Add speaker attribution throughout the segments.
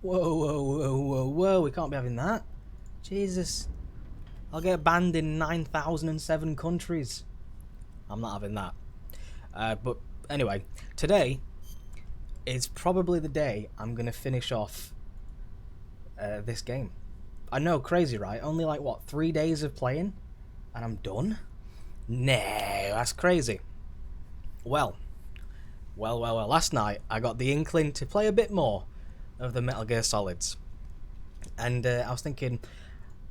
Speaker 1: Whoa, whoa, whoa, whoa, whoa. We can't be having that. Jesus. I'll get banned in 9,007 countries. I'm not having that. But anyway, today is probably the day I'm going to finish off this game. I know, crazy, right? Only like, what, 3 days of playing? And I'm done? No, that's crazy. Well. Last night I got the inkling to play a bit more of the Metal Gear Solids. And I was thinking,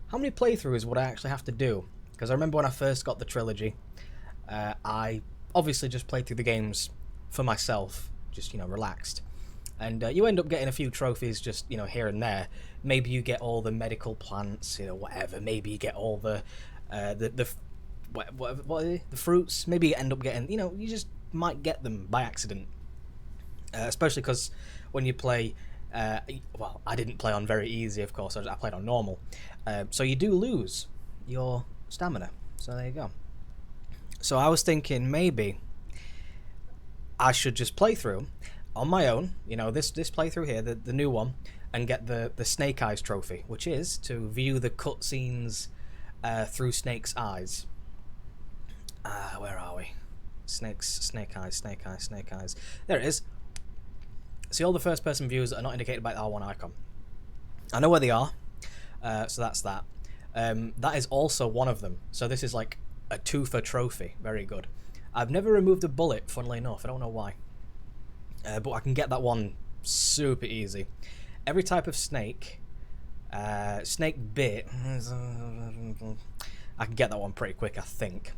Speaker 1: how many playthroughs would I actually have to do? Because I remember when I first got the trilogy, I obviously just played through the games for myself, just, relaxed. And you end up getting a few trophies just, here and there. Maybe you get all the medical plants, whatever. Maybe you get all the fruits. Maybe you end up getting, you just might get them by accident. Especially because when you play, well, I didn't play on very easy, of course. I played on normal. So you do lose your stamina. So there you go. So I was thinking maybe I should just play through on my own, this playthrough here, the new one, and get the Snake Eyes trophy, which is to view the cutscenes through Snake's eyes. Where are we? Snake eyes. There it is. See all the first person views that are not indicated by the R1 icon. I know where they are, so that's that. That is also one of them. So this is like a 2-for trophy. Very good. I've never removed a bullet, funnily enough. I don't know why. But I can get that one super easy. Every type of snake, snake bit, I can get that one pretty quick, I think.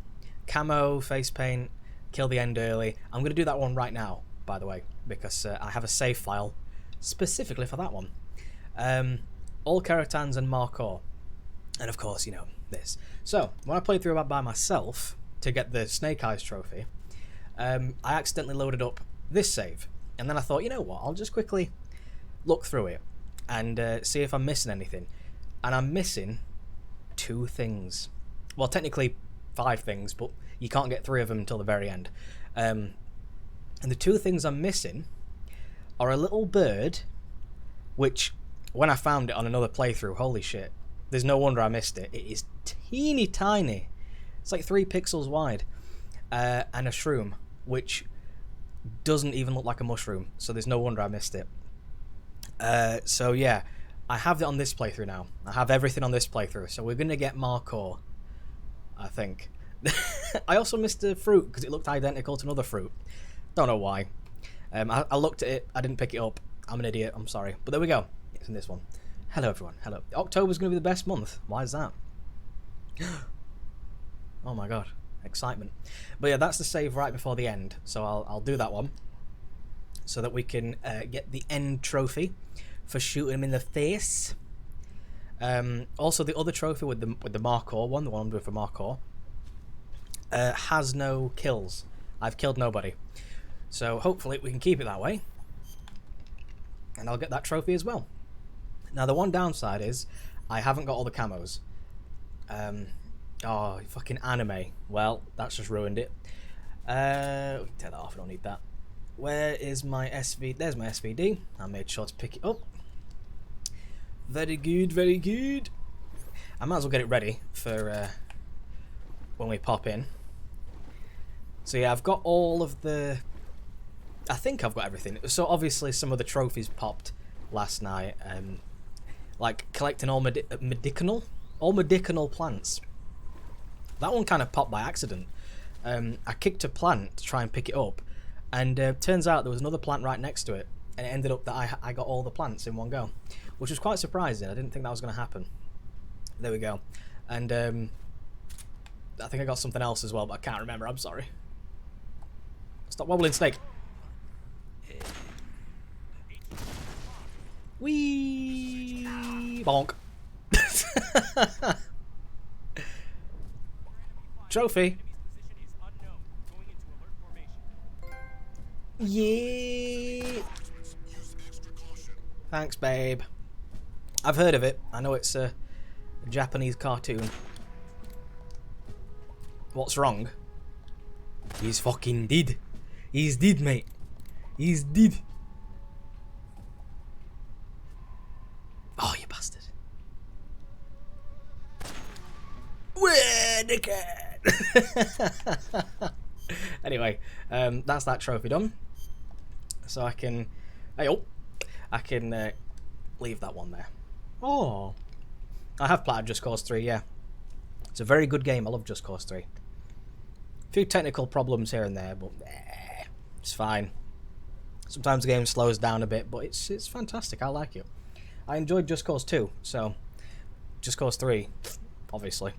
Speaker 1: Camo, face paint, kill the end early. I'm going to do that one right now, by the way, because I have a save file specifically for that one. All Keratans and Markor. And of course, this. So, when I played through by myself to get the Snake Eyes trophy, I accidentally loaded up this save. And then I thought, you know what, I'll just quickly look through it and see if I'm missing anything. And I'm missing 2 things. Well, technically 5 things, but you can't get 3 of them until the very end. And the 2 things I'm missing are a little bird, which, when I found it on another playthrough, holy shit, there's no wonder I missed it. It is teeny tiny. It's like 3 pixels wide. And a shroom, which doesn't even look like a mushroom, so there's no wonder I missed it. So yeah, I have it on this playthrough now. I have everything on this playthrough, so we're gonna get Markor, I think. I also missed the fruit because it looked identical to another fruit. Don't know why. I looked at it, I didn't pick it up. I'm an idiot, I'm sorry. But there we go. It's in this one. Hello everyone, hello. October's gonna be the best month. Why is that? Oh my god. Excitement. But yeah, that's the save right before the end, so I'll do that one so that we can get the end trophy for shooting him in the face. Also, the other trophy with the Markor one, the one I'm doing for Markor, has no kills. I've killed nobody, so hopefully we can keep it that way, and I'll get that trophy as well. Now the one downside is I haven't got all the camos. Oh, fucking anime. Well, that's just ruined it. We can take that off, I don't need that. Where is my SV? There's my SVD. I made sure to pick it up. Very good, very good. I might as well get it ready for when we pop in. So yeah, I've got all of the... I think I've got everything. So obviously some of the trophies popped last night. Like collecting all medicinal plants. That one kind of popped by accident. I kicked a plant to try and pick it up, and turns out there was another plant right next to it, and it ended up that I got all the plants in one go, which was quite surprising. I didn't think that was going to happen. There we go. And I think I got something else as well, but I can't remember. I'm sorry. Stop wobbling, snake. Whee! Bonk. Trophy. Yeah. Thanks, babe. I've heard of it. I know it's a Japanese cartoon. What's wrong? He's fucking dead. He's dead, mate. He's dead. dickhead. Anyway, that's that trophy done. So I can, I can leave that one there. Oh, I have platted Just Cause 3. Yeah, it's a very good game. I love Just Cause 3. A few technical problems here and there, but it's fine. Sometimes the game slows down a bit, but it's fantastic. I like it. I enjoyed Just Cause 2, so Just Cause 3, obviously.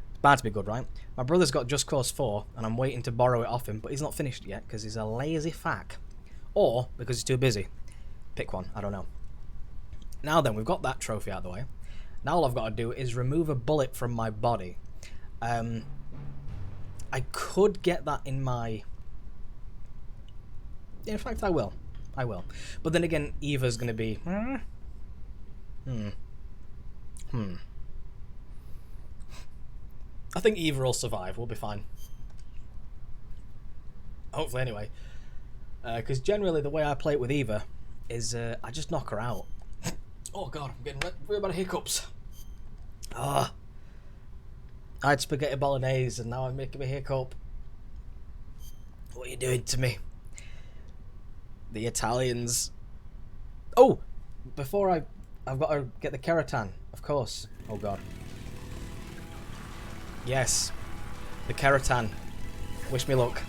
Speaker 1: It's bound to be good, right? My brother's got Just Cause 4, and I'm waiting to borrow it off him, but he's not finished it yet because he's a lazy fuck. Or because he's too busy. Pick one, I don't know. Now then, we've got that trophy out of the way. Now all I've got to do is remove a bullet from my body. I could get that in my... In fact, I will. I will. But then again, Eva's going to be... I think Eva will survive. We'll be fine. Hopefully, anyway. Because generally, the way I play it with Eva is I just knock her out. Oh, God. I'm getting real bad hiccups. Ah. I had spaghetti bolognese, and now I'm making me hiccup. What are you doing to me? The Italians. Oh! Before I've got to get the keratin, of course. Oh, God. Yes. The keratin. Wish me luck.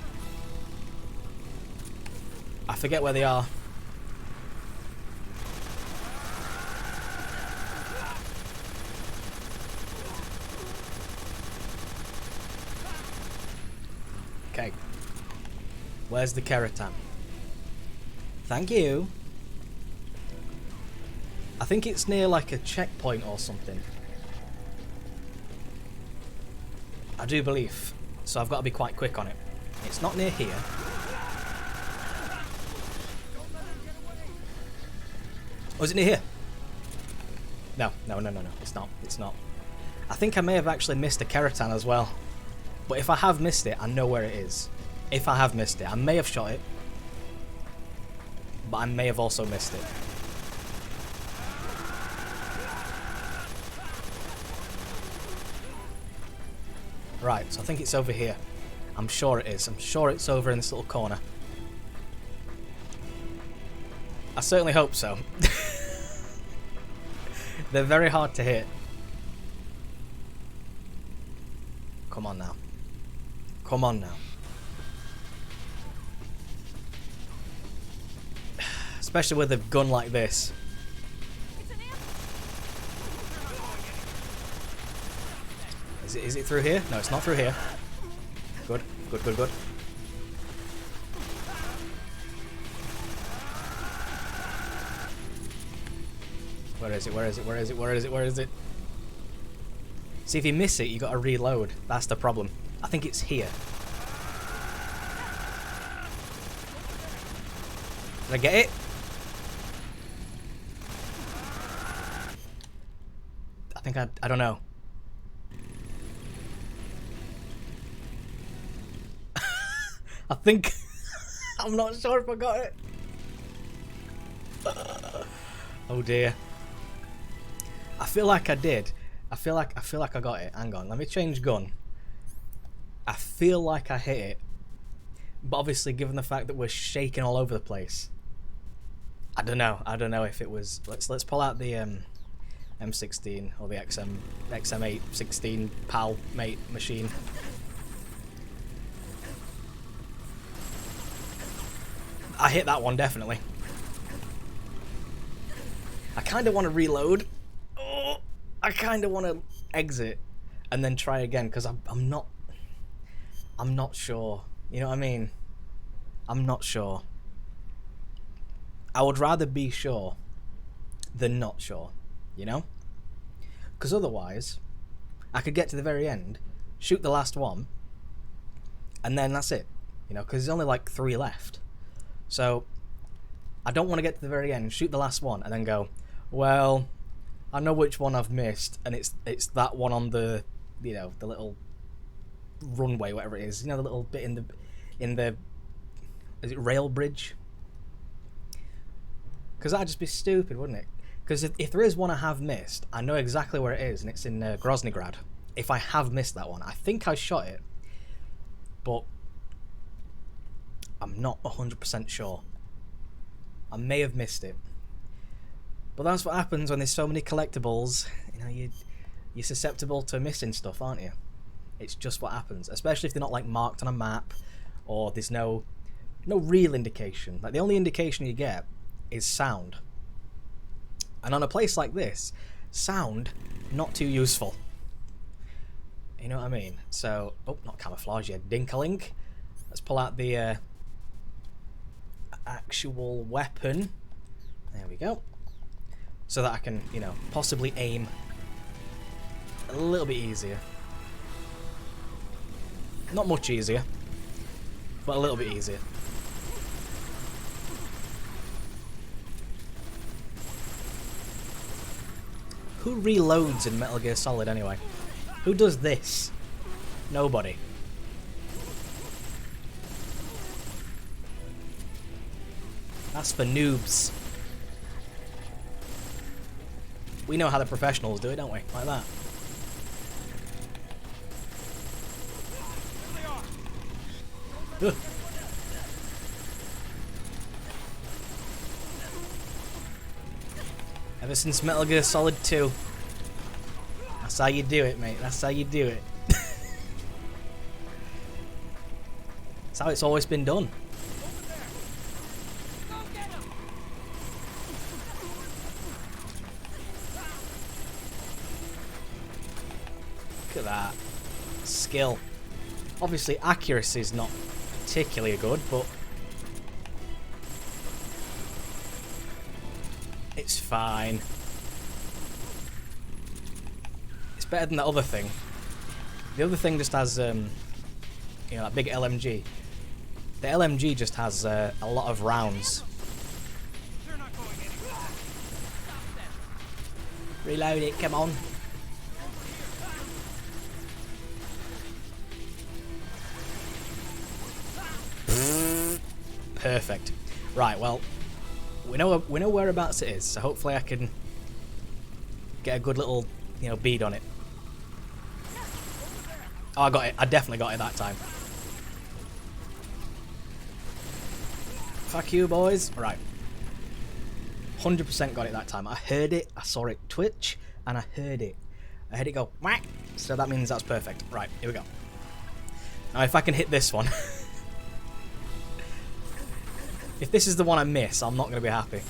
Speaker 1: I forget where they are. Okay. Where's the keratin? Thank you. I think it's near like a checkpoint or something. I do believe. So I've got to be quite quick on it. It's not near here. Oh, is it near here? No. It's not. It's not. I think I may have actually missed a keratin as well. But if I have missed it, I know where it is. If I have missed it. I may have shot it. But I may have also missed it. Right, so I think it's over here. I'm sure it is. I'm sure it's over in this little corner. I certainly hope so. They're very hard to hit. Come on now. Come on now. Especially with a gun like this. Is it through here? No, it's not through here. Good. Where is it? See, if you miss it, you gotta reload. That's the problem. I think it's here. Did I get it? I think I don't know. I think I'm not sure if I got it. Oh dear. I feel like I did. I feel like I got it. Hang on, let me change gun. I feel like I hit it. But obviously given the fact that we're shaking all over the place. I don't know if it was let's pull out the M16 or the XM8 16 PAL mate machine. I hit that one definitely. I kind of want to reload. Oh, I kind of want to exit and then try again because I'm not sure. You know what I mean? I'm not sure. I would rather be sure than not sure, you know? Because otherwise, I could get to the very end, shoot the last one, and then that's it. You know, because there's only like 3 left. So, I don't want to get to the very end, shoot the last one, and then go, well, I know which one I've missed, and it's that one on the, you know, the little runway, whatever it is. You know, the little bit in the is it rail bridge? Because that'd just be stupid, wouldn't it? Because if there is one I have missed, I know exactly where it is, and it's in Groznygrad. if I have missed that one. I think I shot it, but I'm not 100% sure. I may have missed it. But that's what happens when there's so many collectibles. You know, you're susceptible to missing stuff, aren't you? It's just what happens, especially if they're not like marked on a map, or there's no real indication. Like the only indication you get is sound. And on a place like this, sound not too useful. You know what I mean? So, oh, not camouflage, yeah, dinglaling. Let's pull out the actual weapon. There we go. So that I can, you know, possibly aim a little bit easier. Not much easier, but a little bit easier. Who reloads in Metal Gear Solid anyway? Who does this? Nobody. That's for noobs. We know how the professionals do it, don't we? Like that. Ugh. Ever since Metal Gear Solid 2. That's how you do it, mate. That's how you do it. That's how it's always been done. Look at that. Skill. Obviously, accuracy is not particularly good, but it's fine. It's better than that other thing. The other thing just has, you know, that big LMG. The LMG just has a lot of rounds. Reload it, come on. Perfect. Right, well, we know whereabouts it is, so hopefully I can get a good little, you know, bead on it. Oh, I got it. I definitely got it that time. Fuck you, boys. Right. 100% got it that time. I heard it, I saw it twitch, and I heard it. I heard it go, whack. So that means that's perfect. Right, here we go. Now, if I can hit this one... If this is the one I miss, I'm not going to be happy.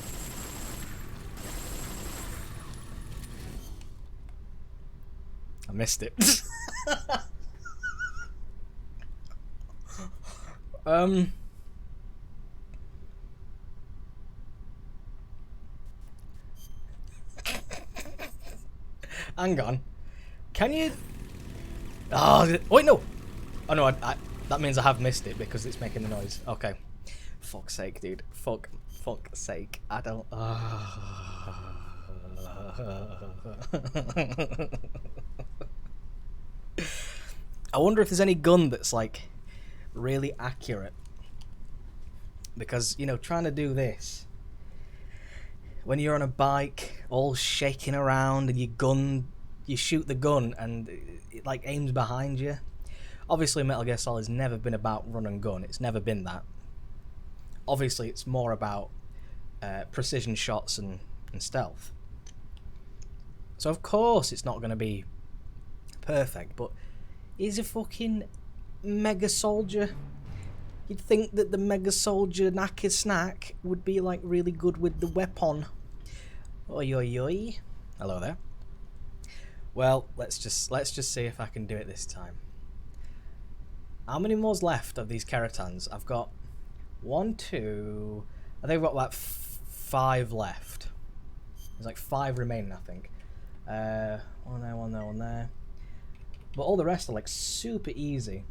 Speaker 1: I missed it. Hang on. Can you... Oh, wait, no. Oh, no, that means I have missed it because it's making the noise. Okay. Fuck's sake, dude. Fuck's sake. I don't... I wonder if there's any gun that's, like, really accurate. Because, you know, trying to do this... When you're on a bike, all shaking around, and you shoot the gun, and it, like, aims behind you. Obviously, Metal Gear Solid has never been about run and gun. It's never been that. Obviously, it's more about precision shots and stealth. So, of course, it's not going to be perfect, but he's a fucking mega soldier. You'd think that the mega soldier knacker snack would be, like, really good with the weapon. Oi, oi, oi. Hello there. Well, let's just see if I can do it this time. How many more's left of these Keratans? I've got 1, 2... I think I've got like 5 left. There's like 5 remaining, I think. One there, one there, one there. But all the rest are like super easy.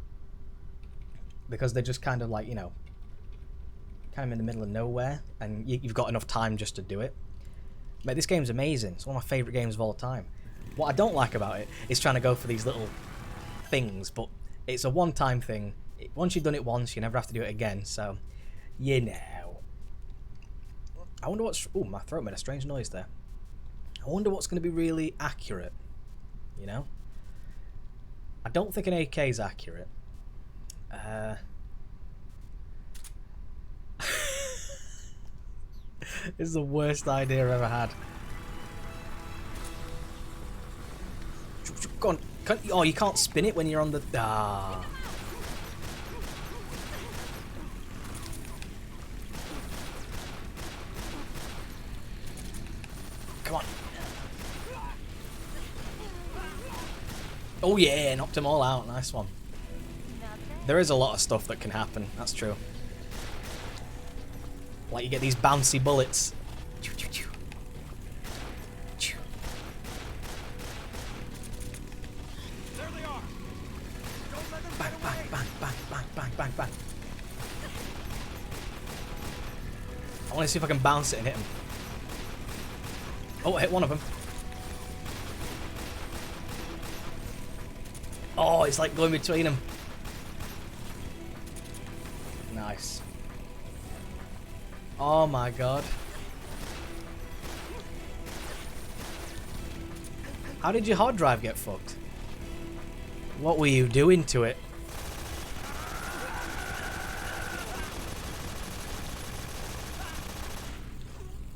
Speaker 1: Because they're just kind of like, you know, kind of in the middle of nowhere. And you've got enough time just to do it. Mate, this game's amazing. It's one of my favourite games of all time. What I don't like about it is trying to go for these little things. But it's a one-time thing. Once you've done it once, you never have to do it again. So... You know. I wonder what's... Oh, my throat made a strange noise there. I wonder what's going to be really accurate. You know? I don't think an AK is accurate. This is the worst idea I've ever had. Go on. Oh, you can't spin it when you're on the... Ah. Come on. Oh yeah, knocked them all out. Nice one. There is a lot of stuff that can happen. That's true. Like you get these bouncy bullets.
Speaker 2: There they are. Don't let them
Speaker 1: Bang,
Speaker 2: get
Speaker 1: bang,
Speaker 2: away.
Speaker 1: bang, bang, bang, bang, bang, bang. I want to see if I can bounce it and hit him. Oh, I hit one of them. Oh, it's like going between them. Nice. Oh my god. How did your hard drive get fucked? What were you doing to it?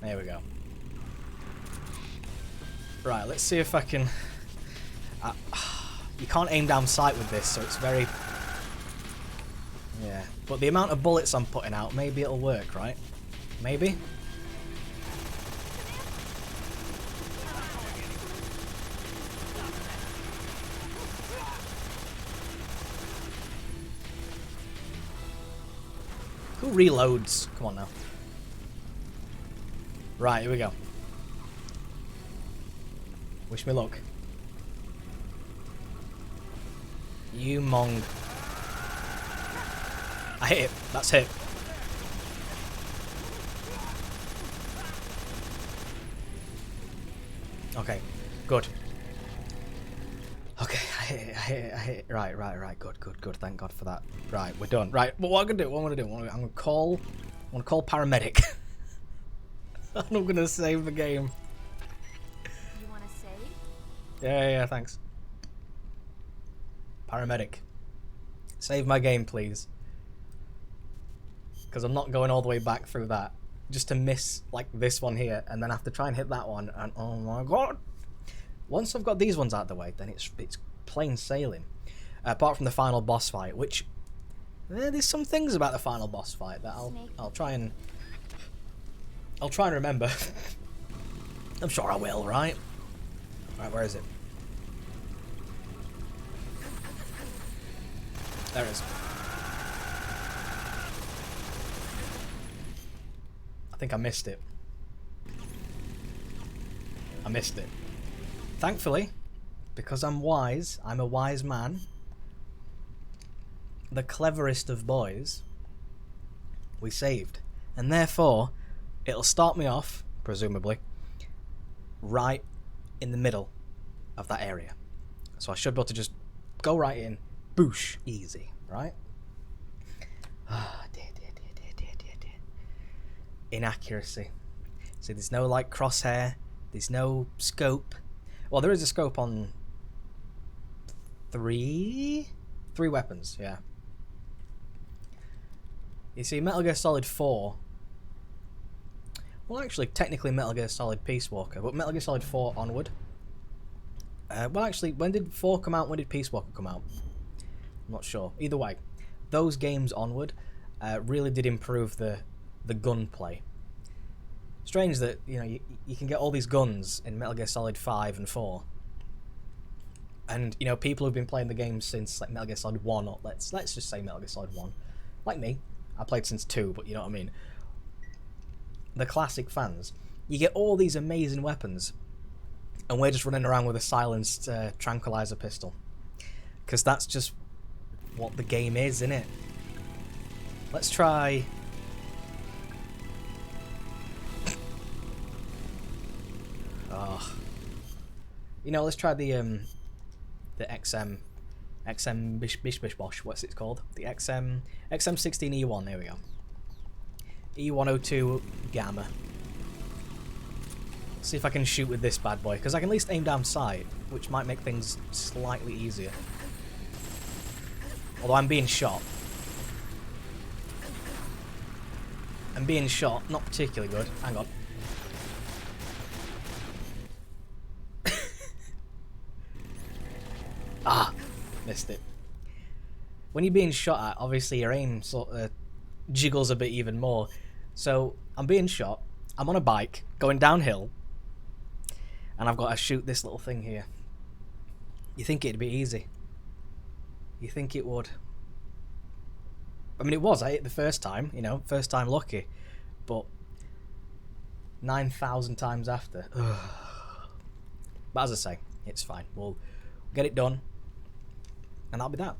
Speaker 1: There we go. Right, let's see if I can... you can't aim down sight with this, so it's very... Yeah, but the amount of bullets I'm putting out, maybe it'll work, right? Maybe? Who reloads? Come on now. Right, here we go. Wish me luck. You mong. I hit it. That's hit. Okay, good. Okay, I hit it. Right. Good. Thank God for that. Right, we're done. Right, well, what I'm gonna do? I'm gonna call paramedic. And I'm gonna save the game.
Speaker 3: You want to save?
Speaker 1: Yeah, thanks. Paramedic. Save my game, please. Because I'm not going all the way back through that. Just to miss, like, this one here, and then have to try and hit that one, and oh my god! Once I've got these ones out of the way, then it's plain sailing. Apart from the final boss fight, which... there's some things about the final boss fight that I'll try and remember. I'm sure I will, right? Right, where is it? There it is. I think I missed it. I missed it. Thankfully, because I'm wise, I'm a wise man, the cleverest of boys, we saved. And therefore, it'll start me off, presumably, right in the middle of that area. So I should be able to just go right in, boosh, easy, right? Ah, dear. Inaccuracy. See, there's no, like, crosshair, there's no scope. Well, there is a scope on three weapons, yeah. You see, Metal Gear Solid 4... Well, actually, technically Metal Gear Solid Peace Walker, but Metal Gear Solid 4 onward. Well, actually, when did 4 come out? When did Peace Walker come out? I'm not sure. Either way, those games onward really did improve the gunplay. Strange that, you know, you can get all these guns in Metal Gear Solid 5 and 4. And, you know, people who've been playing the game since, like, Metal Gear Solid 1, or let's just say Metal Gear Solid 1. Like me. I played since 2, but you know what I mean. The classic fans. You get all these amazing weapons, and we're just running around with a silenced tranquilizer pistol. Because that's just what the game is, isn't it? Let's try... Oh. You know, let's try the XM bish bosh, what's it called? The XM16E1, there we go. E102 Gamma. See if I can shoot with this bad boy, because I can at least aim down sight, which might make things slightly easier. Although I'm being shot. I'm being shot, not particularly good. Hang on. Ah! Missed it. When you're being shot at, obviously your aim sort of jiggles a bit even more. So, I'm being shot. I'm on a bike, going downhill. And I've got to shoot this little thing here. You think it'd be easy? You think it would? I mean, it was. I hit the first time, you know, first time lucky. But 9,000 times after. But as I say, it's fine. We'll get it done. And that'll be that.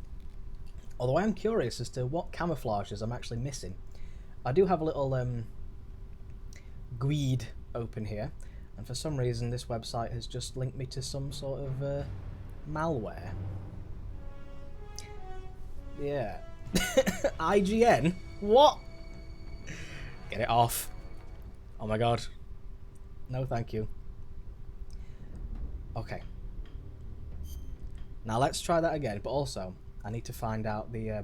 Speaker 1: Although I am curious as to what camouflages I'm actually missing. I do have a little guide open here. And for some reason this website has just linked me to some sort of malware. Yeah. IGN? What? Get it off. Oh my god. No thank you. Okay. Now let's try that again, but also I need to find out the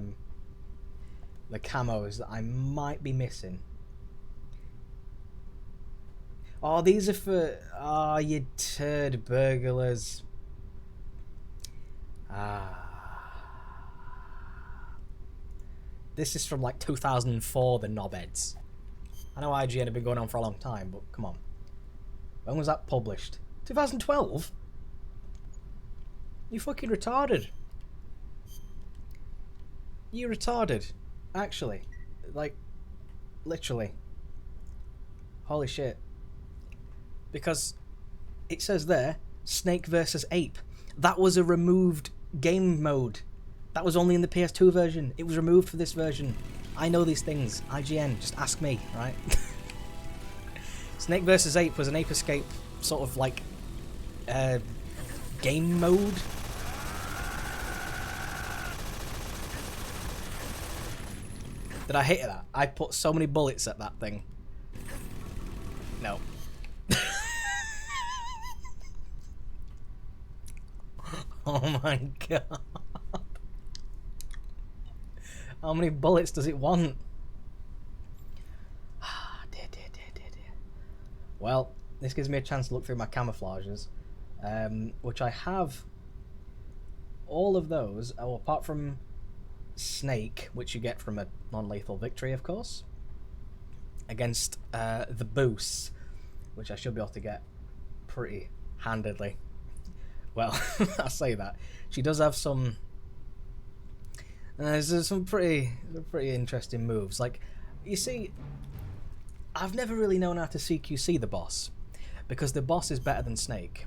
Speaker 1: camos that I might be missing. Oh, these are for... Oh, you turd burglars. This is from like 2004, the knobheads. I know IGN have been going on for a long time, but come on. When was that published? 2012? You fucking retarded. You retarded. Actually. Like, literally. Holy shit. Because it says there, Snake versus Ape. That was a removed game mode. That was only in the PS2 version. It was removed for this version. I know these things. IGN, just ask me, right? Snake vs. Ape was an Ape Escape sort of like game mode. Did I hit that? I put so many bullets at that thing. No. Oh my god. How many bullets does it want? Well, this gives me a chance to look through my camouflages, which I have all of those, apart from Snake, which you get from a non-lethal victory, of course, against the Boost, which I should be able to get pretty handedly. Well, I say that. She does have some... there's some pretty interesting moves. Like, you see, I've never really known how to CQC the boss, because the boss is better than Snake,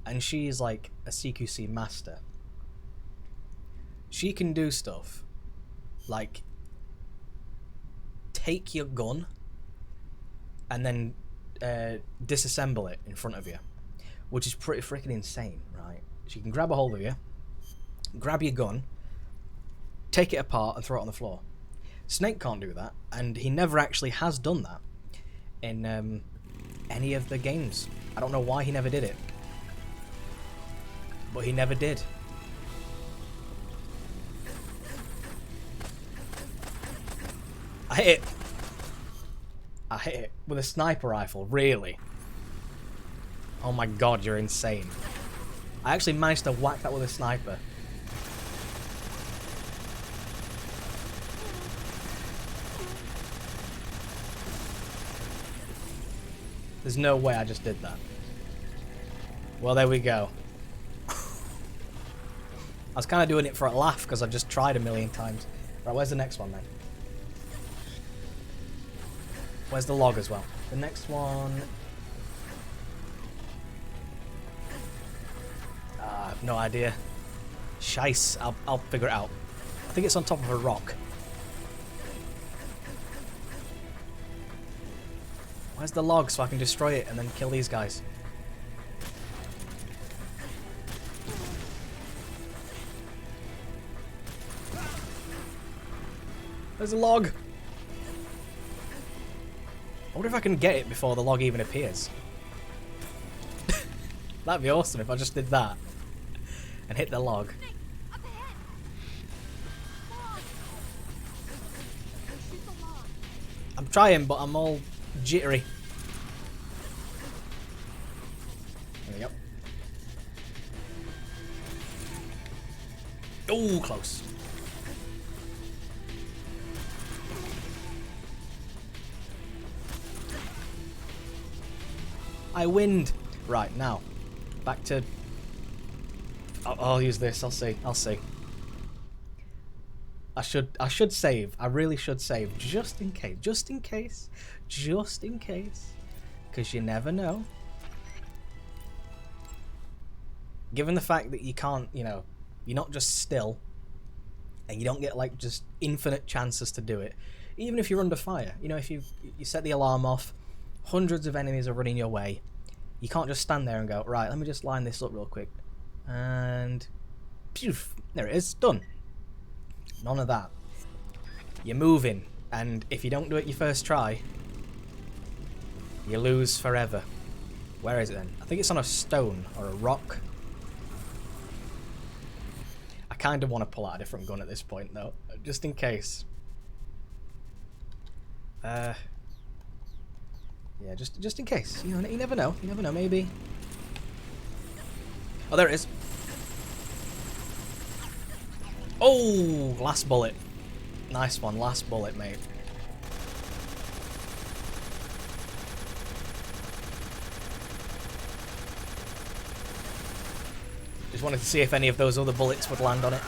Speaker 1: and she's like a CQC master. She can do stuff like take your gun and then disassemble it in front of you, which is pretty freaking insane, right? She can grab a hold of you, grab your gun, take it apart and throw it on the floor. Snake can't do that, and he never actually has done that in any of the games. I don't know why he never did it, but he never did. I hit it with a sniper rifle, really? Oh my god, you're insane. I actually managed to whack that with a sniper. There's no way I just did that. Well, there we go. I was kind of doing it for a laugh because I've just tried a million times. Right, where's the next one then? Where's the log as well? The next one... I have no idea. Shice. I'll figure it out. I think it's on top of a rock. Where's the log so I can destroy it and then kill these guys? There's a log. I wonder if I can get it before the log even appears. That'd be awesome if I just did that and hit the log. trying, but I'm all jittery. There we go. Oh, close. I winned. Right, now. Back to... I'll use this. I'll see. I'll see. I should save. I really should save. Just in case. Just in case. Just in case. Because you never know. Given the fact that you can't, you know, you're not just still. And you don't get, like, just infinite chances to do it. Even if you're under fire. You know, if you set the alarm off, hundreds of enemies are running your way. You can't just stand there and go, right, let me just line this up real quick. And... poof, there it is. Done. None of that. You're moving. And if you don't do it your first try, you lose forever. Where is it then? I think it's on a stone or a rock. I kind of want to pull out a different gun at this point, though. Just in case. Yeah, just in case. You know, you never know. You never know. Maybe. Oh, there it is. Oh, last bullet. Nice one. Last bullet, mate. Just wanted to see if any of those other bullets would land on it.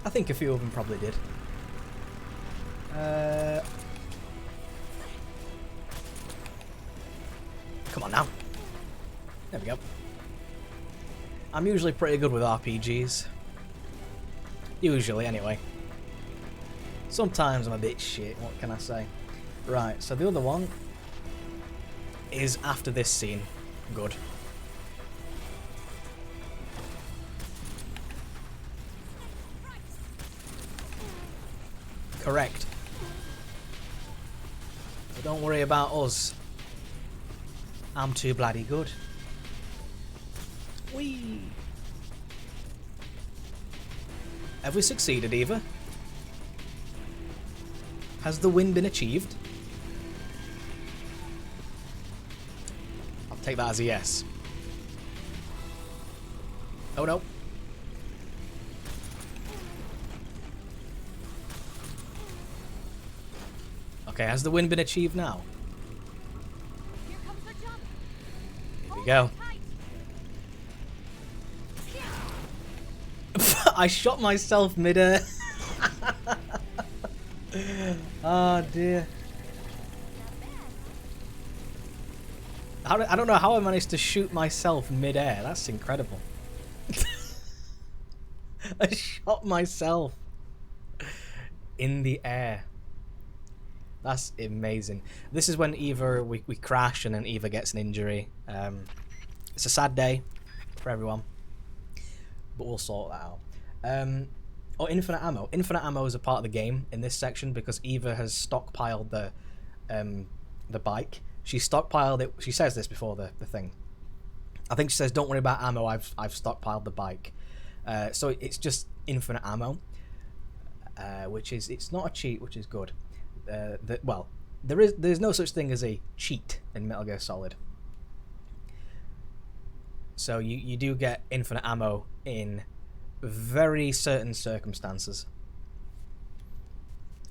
Speaker 1: I think a few of them probably did. Come on now. There we go. I'm usually pretty good with RPGs. Usually, anyway. Sometimes I'm a bit shit, what can I say? Right, so the other one is after this scene. Good. Correct. But don't worry about us. I'm too bloody good. Whee! Have we succeeded, Eva? Has the win been achieved? I'll take that as a yes. Oh no. Okay, has the win been achieved now?
Speaker 3: Here comes the jump.
Speaker 1: Here we go. I shot myself mid-air. Oh dear. I don't know how I managed to shoot myself mid-air. That's incredible. I shot myself in the air. That's amazing. This is when Eva, we crash and then Eva gets an injury. It's a sad day for everyone, but we'll sort that out. Oh, infinite ammo. Infinite ammo is a part of the game in this section because Eva has stockpiled the bike. She stockpiled it. She says this before the thing. I think she says, "Don't worry about ammo. I've stockpiled the bike." So it's just infinite ammo, which is it's not a cheat, which is good. Well, there's no such thing as a cheat in Metal Gear Solid. So you do get infinite ammo in very certain circumstances.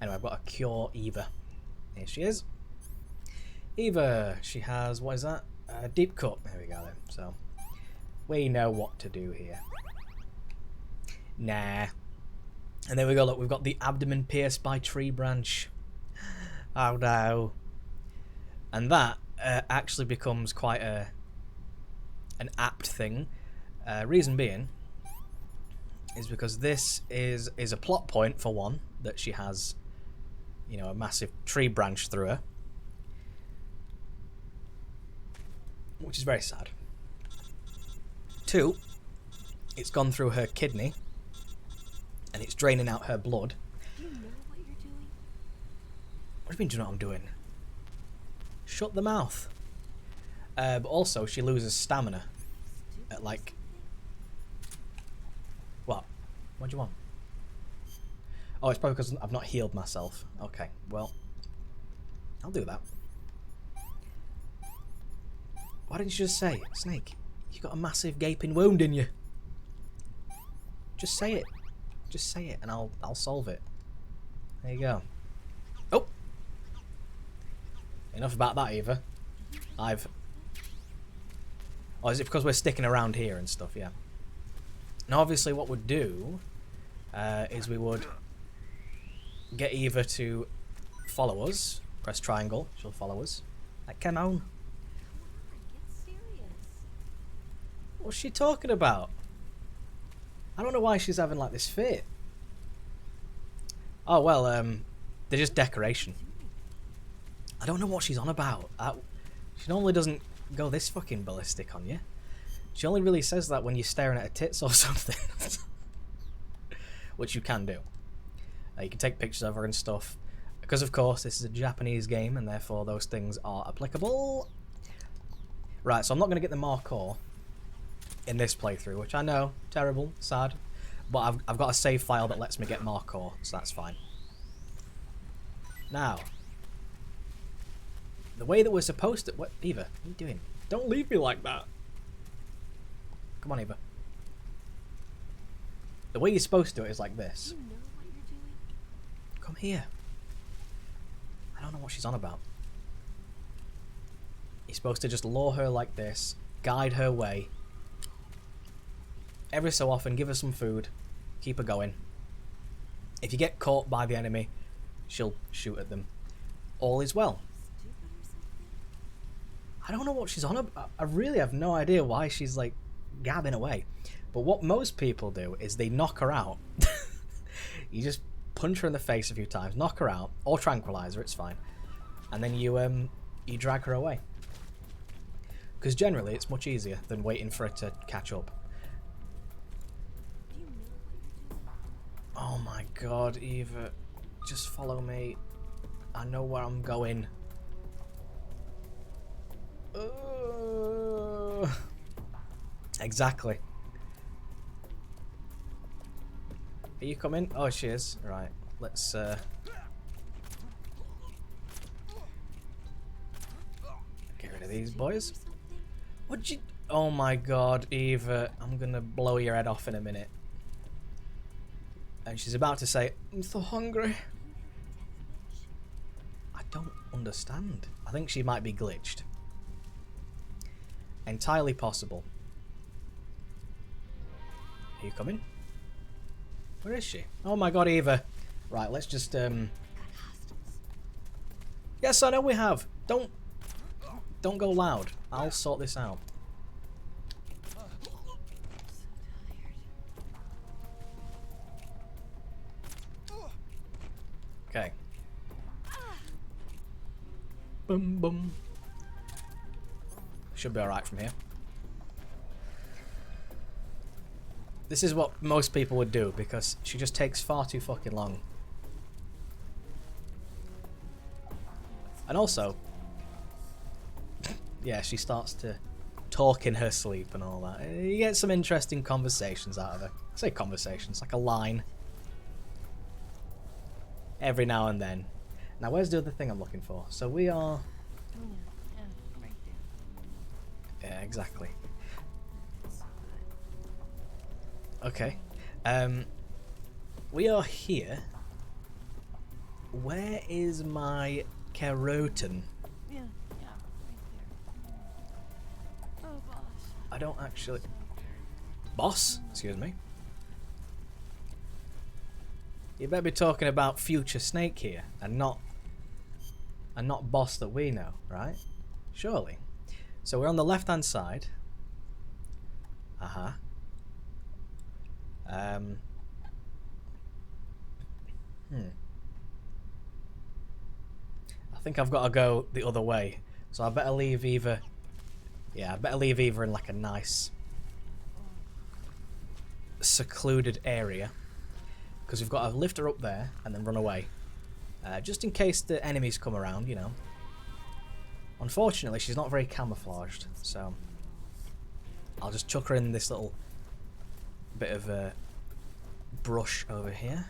Speaker 1: Anyway, I've got to cure Eva. Here she is. Eva, she has, what is that? A deep cut. There we go then. So we know what to do here. Nah. And there we go, look, we've got the abdomen pierced by tree branch. Oh no. And that actually becomes quite an apt thing. Reason being is because this is a plot point, for one, that she has, you know, a massive tree branch through her, which is very sad. Two, it's gone through her kidney and it's draining out her blood.
Speaker 3: Do you know what you're doing?
Speaker 1: What do you mean, do you know what I'm doing? Shut the mouth. But also, she loses stamina at, like... What? What do you want? Oh, it's probably because I've not healed myself. Okay, well, I'll do that. Why didn't you just say, Snake, you got a massive gaping wound in you? Just say it. Just say it and I'll solve it. There you go. Oh! Enough about that, Eva. Oh, is it because we're sticking around here and stuff? Yeah. Now, obviously, what we'd do is we would get Eva to follow us. Press triangle, she'll follow us. Like, come on.
Speaker 3: Get serious.
Speaker 1: What's she talking about? I don't know why she's having like this fit. Oh well, they're just decoration. I don't know what she's on about. She normally doesn't go this fucking ballistic on you. She only really says that when you're staring at her tits or something. Which you can do. You can take pictures of her and stuff. Because of course this is a Japanese game and therefore those things are applicable. Right, so I'm not going to get the Marcor in this playthrough, which I know, terrible, sad. But I've got a save file that lets me get Marcor, so that's fine. Now, the way that we're supposed to... What, Eva? What are you doing? Don't leave me like that. Come on, Eva. The way you're supposed to do it is like this.
Speaker 3: You know what you're doing?
Speaker 1: Come here. I don't know what she's on about. You're supposed to just lure her like this, guide her way. Every so often, give her some food, keep her going. If you get caught by the enemy, she'll shoot at them. All is well.
Speaker 3: Stupid or something?
Speaker 1: I don't know what she's on about. I really have no idea why she's like gabbing away. But what most people do is they knock her out. You just punch her in the face a few times, knock her out, or tranquilize her, it's fine. And then you drag her away. Because generally it's much easier than waiting for her to catch up.
Speaker 3: Do you know what you're doing?
Speaker 1: Oh my god, Eva. Just follow me. I know where I'm going. Exactly. Are you coming? Oh, she is. Right. Let's get rid of these boys. What'd you... Oh my god, Eva. I'm gonna blow your head off in a minute. And she's about to say, I'm so hungry. I don't understand. I think she might be glitched. Entirely possible. Are you coming? Where is she? Oh my god, Eva. Right, let's just Yes, I know we have. Don't go loud. I'll sort this out. Okay. Boom, boom. Should be alright from here. This is what most people would do because she just takes far too fucking long. And also, yeah, she starts to talk in her sleep and all that. You get some interesting conversations out of her. I say conversations, like a line. Every now and then. Now, where's the other thing I'm looking for? So we are...
Speaker 3: Right there.
Speaker 1: Yeah, exactly. Okay. We are here. Where is my keratin?
Speaker 3: Yeah, right there. Oh gosh.
Speaker 1: I don't actually... Boss? Excuse me. You better be talking about future Snake here, and not boss that we know, right? Surely. So we're on the left-hand side. Uh-huh. I think I've got to go the other way. So I better leave Eva... Yeah, I better leave Eva in like a nice secluded area. Because we've got to lift her up there and then run away. Just in case the enemies come around, you know. Unfortunately, she's not very camouflaged, so I'll just chuck her in this little bit of brush over here.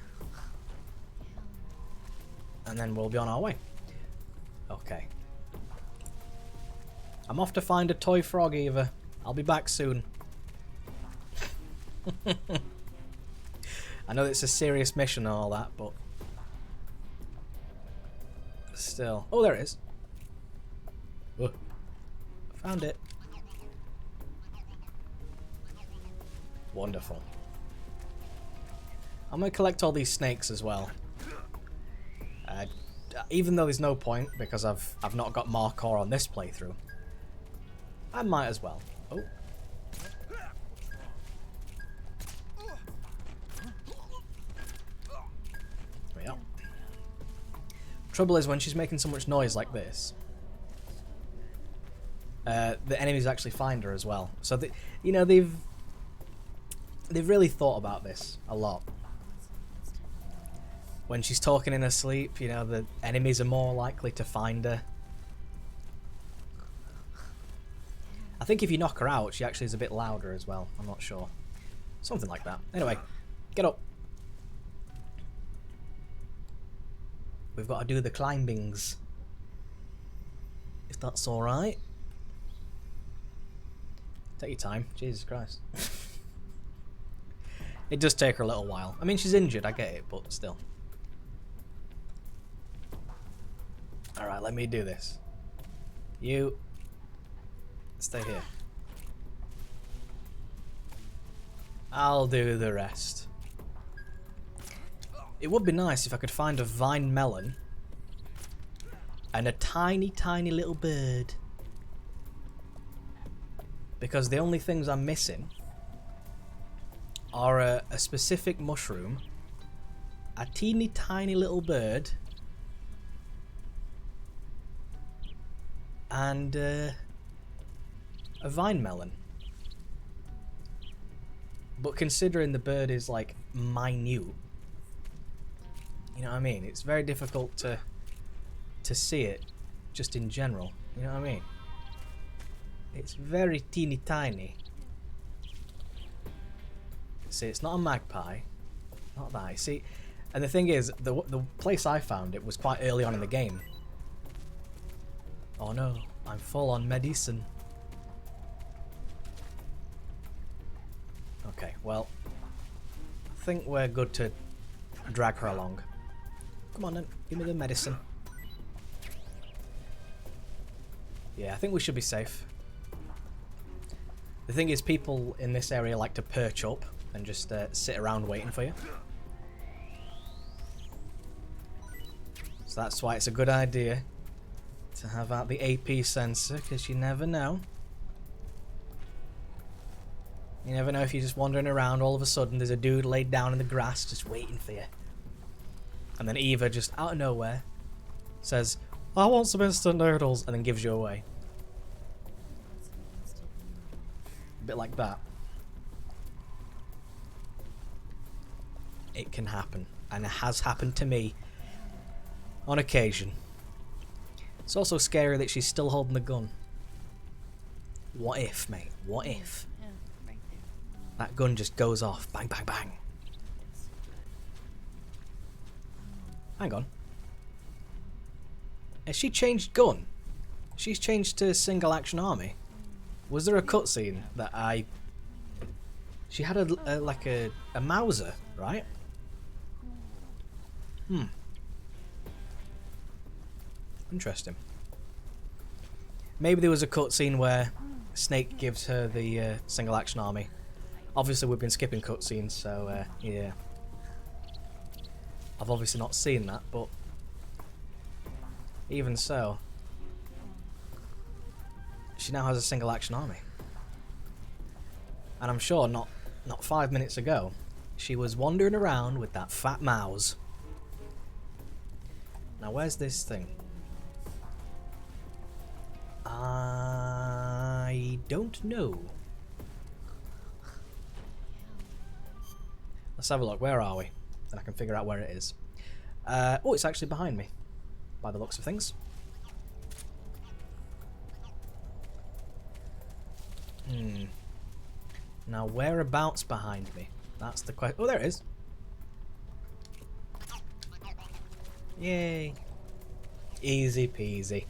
Speaker 1: And then we'll be on our way. Okay. I'm off to find a toy frog, Eva. I'll be back soon. I know it's a serious mission and all that, but still. Oh, there it is. Oh, found it. Wonderful. I'm going to collect all these snakes as well. Even though there's no point, because I've not got more core on this playthrough. I might as well. Oh. Yeah. Trouble is, when she's making so much noise like this, the enemies actually find her as well. So you know, they've really thought about this a lot. When she's talking in her sleep, you know, the enemies are more likely to find her. I think if you knock her out, she actually is a bit louder as well. I'm not sure. Something like that. Anyway, get up. We've got to do the climbings. If that's alright. Take your time. Jesus Christ. It does take her a little while. I mean, she's injured, I get it, but still. Alright, let me do this. You stay here. I'll do the rest. It would be nice if I could find a vine melon and a tiny, tiny little bird. Because the only things I'm missing are a specific mushroom, a teeny, tiny little bird, and a vine melon. But considering the bird is like minute, you know what I mean? It's very difficult to see it just in general. You know what I mean? It's very teeny tiny. See, it's not a magpie. Not that. See, and the thing is, the place I found it was quite early on in the game. Oh no, I'm full on medicine. Okay, well, I think we're good to drag her along. Come on then, give me the medicine. Yeah, I think we should be safe. The thing is, people in this area like to perch up and just sit around waiting for you. So that's why it's a good idea to have out the AP sensor, because you never know. You never know if you're just wandering around, all of a sudden there's a dude laid down in the grass just waiting for you. And then Eva just out of nowhere says, I want some instant noodles, and then gives you away. A bit like that. It can happen, and it has happened to me on occasion. It's also scary that she's still holding the gun. What if, mate? What if?
Speaker 3: Yeah, right there.
Speaker 1: That gun just goes off. Bang, bang, bang. Hang on. Has she changed gun? She's changed to single action army. Was there a cutscene that I... She had like a Mauser, right? Hmm. Interesting. Maybe there was a cutscene where Snake gives her the single action army. Obviously we've been skipping cutscenes, so yeah. I've obviously not seen that, but even so, she now has a single action army. And I'm sure not 5 minutes ago, she was wandering around with that fat mouse. Now where's this thing? I don't know. Let's have a look. Where are we? Then I can figure out where it is. Oh, it's actually behind me, by the looks of things. Now, whereabouts behind me? That's the question. Oh, there it is. Yay. Easy peasy.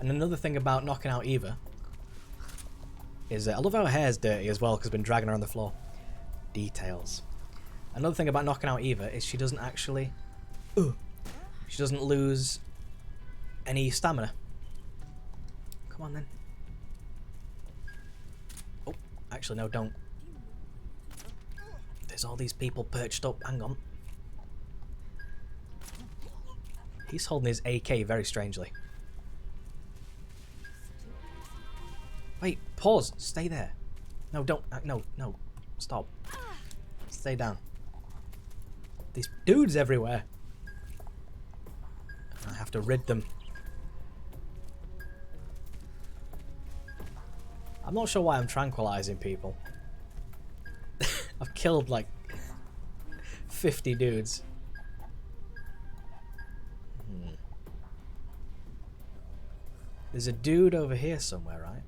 Speaker 1: And another thing about knocking out Eva is I love how her hair's dirty as well because I've been dragging her on the floor. Details. Another thing about knocking out Eva is she doesn't actually... she doesn't lose any stamina. Come on then. Oh, actually no, don't. There's all these people perched up. Hang on. He's holding his AK very strangely. Wait, pause. Stay there. No, don't. No, no. Stop. Stay down. These dudes everywhere. I have to rid them. I'm not sure why I'm tranquilizing people. I've killed like 50 dudes. There's a dude over here somewhere, right?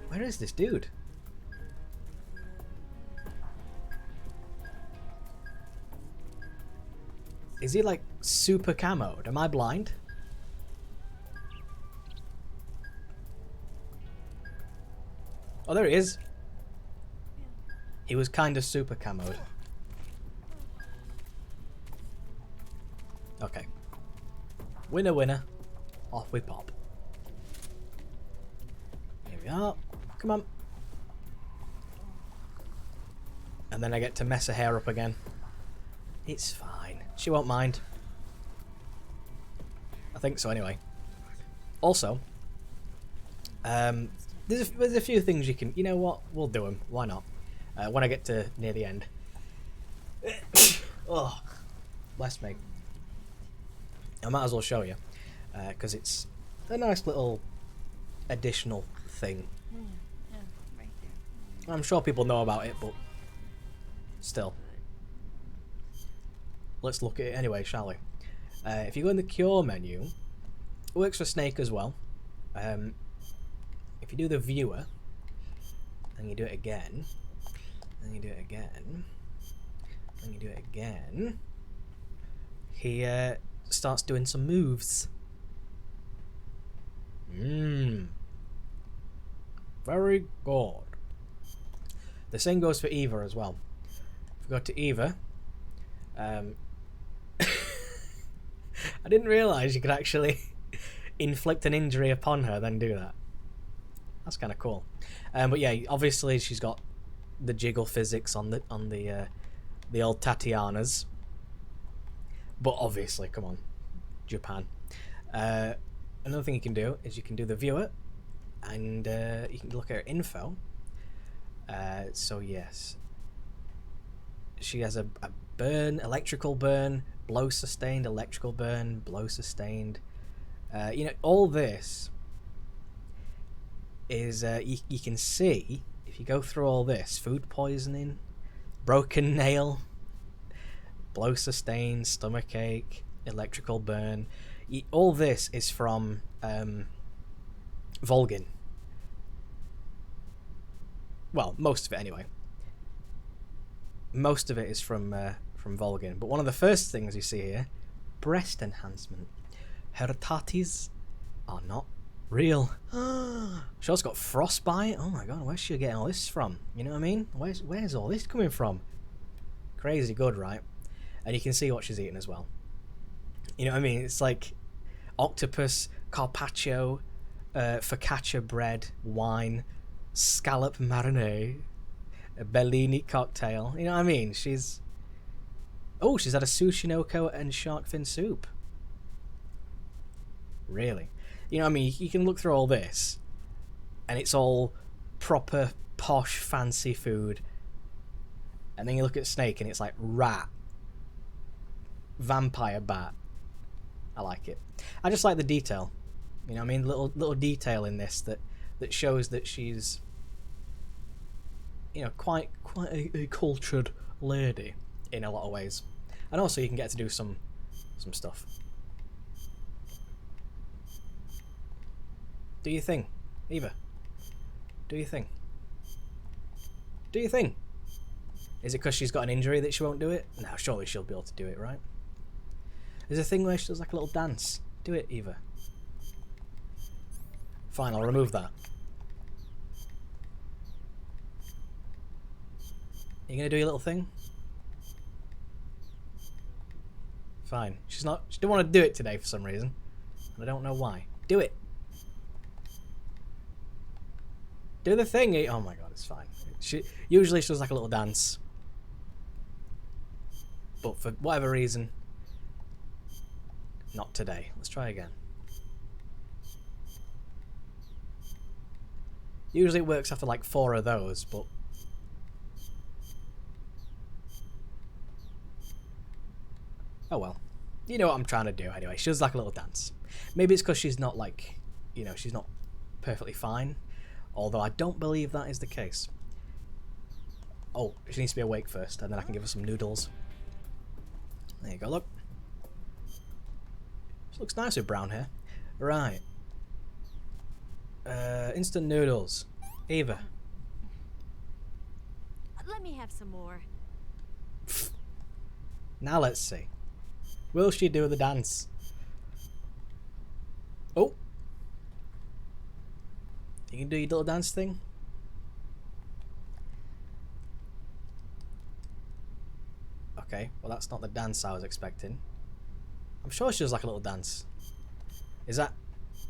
Speaker 1: Where is this dude? Is he like super camoed? Am I blind? Oh, there he is. He was kind of super camoed. Okay. Winner, winner. Off we pop. Here we are. Come on. And then I get to mess her hair up again. It's fine. She won't mind. I think so anyway. Also, there's a few things you can... You know what? We'll do them. Why not? When I get to near the end. Oh, bless me. I might as well show you. Because it's a nice little additional thing.
Speaker 3: Right there.
Speaker 1: I'm sure people know about it, but still. Let's look at it anyway, shall we? If you go in the cure menu, it works for Snake as well. If you do the viewer, and you do it again, and you do it again, and you do it again, he starts doing some moves. Very good. The same goes for Eva as well. If we go to Eva, I didn't realise you could actually inflict an injury upon her, then do that. That's kind of cool. But yeah, obviously she's got the jiggle physics on the old Tatianas. But obviously, come on, Japan. Another thing you can do is you can do the viewer, and you can look at her info. So yes, she has a burn, electrical burn, blow sustained, electrical burn, blow sustained. You know, all this is you can see if you go through all this: food poisoning, broken nail, blow sustained, stomach ache, electrical burn. All this is from Volgin. Well, most of it anyway. Most of it is from Volgin. But one of the first things you see here, breast enhancement. Her tatis are not real. She also got frostbite. Oh my god, where's she getting all this from? You know what I mean? Where's all this coming from? Crazy good, right? And you can see what she's eating as well. You know what I mean? It's like octopus, carpaccio, focaccia bread, wine, scallop marinade, a Bellini cocktail. You know what I mean? She's had a sushinoko and shark fin soup. Really? You know what I mean? You can look through all this, and it's all proper, posh, fancy food. And then you look at Snake, and it's like rat, vampire bat. I like it. I just like the detail. You know what I mean? Little detail in this that shows that she's, you know, quite a cultured lady in a lot of ways. And also you can get to do some stuff. Do your thing, Eva. Do your thing. Do your thing. Is it because she's got an injury that she won't do it? No, surely she'll be able to do it, right? There's a thing where she does like a little dance. Do it, Eva. Fine, I'll remove that. You gonna do your little thing? Fine. She didn't want to do it today for some reason. And I don't know why. Do it. Do the thing. Oh my god, it's fine. Usually she does like a little dance. But for whatever reason, not today. Let's try again. Usually it works after like 4 of those, but... oh well. You know what I'm trying to do anyway. She does like a little dance. Maybe it's because she's not like, you know, she's not perfectly fine. Although I don't believe that is the case. Oh, she needs to be awake first, and then I can give her some noodles. There you go, look. She looks nice with brown hair. Right. Instant noodles. Eva.
Speaker 3: Let me have some more.
Speaker 1: Now let's see. Will she do the dance? Oh. You can do your little dance thing? Okay, well that's not the dance I was expecting. I'm sure she does like a little dance. Is that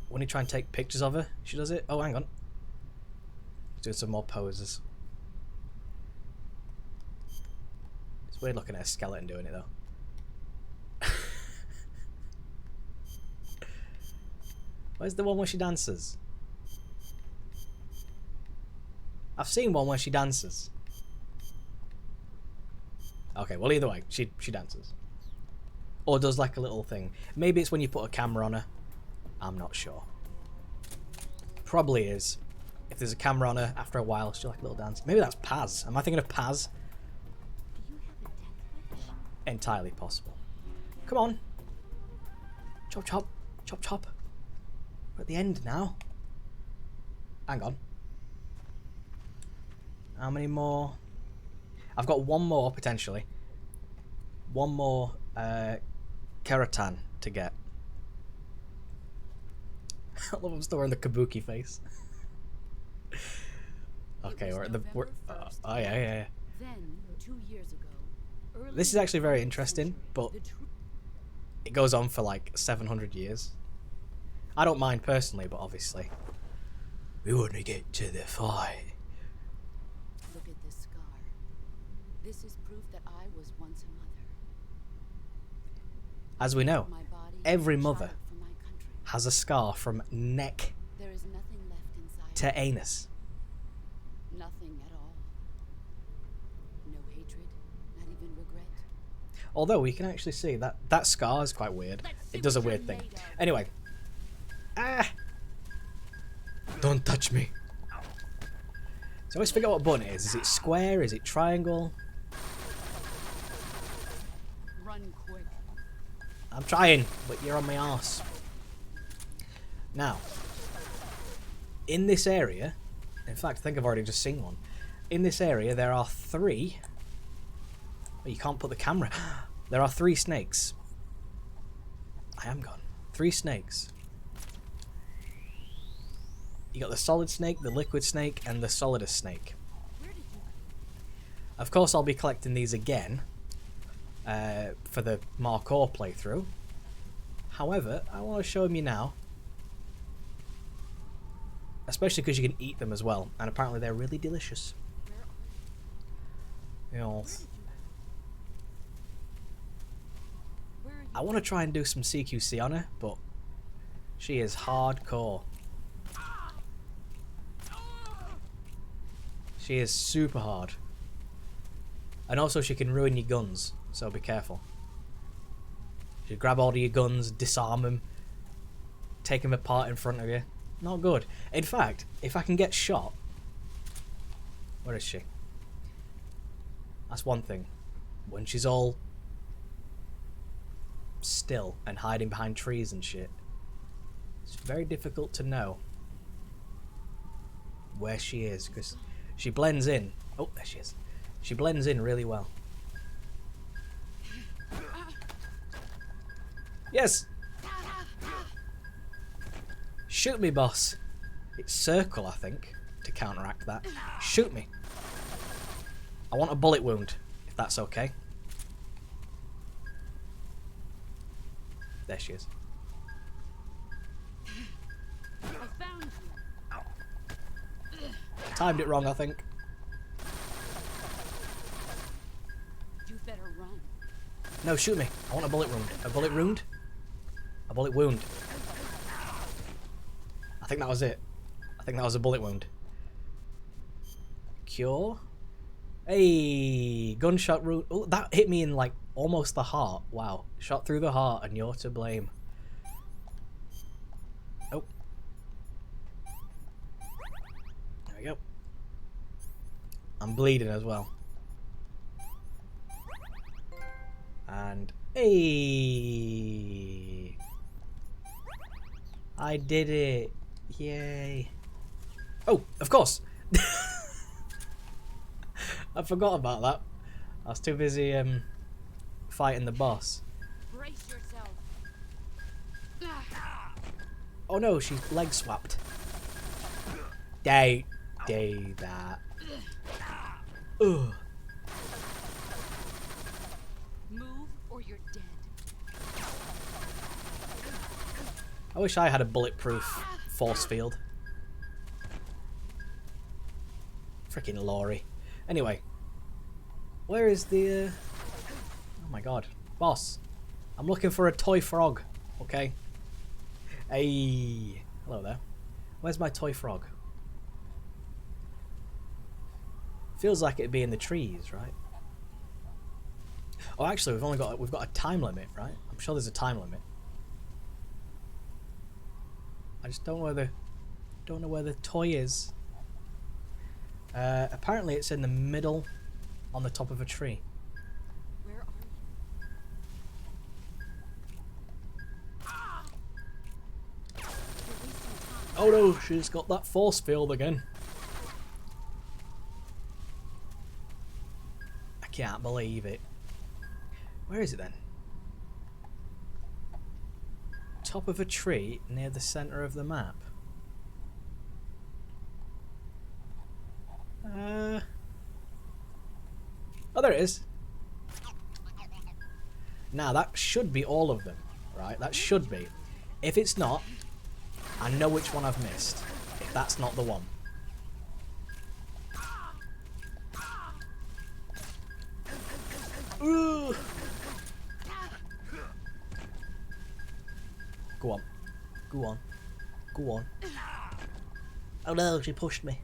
Speaker 1: when you try and take pictures of her, she does it? Oh, hang on. Let's do some more poses. It's weird looking at a skeleton doing it though. Where's the one where she dances? I've seen one where she dances. Okay, well either way, she dances. Or does like a little thing. Maybe it's when you put a camera on her. I'm not sure. Probably is. If there's a camera on her, after a while she'll like a little dance. Maybe that's Paz. Am I thinking of Paz?
Speaker 3: Do you have a death wish?
Speaker 1: Entirely possible. Come on. Chop chop. Chop chop. We're at the end now. Hang on. How many more? I've got one more, potentially. One more Keratan to get. I love I'm still wearing the kabuki face. Okay, we're at the... oh, yeah.
Speaker 3: Then, 2 years ago,
Speaker 1: This is actually very interesting, but it goes on for like 700 years. I don't mind personally, but obviously we want to get to the fight.
Speaker 3: Look at this scar. This is proof that I was once a mother.
Speaker 1: As we know,
Speaker 3: My body
Speaker 1: every
Speaker 3: is a
Speaker 1: mother
Speaker 3: child for my country.
Speaker 1: has a scar from neck
Speaker 3: There is nothing left inside.
Speaker 1: to anus.
Speaker 3: Nothing at all. No hatred, not even regret.
Speaker 1: Although we can actually see that scar is quite weird. It does a weird thing. Anyway. Ah! Don't touch me. So I always forget what button it is. Is it square? Is it triangle?
Speaker 3: Run quick.
Speaker 1: I'm trying, but you're on my arse. Now, in this area, in fact, I think I've already just seen one. In this area, there are 3. Oh, you can't put the camera. There are 3 snakes. I am gone. 3 snakes. You got the solid snake, the liquid snake, and the solidus snake.
Speaker 3: Where did you...
Speaker 1: Of course, I'll be collecting these again for the Marcor playthrough. However, I want to show them you now. Especially because you can eat them as well. And apparently they're really delicious.
Speaker 3: Where are you?
Speaker 1: Yes.
Speaker 3: Where are you?
Speaker 1: I want to try and do some CQC on her, but she is hardcore. She is super hard. And also she can ruin your guns, so be careful. She'll grab all of your guns, disarm them, take them apart in front of you. Not good. In fact, if I can get shot... Where is she? That's one thing. When she's all still and hiding behind trees and shit, it's very difficult to know where she is, because she blends in. Oh, there she is. She blends in really well. Yes! Shoot me, boss. It's circle, I think, to counteract that. Shoot me. I want a bullet wound, if that's okay. There she is.
Speaker 3: I found you.
Speaker 1: Timed it wrong, I think.
Speaker 3: You better run.
Speaker 1: No, shoot me. I want a bullet wound. A bullet wound? A bullet wound. I think that was it. I think that was a bullet wound. Cure? Hey, gunshot wound. Oh, that hit me in like almost the heart. Wow. Shot through the heart and you're to blame. Oh. There we go. I'm bleeding as well. And hey, I did it. Yay. Oh, of course. I forgot about that. I was too busy fighting the boss.
Speaker 3: Brace yourself.
Speaker 1: Oh no, she's leg swapped. Day that. Ugh.
Speaker 3: Move or you're dead.
Speaker 1: I wish I had a bulletproof force field. Freaking Laurie. Anyway, where is the... Oh my god. Boss, I'm looking for a toy frog, okay? Hey, hello there. Where's my toy frog? Feels like it'd be in the trees, right? Oh, actually, we've got a time limit, right? I'm sure there's a time limit. I just don't know where the toy is. Apparently, it's in the middle, on the top of a tree.
Speaker 3: Where are you?
Speaker 1: Oh no, she's got that force field again. I can't believe it. Where is it then? Top of a tree near the center of the map. Oh, there it is. Now, that should be all of them, right? That should be. If it's not, I know which one I've missed. If that's not the one. Ooh. Go on. Go on. Go on. Oh no, she pushed me.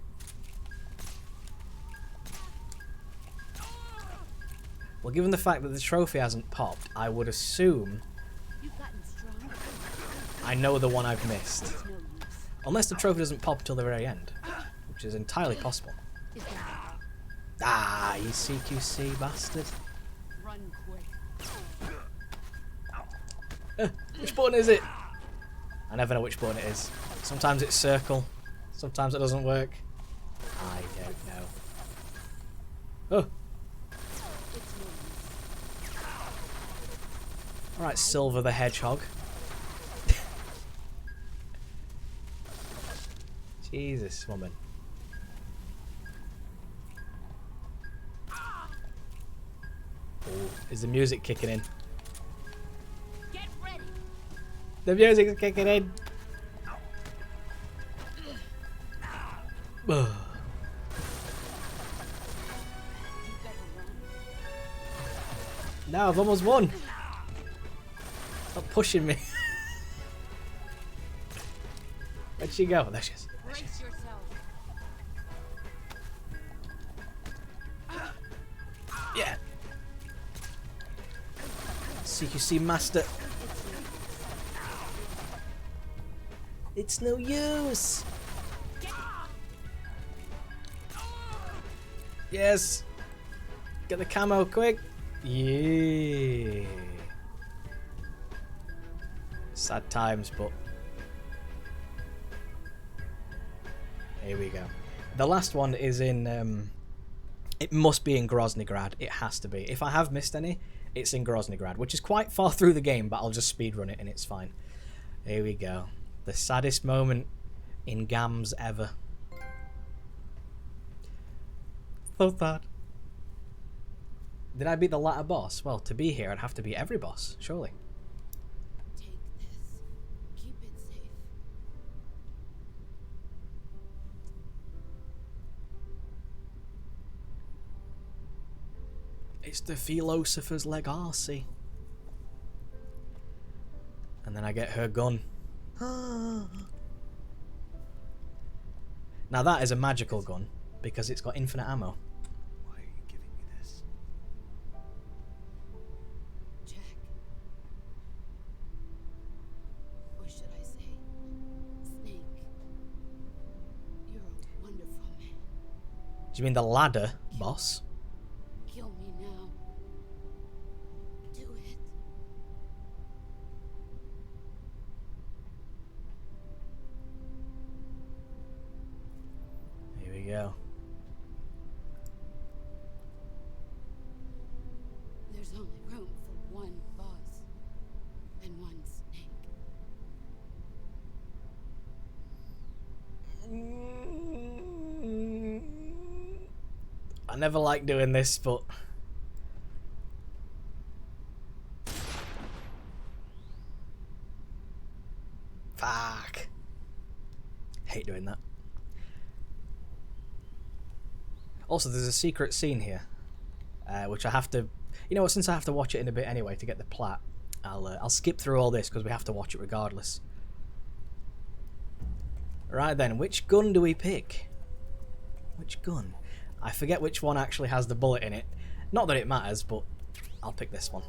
Speaker 1: Well, given the fact that the trophy hasn't popped, I would assume
Speaker 3: You've gotten stronger.
Speaker 1: I know the one I've missed.
Speaker 3: It's no use.
Speaker 1: Unless the trophy doesn't pop till the very end, which is entirely possible.
Speaker 3: Is that
Speaker 1: Ah, you CQC bastard.
Speaker 3: run quick?
Speaker 1: Which button is it? I never know which button it is. Sometimes it's circle, sometimes it doesn't work. I don't know. Oh.
Speaker 3: It's no use.
Speaker 1: Alright, Silver the Hedgehog. Jesus, woman. Oh, is the music kicking in?
Speaker 3: Get ready.
Speaker 1: The music's kicking in. Ugh.
Speaker 3: You better run.
Speaker 1: Now I've almost won. Stop pushing me. Where'd she go? There she is. There she is.
Speaker 3: Brace yourself.
Speaker 1: Yeah. CQC master. It's no use. Yes. Get the camo quick. Yeah. Sad times, but here we go. The last one is in It must be in Groznygrad. It has to be. If I have missed any, it's in Groznygrad, which is quite far through the game, but I'll just speedrun it and it's fine. Here we go. The saddest moment in Gams ever. So sad. Did I beat the latter boss? Well, to be here, I'd have to beat every boss, surely.
Speaker 3: Take this. Keep it safe.
Speaker 1: It's the Philosopher's Legacy. And then I get her gun. Now that is a magical gun, because it's got infinite ammo.
Speaker 2: Why are you giving me this?
Speaker 3: Jack. Or should I say, Snake. You're a wonderful man.
Speaker 1: Do you mean the ladder, boss?
Speaker 3: Kill me now. Do it.
Speaker 1: Here we go.
Speaker 3: There's only room for one boss and one snake.
Speaker 1: I never like doing this, but fuck. Hate doing that. Also, there's a secret scene here, which I have to, you know what? Since I have to watch it in a bit anyway to get the plot, I'll skip through all this because we have to watch it regardless. Right then, which gun do we pick? Which gun? I forget which one actually has the bullet in it. Not that it matters, but I'll pick this one.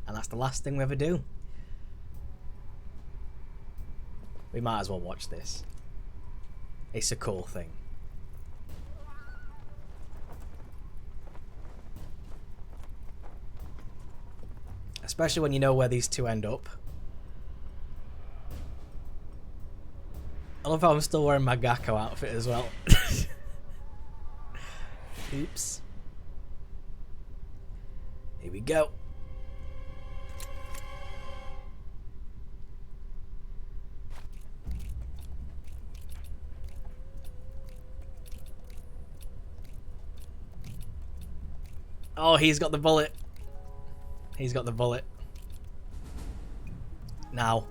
Speaker 1: And that's the last thing we ever do. We might as well watch this. It's a cool thing. Especially when you know where these two end up. I love how I'm still wearing my Gakko outfit as well. Oops. Here we go. Oh, he's got the bullet. He's got the bullet. Now.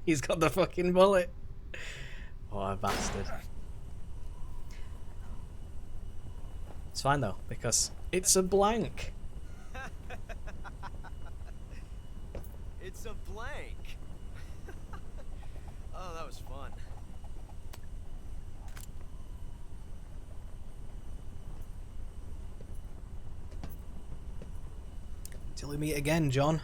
Speaker 1: He's got the fucking bullet. What a bastard. It's fine though, because it's a blank.
Speaker 2: It's a blank. Oh, that was fun.
Speaker 1: Till we meet again, John.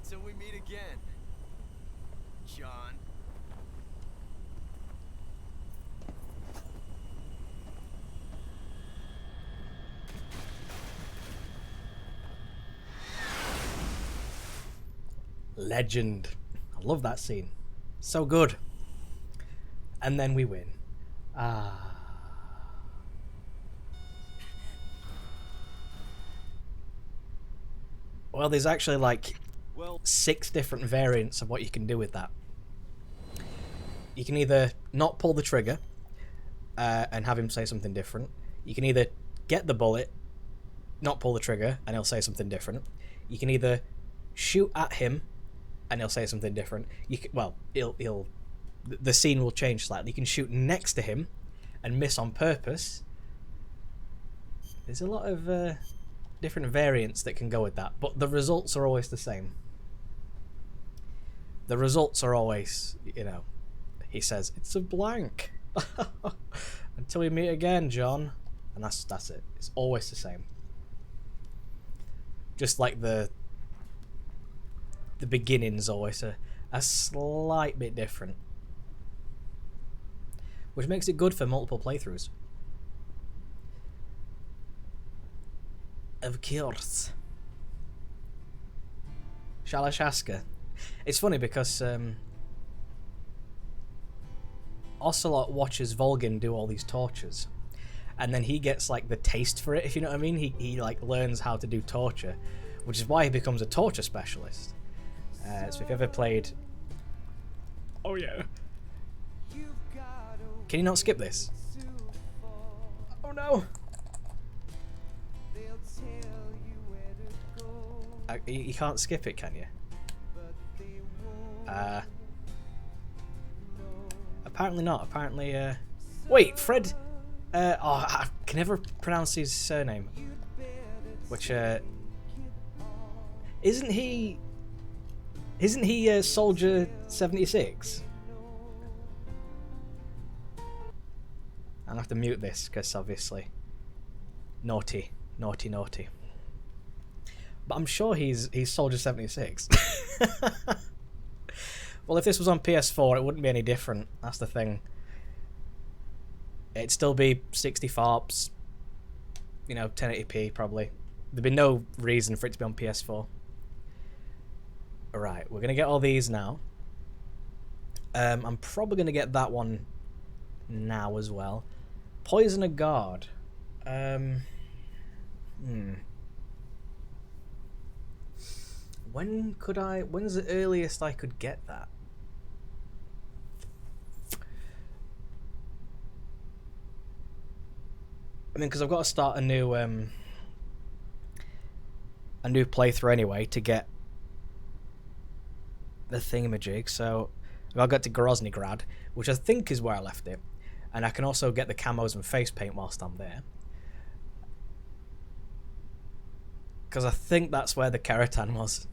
Speaker 2: Till we meet again, John.
Speaker 1: Legend. I love that scene. So good. And then we win. Ah. Well, there's actually like 6 different variants of what you can do with that. You can either not pull the trigger and have him say something different. You can either get the bullet, not pull the trigger, and he'll say something different. You can either shoot at him and he'll say something different. You can, well, the scene will change slightly. You can shoot next to him and miss on purpose. There's a lot of different variants that can go with that, but the results are always the same. The results are always, you know, he says, it's a blank. Until we meet again, John. And that's it. It's always the same. Just like the beginning's always a slight bit different. Which makes it good for multiple playthroughs. Of course. Shalashaska. It's funny because Ocelot watches Volgin do all these tortures, and then he gets like the taste for it, if you know what I mean. He like learns how to do torture, which is why he becomes a torture specialist. So if you've ever played... Oh yeah. Can you not skip this? Oh no! You can't skip it, can you? Apparently not. Apparently, wait, Fred... I can never pronounce his surname. Which, Isn't he Soldier 76? I'll have to mute this, because obviously... Naughty. Naughty, naughty. But I'm sure he's Soldier 76. Well, if this was on PS4, it wouldn't be any different. That's the thing. It'd still be 60 FOPs. You know, 1080p probably. There'd be no reason for it to be on PS4. Alright, we're going to get all these now. I'm probably going to get that one now as well. Poison a Guard. When's the earliest I could get that? I mean, because I've got to start a new playthrough anyway to get the thingamajig. So I'll get to Groznygrad, which I think is where I left it, and I can also get the camos and face paint whilst I'm there. Because I think that's where the Keratan was.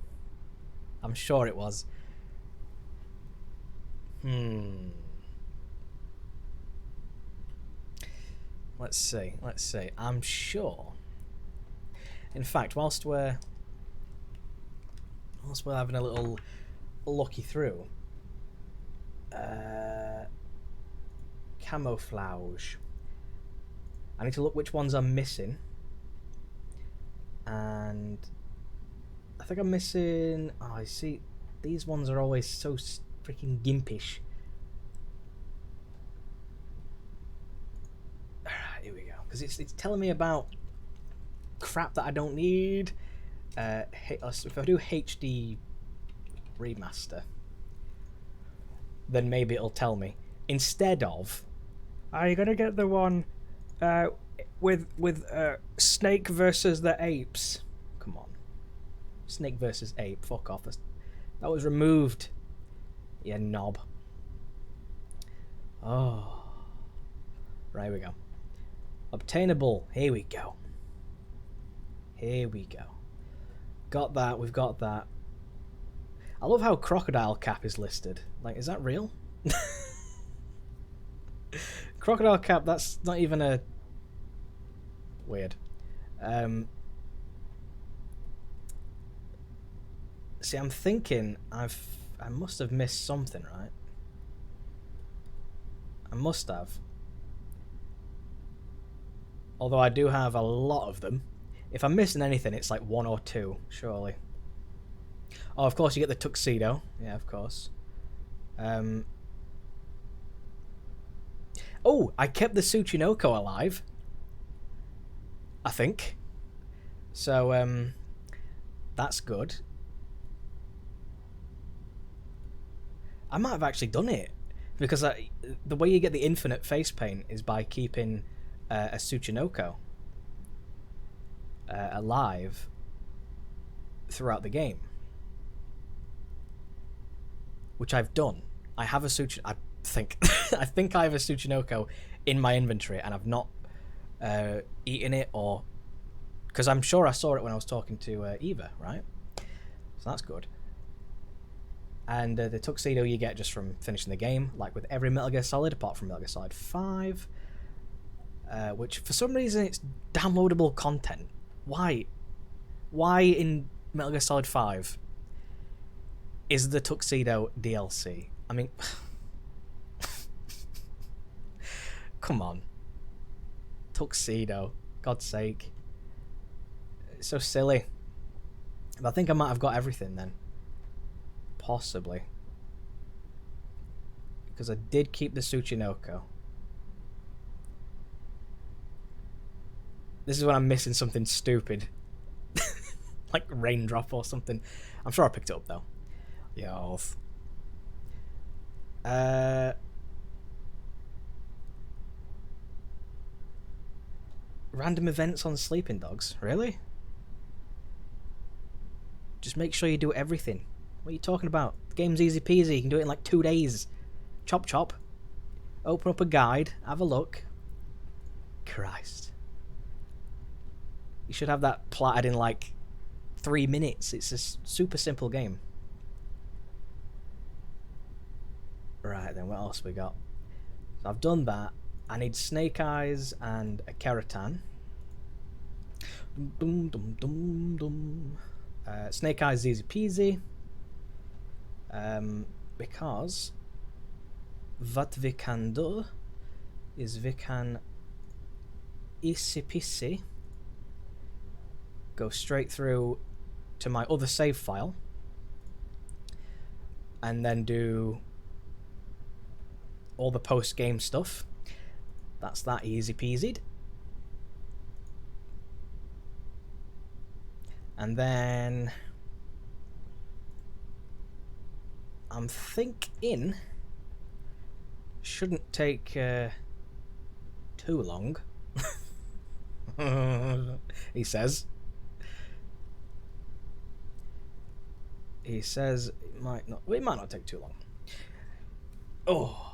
Speaker 1: I'm sure it was. Let's see. I'm sure. In fact, whilst we're having a little looky through, camouflage. I need to look which ones I'm missing. And I think I'm missing... Oh, I see. These ones are always so freaking gimpish. Here we go. Because it's telling me about crap that I don't need. If I do HD remaster, then maybe it'll tell me. Instead of... Are you going to get the one with Snake versus the Apes? Come on. Snake versus Ape. Fuck off. That was removed. You knob. Oh. Right, here we go. Obtainable. Here we go. Here we go. Got that. We've got that. I love how Crocodile Cap is listed. Like, is that real? Crocodile Cap, that's not even a... Weird. See, I'm thinking I must have missed something, right? I must have. Although I do have a lot of them. If I'm missing anything, it's like one or two, surely. Oh, of course, you get the tuxedo. Yeah, of course. Oh, I kept the Tsuchinoko alive. I think. So, that's good. I might have actually done it. Because the way you get the infinite face paint is by keeping a Tsuchinoko alive throughout the game. Which I've done. I have a Tsuchinoko... I think. I think I have a Tsuchinoko in my inventory and I've not eaten it or... Because I'm sure I saw it when I was talking to Eva, right? So that's good. And the tuxedo you get just from finishing the game, like with every Metal Gear Solid, apart from Metal Gear Solid 5. Which, for some reason, it's downloadable content. Why? Why in Metal Gear Solid 5 is the tuxedo DLC? I mean... Come on. Tuxedo. God's sake. It's so silly. But I think I might have got everything then. Possibly. Because I did keep the Tsuchinoko. This is when I'm missing something stupid. Like raindrop or something. I'm sure I picked it up though. Yo. Random events on Sleeping Dogs? Really? Just make sure you do everything. What are you talking about? The game's easy peasy. You can do it in like 2 days. Chop chop. Open up a guide. Have a look. Christ. You should have that platted in like 3 minutes. It's a super simple game. Right then, what else we got? So I've done that. I need Snake Eyes and a Keratin. Dum, dum, dum, dum. Snake Eyes is easy peasy. Because what we can do is we can easy peasy go straight through to my other save file and then do all the post-game stuff. That's that easy peasied. And then I'm thinking shouldn't take too long. He says it might not take too long. Oh,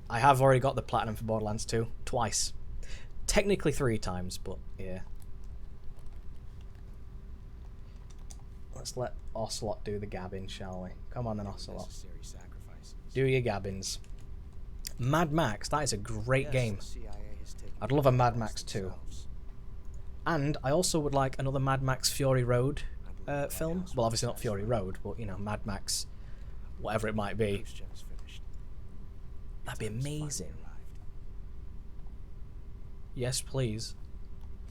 Speaker 1: I have already got the platinum for Borderlands 2 twice. Technically 3 times, but yeah. Let's let Ocelot do the gabbing, shall we? Come on then, Ocelot. Do your gabbins. Mad Max, that is a great game. I'd love a Mad Max 2. And I also would like another Mad Max Fury Road film. Well, obviously not Fury Road, but you know, Mad Max, whatever it might be. That'd be amazing. Yes, please.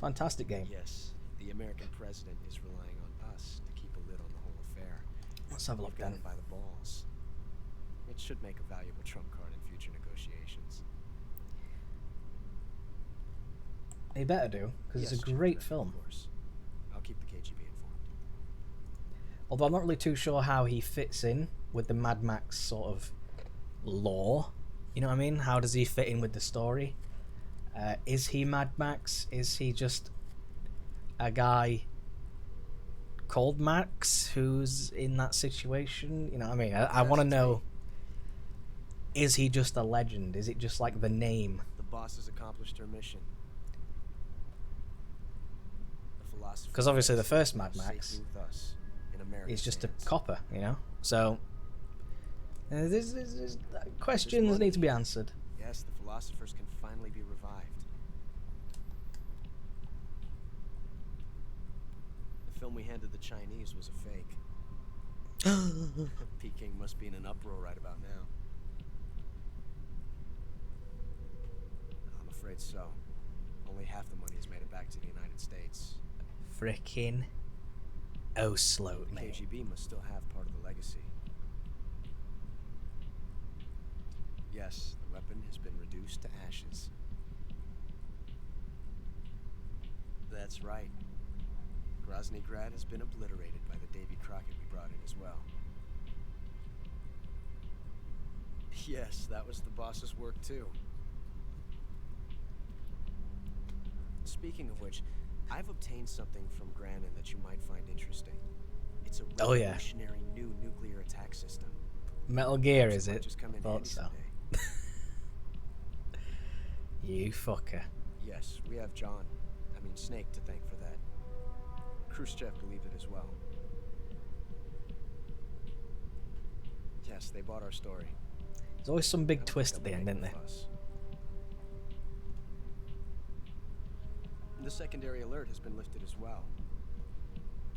Speaker 1: Fantastic game.
Speaker 2: Yes, the American president is relying on us to keep a lid on the whole affair.
Speaker 1: Let's have a look then.
Speaker 2: By the balls. It should make a valuable trump card in future negotiations.
Speaker 1: They better do, because it's a great film.
Speaker 2: Of course. I'll keep the KGB informed.
Speaker 1: Although I'm not really too sure how he fits in with the Mad Max sort of lore. You know what I mean? How does he fit in with the story? Is he Mad Max? Is he just a guy called Max who's in that situation? You know what I mean? I want to know, is he just a legend? Is it just like the name?
Speaker 2: The boss has accomplished her mission.
Speaker 1: Because obviously the first Mad Max is just a copper, you know? So, this questions need to be answered.
Speaker 2: Yes, the philosophers can finally be revived. The film we handed the Chinese was a fake. Peking must be in an uproar right about now. I'm afraid so. Only half the money has made it back to the United States.
Speaker 1: Frickin' Oslo, mate.
Speaker 2: KGB must still have part of the legacy. Yes, the weapon has been reduced to ashes. That's right. Groznygrad has been obliterated by the Davy Crockett we brought in as well. Yes, that was the boss's work too. Speaking of which, I've obtained something from Granin that you might find interesting. It's a revolutionary new nuclear attack system.
Speaker 1: Metal Gear, is it?
Speaker 2: Just come in
Speaker 1: Thought
Speaker 2: handy
Speaker 1: so.
Speaker 2: someday.
Speaker 1: You fucker.
Speaker 2: Yes, we have Snake to thank for that. Khrushchev believed it as well. Yes, they bought our story.
Speaker 1: There's always some big twist at the end, isn't there?
Speaker 2: The secondary alert has been lifted as well.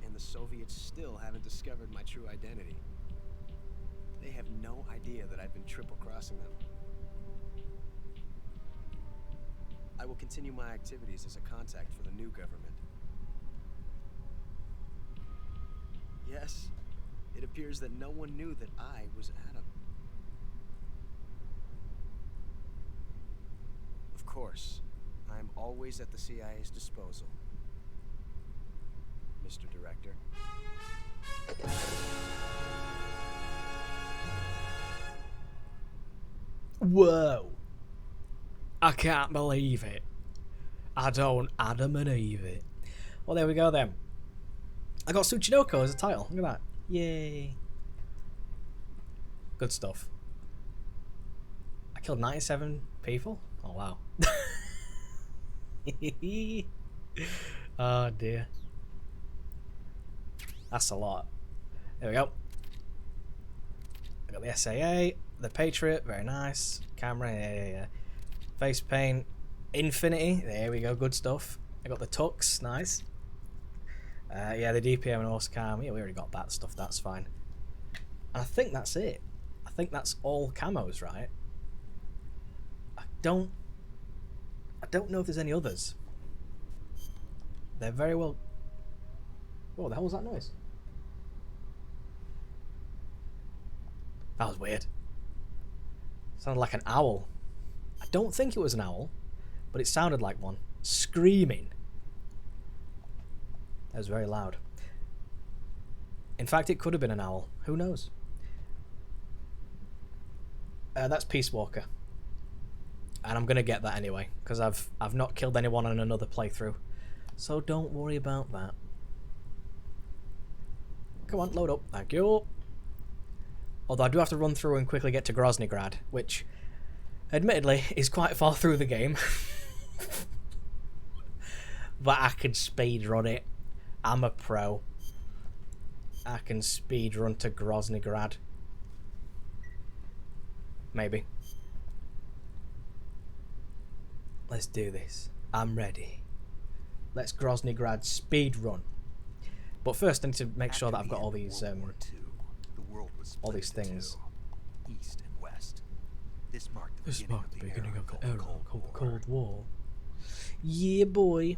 Speaker 2: And the Soviets still haven't discovered my true identity. They have no idea that I've been triple-crossing them. I will continue my activities as a contact for the new government. Yes, it appears that no one knew that I was Adam. Of course, I am always at the CIA's disposal, Mr. Director.
Speaker 1: Whoa. I can't believe it. I don't Adam and Eve it. Well, there we go then. I got Tsuchinoko as a title. Look at that. Yay. Good stuff. I killed 97 people? Oh, wow. Oh, dear. That's a lot. There we go. I got the SAA, the Patriot, very nice. Camera, yeah. Face paint, Infinity, there we go, good stuff. I got the Tux, nice. Yeah, the DPM and Oscam, yeah, we already got that stuff, that's fine. And I think that's it. I think that's all camos, right? I don't know if there's any others. They're very well... What the hell was that noise? That was weird. Sounded like an owl. I don't think it was an owl, but it sounded like one. Screaming. That was very loud. In fact, it could have been an owl. Who knows? That's Peace Walker. And I'm going to get that anyway, because I've not killed anyone on another playthrough. So don't worry about that. Come on, load up. Thank you. Although I do have to run through and quickly get to Groznygrad, which, admittedly, is quite far through the game. But I can speedrun it. I'm a pro. I can speedrun to Groznygrad. Maybe. Let's do this. I'm ready. Let's Groznygrad speedrun. But first I need to make sure that I've got all these things.
Speaker 4: East and west. This marked the
Speaker 1: beginning of the era called the Cold War. Yeah, boy.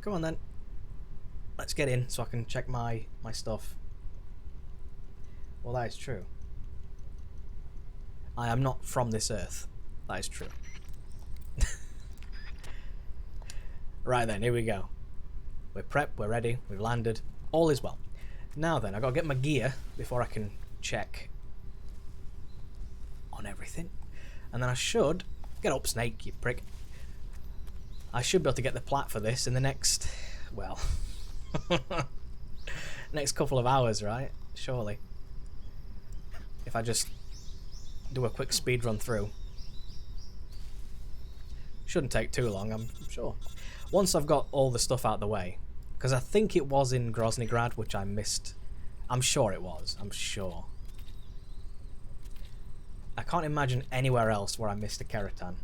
Speaker 1: Come on then. Let's get in so I can check my stuff. Well, that is true. I am not from this earth. That is true. Right then, here we go. We're prepped, we're ready, we've landed. All is well. Now then, I've got to get my gear before I can check on everything. And then I should... Get up, Snake, you prick. I should be able to get the plat for this in the next... Well... next couple of hours, right? Surely. If I just do a quick speed run through. Shouldn't take too long, I'm sure. Once I've got all the stuff out of the way, because I think it was in Groznygrad, which I missed. I'm sure it was, I'm sure. I can't imagine anywhere else where I missed a Keratan.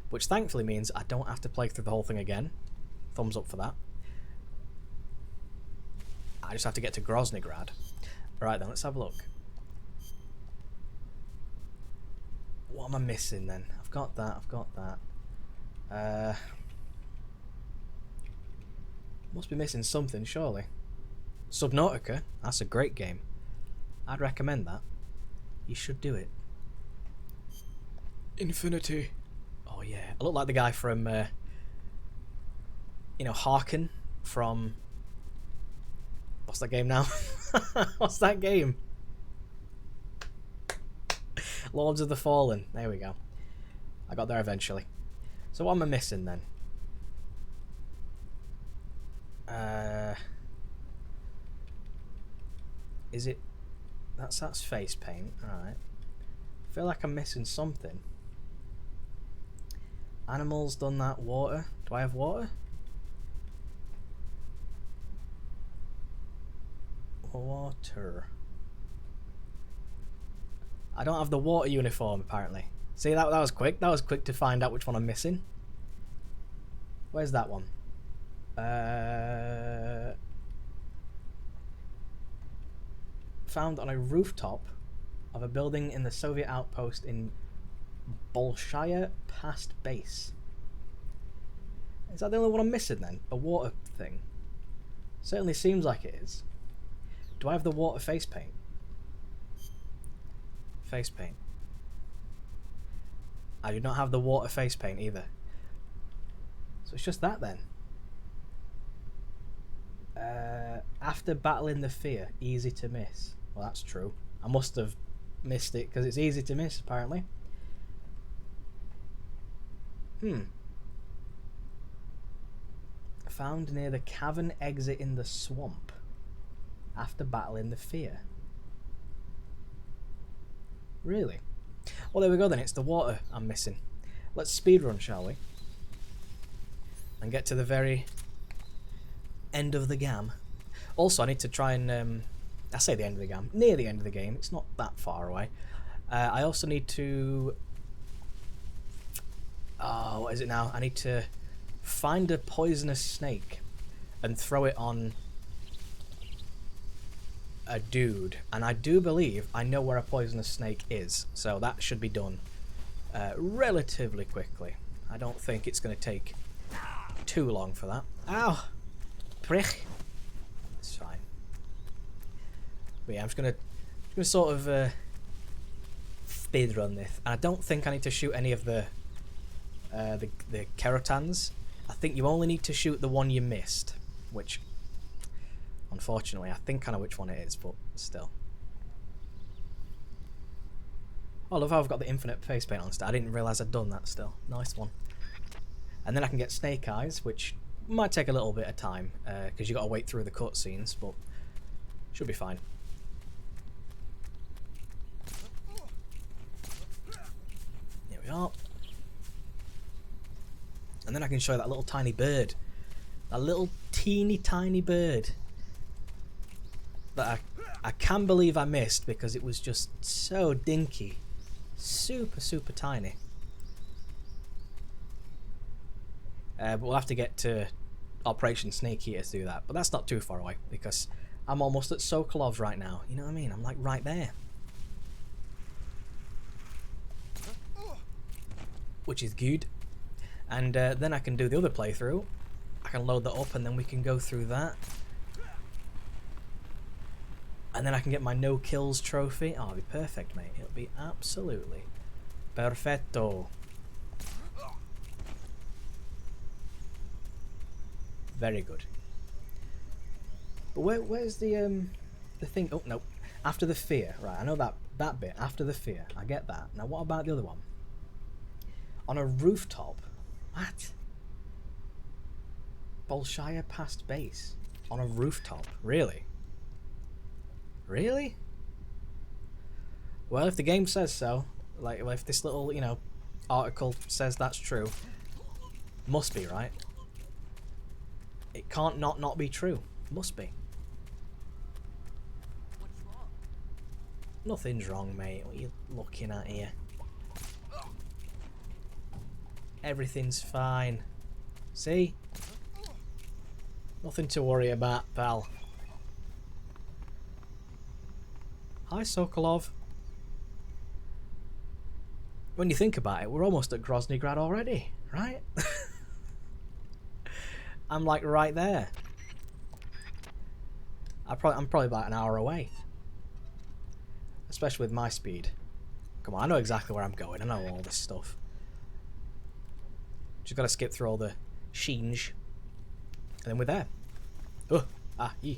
Speaker 1: Which thankfully means I don't have to play through the whole thing again. Thumbs up for that. I just have to get to Groznygrad. Right then, let's have a look. What am I missing then? I've got that, must be missing something, surely. Subnautica, that's a great game. I'd recommend that. You should do it. Infinity. Oh yeah, I look like the guy from, you know, Harken from... What's that game now? What's that game? Lords of the Fallen. There we go. I got there eventually. So what am I missing then? Is it... That's face paint. Alright. I feel like I'm missing something. Animals, done that. Water. Do I have water? Water. I don't have the water uniform, apparently. See, that was quick. That was quick to find out which one I'm missing. Where's that one? Found on a rooftop of a building in the Soviet outpost in Bolshaya Past Base. Is that the only one I'm missing then? A water thing? Certainly seems like it is. Do I have the water face paint? Face paint. I do not have the water face paint either. So it's just that then. After battling the fear, easy to miss. Well, that's true. I must have missed it because it's easy to miss apparently. Found near the cavern exit in the swamp. After battling the fear. Really? Well, there we go then. It's the water I'm missing. Let's speedrun, shall we? And get to the very end of the game. Also, I need to try and... I say the end of the game. Near the end of the game. It's not that far away. I also need to... Oh, what is it now? I need to find a poisonous snake and throw it on a dude. And I do believe I know where a poisonous snake is. So that should be done relatively quickly. I don't think it's going to take too long for that. Ow! Prick! It's fine. But yeah, I'm just gonna sort of speedrun this. And I don't think I need to shoot any of the kerotans. I think you only need to shoot the one you missed, which unfortunately I think I know which one it is, but still. Oh, I love how I've got the infinite face paint on still. I didn't realise I'd done that still. Nice one. And then I can get snake eyes, which might take a little bit of time because you got to wait through the cutscenes, but should be fine. Here we are. And then I can show you that little tiny bird. That little teeny tiny bird. That I can believe I missed because it was just so dinky. Super, super tiny. But we'll have to get to Operation Snake Eater to do that. But that's not too far away because I'm almost at Sokolov right now. You know what I mean? I'm like right there. Which is good. And then I can do the other playthrough. I can load that up and then we can go through that. And then I can get my no kills trophy. Oh, it'll be perfect, mate. It'll be absolutely perfetto. Very good. But where's the thing? Oh no, after the fear. Right, I know that bit. After the fear, I get that. Now what about the other one? On a rooftop. What? Bolshaya past base on a rooftop. Really? Really? Well, if the game says so, like if this little, you know, article says that's true, must be, right? It can't not be true. Must be.
Speaker 3: What's wrong?
Speaker 1: Nothing's wrong, mate. What are you looking at here? Everything's fine. See? Nothing to worry about, pal. Hi, Sokolov. When you think about it, we're almost at Groznygrad already, right? I'm like right there. I'm probably about an hour away. Especially with my speed. Come on, I know exactly where I'm going. I know all this stuff. Just gotta skip through all the sheens. And then we're there. Oh, yeah.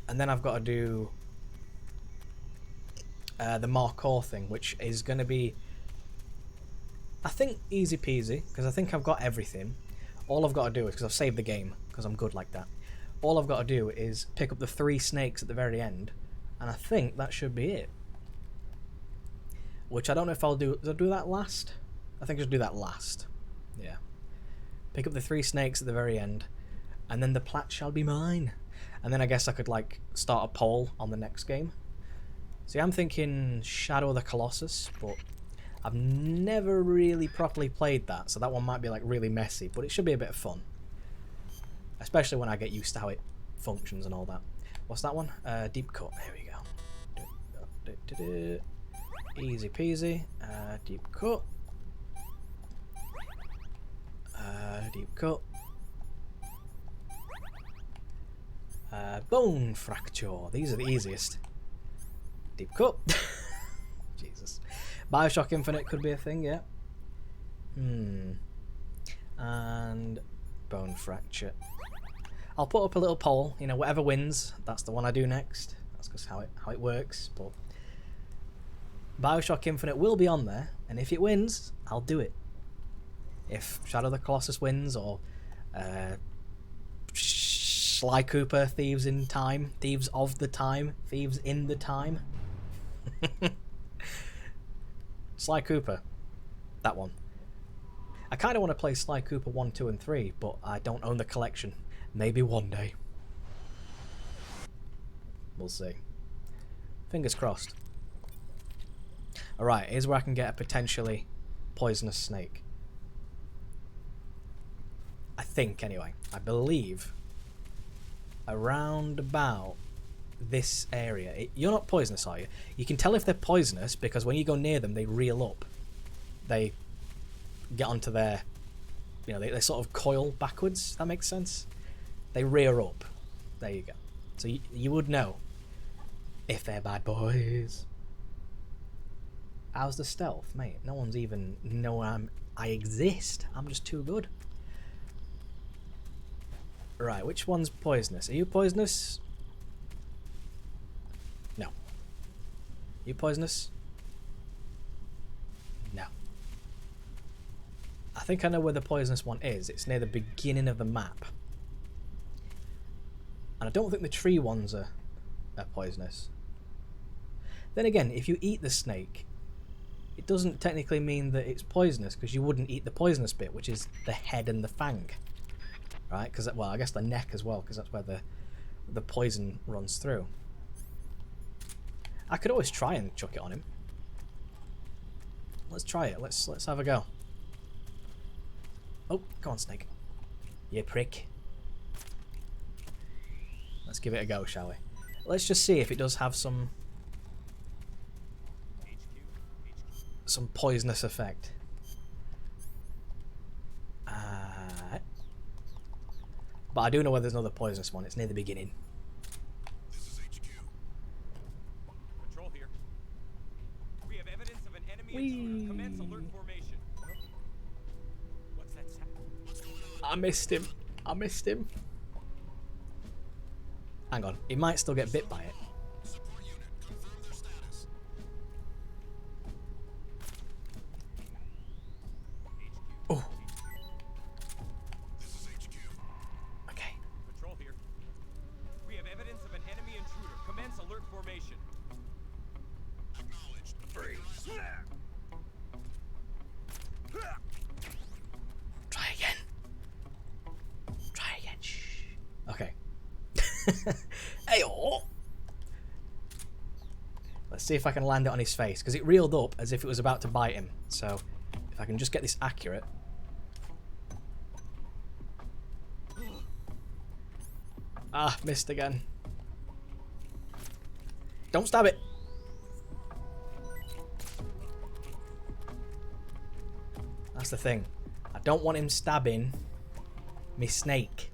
Speaker 1: And then I've got to do the Markor thing, which is going to be, I think, easy peasy, because I think I've got everything. All I've got to do is, because I've saved the game, because I'm good like that, all I've got to do is pick up the 3 snakes at the very end, and I think that should be it. Which I don't know if I'll do. I'll do that last? I think I'll do that last. Yeah. Pick up the 3 snakes at the very end, and then the plat shall be mine. And then I guess I could like start a poll on the next game. See, I'm thinking Shadow of the Colossus, but I've never really properly played that, so that one might be like really messy, but it should be a bit of fun. Especially when I get used to how it functions and all that. What's that one? Deep cut. There we go. Easy peasy. Deep cut. Deep cut. Bone fracture. These are the easiest. Deep cut. Jesus. Bioshock Infinite could be a thing, yeah. And bone fracture. I'll put up a little poll. You know, whatever wins, that's the one I do next. That's just how it works. But Bioshock Infinite will be on there, and if it wins, I'll do it. If Shadow of the Colossus wins, or Sly Cooper, Thieves in Time, Thieves of the Time, Thieves in the Time. Sly Cooper, that one. I kind of want to play Sly Cooper 1, 2 and 3, but I don't own the collection. Maybe one day. We'll see. Fingers crossed. Alright, here's where I can get a potentially poisonous snake. I think, anyway. I believe around about this area. You're not poisonous, are you? You can tell if they're poisonous because when you go near them, they reel up. They get onto their... You know, they sort of coil backwards. That makes sense? They rear up. There you go. So you would know if they're bad boys. How's the stealth, mate? No one's even know I exist. I'm just too good. Right, which one's poisonous? Are you poisonous? No. You poisonous? No. I think I know where the poisonous one is. It's near the beginning of the map. And I don't think the tree ones are poisonous. Then again, if you eat the snake, it doesn't technically mean that it's poisonous, because you wouldn't eat the poisonous bit, which is the head and the fang. Right? Because, well, I guess the neck as well, because that's where the poison runs through. I could always try and chuck it on him. Let's try it. Let's have a go. Oh, come on, snake. You prick. Let's give it a go, shall we? Let's just see if it does have some poisonous effect. But I do know where there's another poisonous one. It's near the beginning.
Speaker 5: This is HQ.
Speaker 6: Patrol here. We have evidence of an enemy intruder. Commence alert formation. What's that sound?
Speaker 5: What's going on?
Speaker 1: I missed him. I missed him. Hang on. He might still get bit by it.
Speaker 5: Support unit, confirm their status.
Speaker 1: Oh.
Speaker 5: This is HQ.
Speaker 1: Okay.
Speaker 6: Patrol here. We have evidence of an enemy intruder. Commence alert formation.
Speaker 5: Acknowledged.
Speaker 1: Try again. Try again. Shh. Okay. Hey-oh. Let's see if I can land it on his face, because it reeled up as if it was about to bite him. So, if I can just get this accurate. Ah, missed again. Don't stab it. That's the thing. I don't want him stabbing me snake.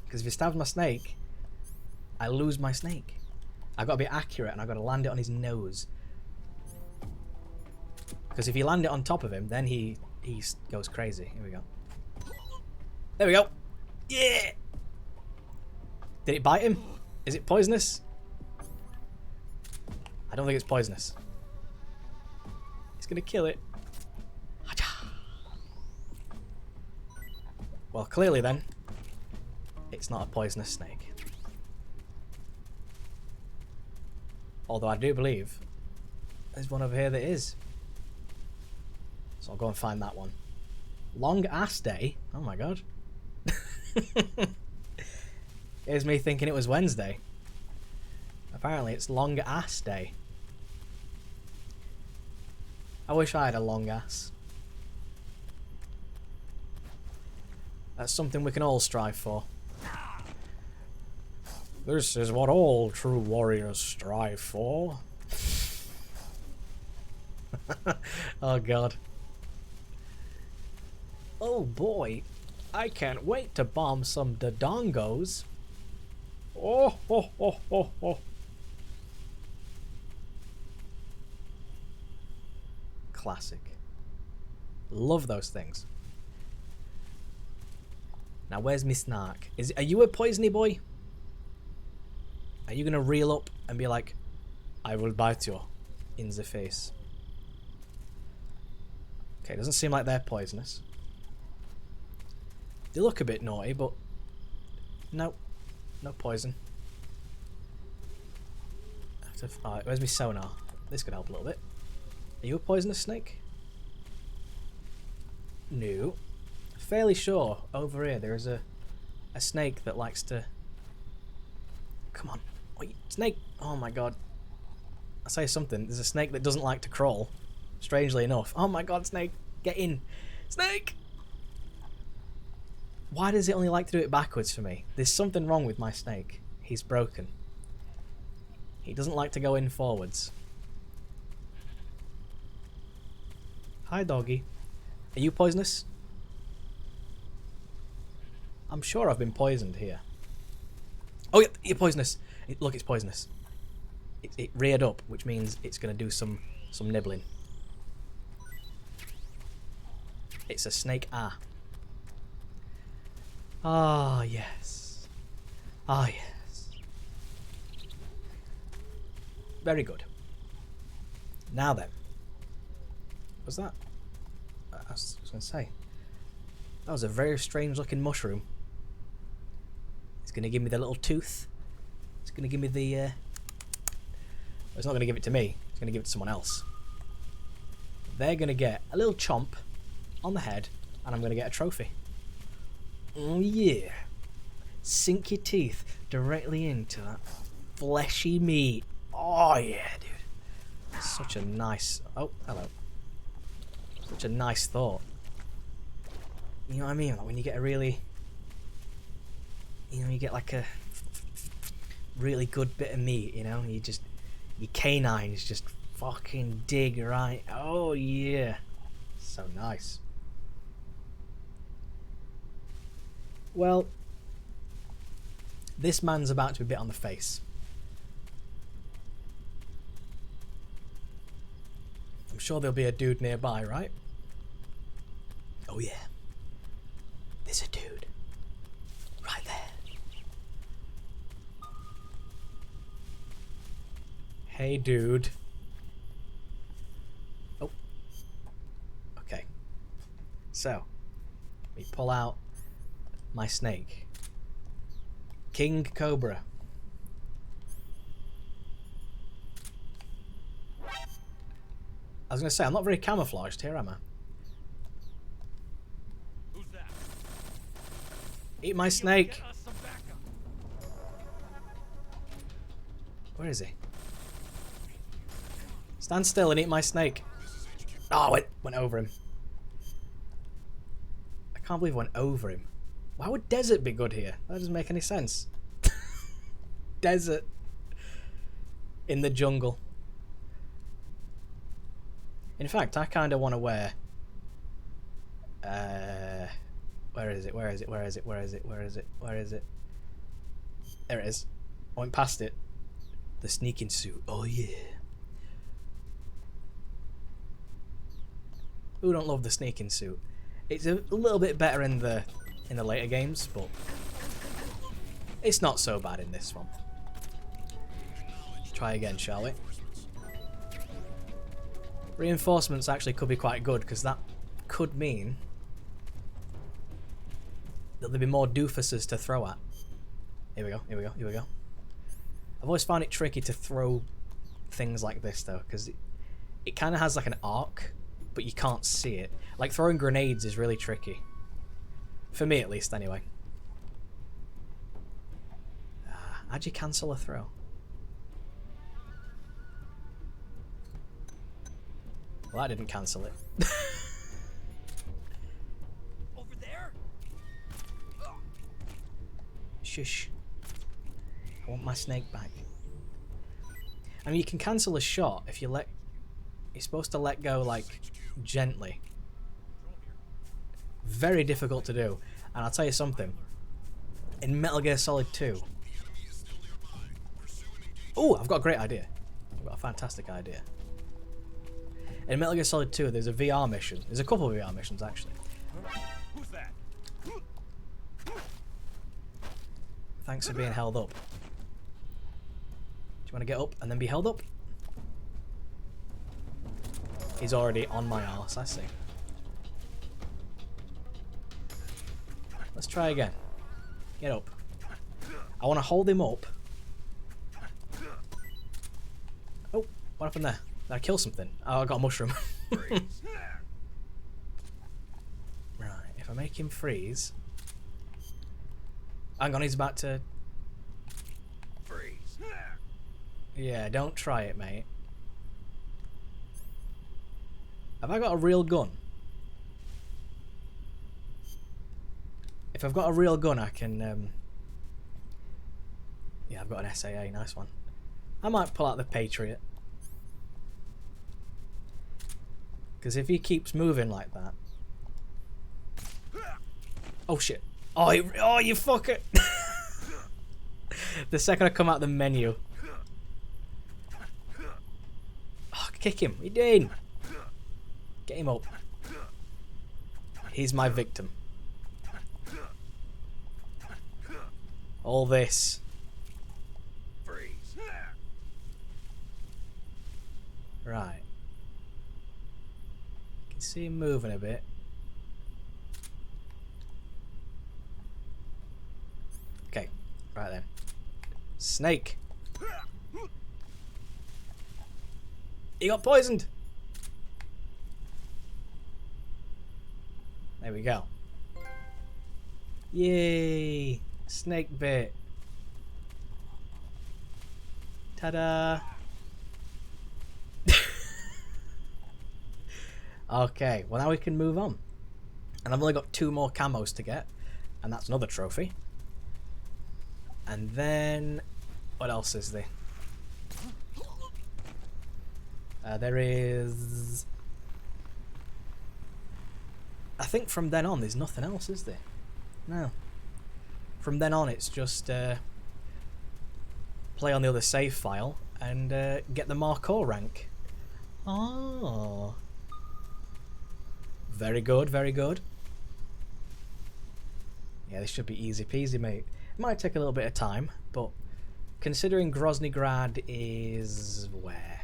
Speaker 1: Because if he stabs my snake, I lose my snake. I've got to be accurate and I've got to land it on his nose. Because if you land it on top of him, then he goes crazy. Here we go. There we go. Yeah! Did it bite him? Is it poisonous? I don't think it's poisonous. It's going to kill it. Well, clearly then, it's not a poisonous snake. Although I do believe there's one over here that is. So I'll go and find that one. Long ass day. Oh my god. Here's me thinking it was Wednesday. Apparently it's long ass day. I wish I had a long ass. That's something we can all strive for. This is what all true warriors strive for. Oh god. Oh boy. I can't wait to bomb some dodongos. Oh, ho, ho, ho, ho. Classic. Love those things. Now, where's me snark? Are you a poisony boy? Are you gonna reel up and be like, I will bite you in the face? Okay, doesn't seem like they're poisonous. They look a bit naughty, but no, no poison. Alright, where's my sonar? This could help a little bit. Are you a poisonous snake? No. Fairly sure over here there is a snake that likes to... Come on. Wait, snake! Oh my god. I'll say something. There's a snake that doesn't like to crawl. Strangely enough. Oh my god, snake! Get in! Snake! Why does it only like to do it backwards for me? There's something wrong with my snake. He's broken. He doesn't like to go in forwards. Hi, doggy. Are you poisonous? I'm sure I've been poisoned here. Oh, yeah, you're poisonous. Look, it's poisonous. It reared up, which means it's going to do some nibbling. It's a snake. Ah, yes. Ah, yes. Very good. Now then. What's that? I was going to say. That was a very strange looking mushroom. It's going to give me the little tooth. It's going to give me the... Well, it's not going to give it to me. It's going to give it to someone else. They're going to get a little chomp on the head, and I'm going to get a trophy. Oh yeah. Sink your teeth directly into that fleshy meat. Oh yeah, dude. Such a nice... Oh, hello. Such a nice thought. You know what I mean? Like when you get a really... You know, you get like a really good bit of meat, you know? You just... Your canines just fucking dig right... Oh yeah. So nice. Well, this man's about to be bit on the face. I'm sure there'll be a dude nearby, right? Oh yeah. There's a dude. Right there. Hey dude. Oh. Okay. So, we pull out my snake. King Cobra. I was going to say, I'm not very camouflaged here, am I?
Speaker 6: Who's that?
Speaker 1: Eat my snake.
Speaker 6: Get us some backup.
Speaker 1: Where is he? Stand still and eat my snake. Oh, it went over him. I can't believe it went over him. Why would desert be good here? That doesn't make any sense. Desert. In the jungle. In fact, I kind of want to wear... Where is it? Where is it? Where is it? Where is it? Where is it? Where is it? There it is. I went past it. The sneaking suit. Oh yeah. Who don't love the sneaking suit? It's a little bit better in the later games, but it's not so bad in this one. Try again, shall we? Reinforcements actually could be quite good, because that could mean that there'll be more doofuses to throw at. Here we go, here we go, here we go. I've always found it tricky to throw things like this though, because it kind of has like an arc, but you can't see it. Like throwing grenades is really tricky. For me at least, anyway. How'd you cancel a throw? Well, I didn't cancel it.
Speaker 6: Over there?
Speaker 1: Shush. I want my snake back. I mean, you can cancel a shot if you let... You're supposed to let go, like, gently. Very difficult to do. And I'll tell you something. In Metal Gear Solid 2... Oh, I've got a great idea. I've got a fantastic idea. In Metal Gear Solid 2, there's a VR mission. There's a couple of VR missions, actually.
Speaker 6: Who's that?
Speaker 1: Thanks for being held up. Do you want to get up and then be held up? He's already on my arse, I see. Let's try again. Get up. I want to hold him up. Oh, what happened there? Did I kill something? Oh, I got a mushroom. Right, if I make him freeze... Hang on, he's about to...
Speaker 4: Freeze.
Speaker 1: Yeah, don't try it, mate. Have I got a real gun? If I've got a real gun, I can... Yeah, I've got an SAA, nice one. I might pull out the Patriot. Because if he keeps moving like that... Oh, shit. Oh, you fucker! The second I come out the menu. Oh, kick him. He did. Get him up. He's my victim. All this.
Speaker 4: Freeze.
Speaker 1: Right. You can see him moving a bit. Okay, right then. Snake. He got poisoned. There we go. Yay! Snake bit. Ta-da! Okay, well now we can move on. And I've only got 2 more camos to get. And that's another trophy. And then... What else is there? There is... I think from then on there's nothing else, is there? No. From then on it's just play on the other save file and get the Marcor rank. Oh. Very good, very good. Yeah, this should be easy peasy, mate. It might take a little bit of time, but considering Groznygrad is where?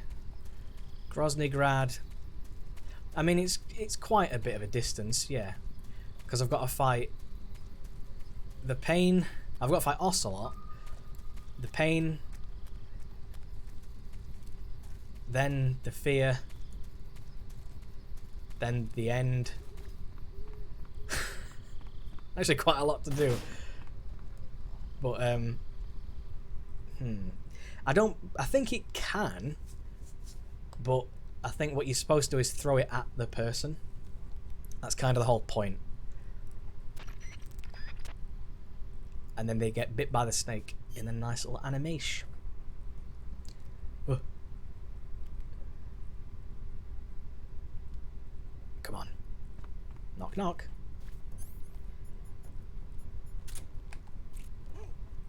Speaker 1: Groznygrad... I mean, it's quite a bit of a distance, yeah. Because I've got to fight the Pain. I've got to fight Ocelot, the Pain, then the Fear, then the End. Actually, quite a lot to do. But I think it can, but I think what you're supposed to do is throw it at the person. That's kind of the whole point. And then they get bit by the snake in a nice little animation. Come on. Knock knock.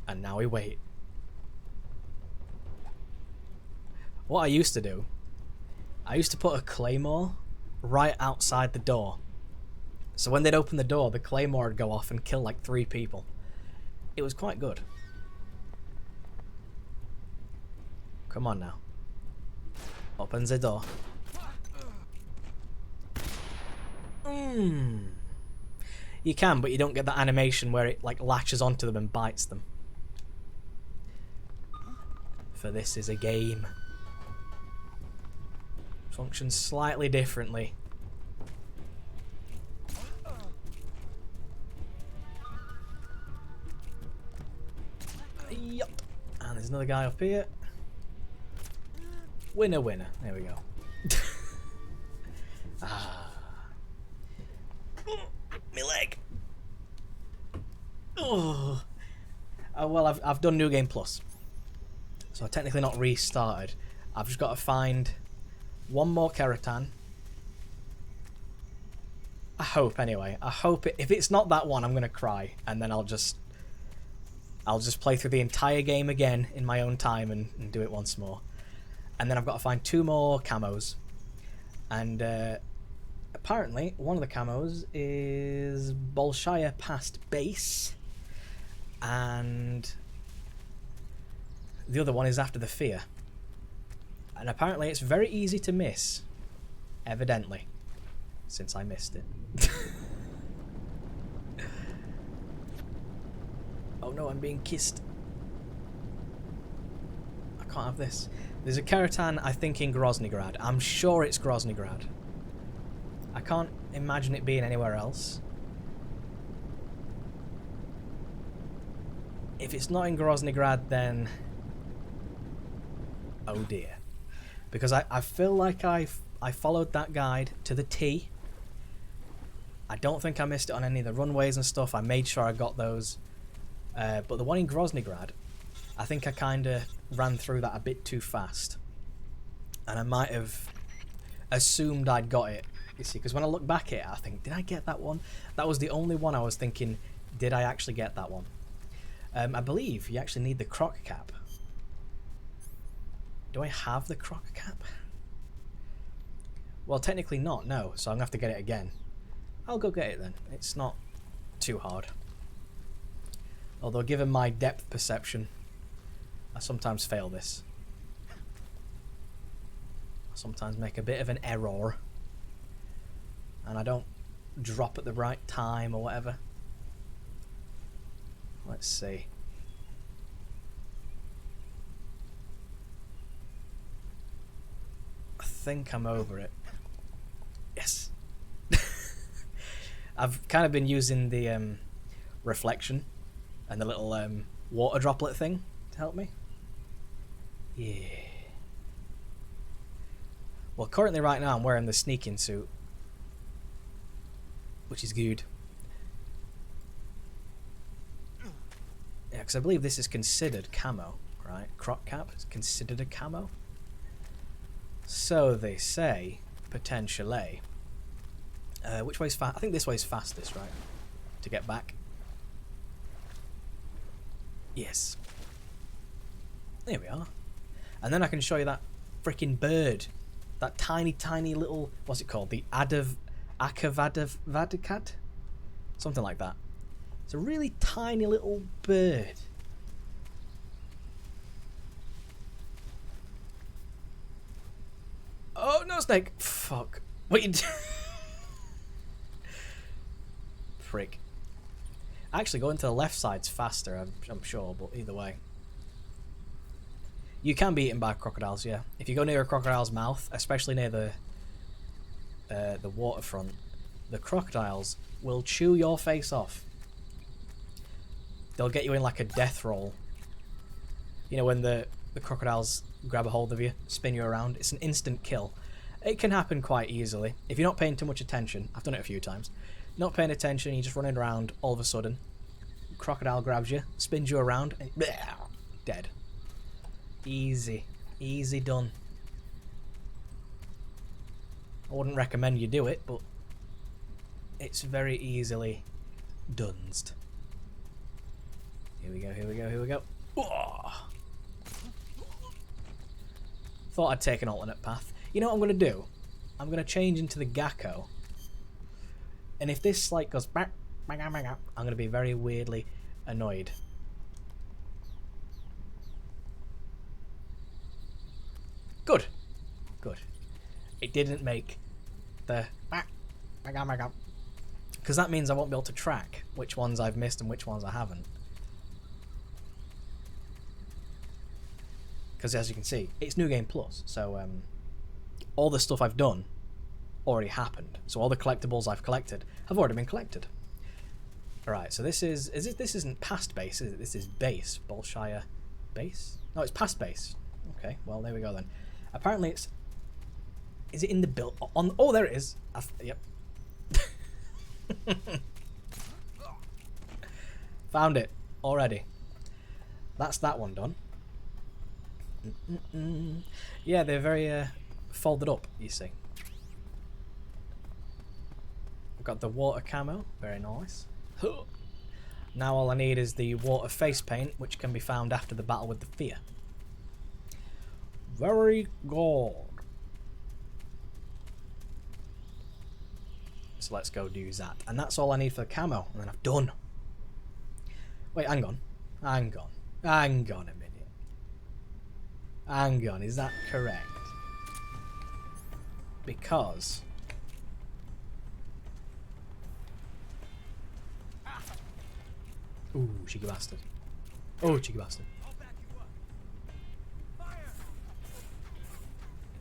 Speaker 1: And now we wait. What I used to do, I used to put a claymore right outside the door. So when they'd open the door, the claymore would go off and kill like 3 people. It was quite good. Come on now. Open the door. You can, but you don't get that animation where it like latches onto them and bites them. For this is a game. Functions slightly differently. Yup. And there's another guy up here. Winner, winner. There we go. My leg. Oh. Well, I've done New Game Plus, so I've technically not restarted. I've just got to find 1 more Keratin, I hope anyway. I hope if it's not that one, I'm gonna cry, and then I'll just play through the entire game again in my own time and do it once more. And then I've got to find 2 more camos, and apparently one of the camos is Bolshaya past base, and the other one is after the fear. And apparently it's very easy to miss, evidently, since I missed it. Oh no, I'm being kissed. I can't have this. There's a Keratan, I think, in Groznygrad. I'm sure it's Groznygrad. I can't imagine it being anywhere else. If it's not in Groznygrad, then... oh dear. Because I feel like I followed that guide to the T. I don't think I missed it on any of the runways and stuff. I made sure I got those. But the one in Groznygrad, I think I kind of ran through that a bit too fast. And I might have assumed I'd got it. You see, because when I look back at it, I think, did I get that one? That was the only one I was thinking, did I actually get that one? I believe you actually need the croc cap. Do I have the croc cap? Well, technically not, no. So I'm going to have to get it again. I'll go get it then. It's not too hard. Although, given my depth perception, I sometimes fail this. I sometimes make a bit of an error. And I don't drop at the right time or whatever. Let's see. I think I'm over it. Yes. I've kind of been using the reflection and the little water droplet thing to help me. Yeah. Well, currently right now I'm wearing the sneaking suit, which is good. Yeah, because I believe this is considered camo, right? Croc cap is considered a camo. So they say, potentially. Which way's fast? I think this way's fastest, right? To get back. Yes. There we are. And then I can show you that freaking bird. That tiny, tiny little... what's it called? The Akavadavad? Something like that. It's a really tiny little bird. Oh, no, snake! Fuck. What you do? Prick. Actually, going to the left side's faster, I'm sure, but either way. You can be eaten by crocodiles, yeah. If you go near a crocodile's mouth, especially near the waterfront, the crocodiles will chew your face off. They'll get you in like a death roll. You know, when the crocodiles grab a hold of you, spin you around, it's an instant kill. It can happen quite easily. If you're not paying too much attention, I've done it a few times, not paying attention, you're just running around, all of a sudden, crocodile grabs you, spins you around, and dead. Easy. Easy done. I wouldn't recommend you do it, but it's very easily done'd. Here we go, here we go, here we go. Oh. Thought I'd take an alternate path. You know what I'm going to do? I'm going to change into the Gakko. And if this like goes back, I'm going to be very weirdly annoyed. Good. Good. It didn't make the... because that means I won't be able to track which ones I've missed and which ones I haven't. Because as you can see, it's New Game Plus, so all the stuff I've done already happened. So all the collectibles I've collected have already been collected. Alright, so this isn't past base, is it? This is base. Bolshaya base? No, it's past base. Okay, well, there we go then. Apparently it's... is it in the build... on? Oh, there it is. Yep. Found it already. That's that one done. Yeah, they're very folded up, you see. Got the water camo, very nice. Now all I need is the water face paint, which can be found after the battle with the fear. Very good. So let's go do that. And that's all I need for the camo, and then I've done. Wait, hang on. Hang on. Hang on a minute. Hang on, is that correct? Because... Ooh, cheeky bastard. Oh, cheeky bastard.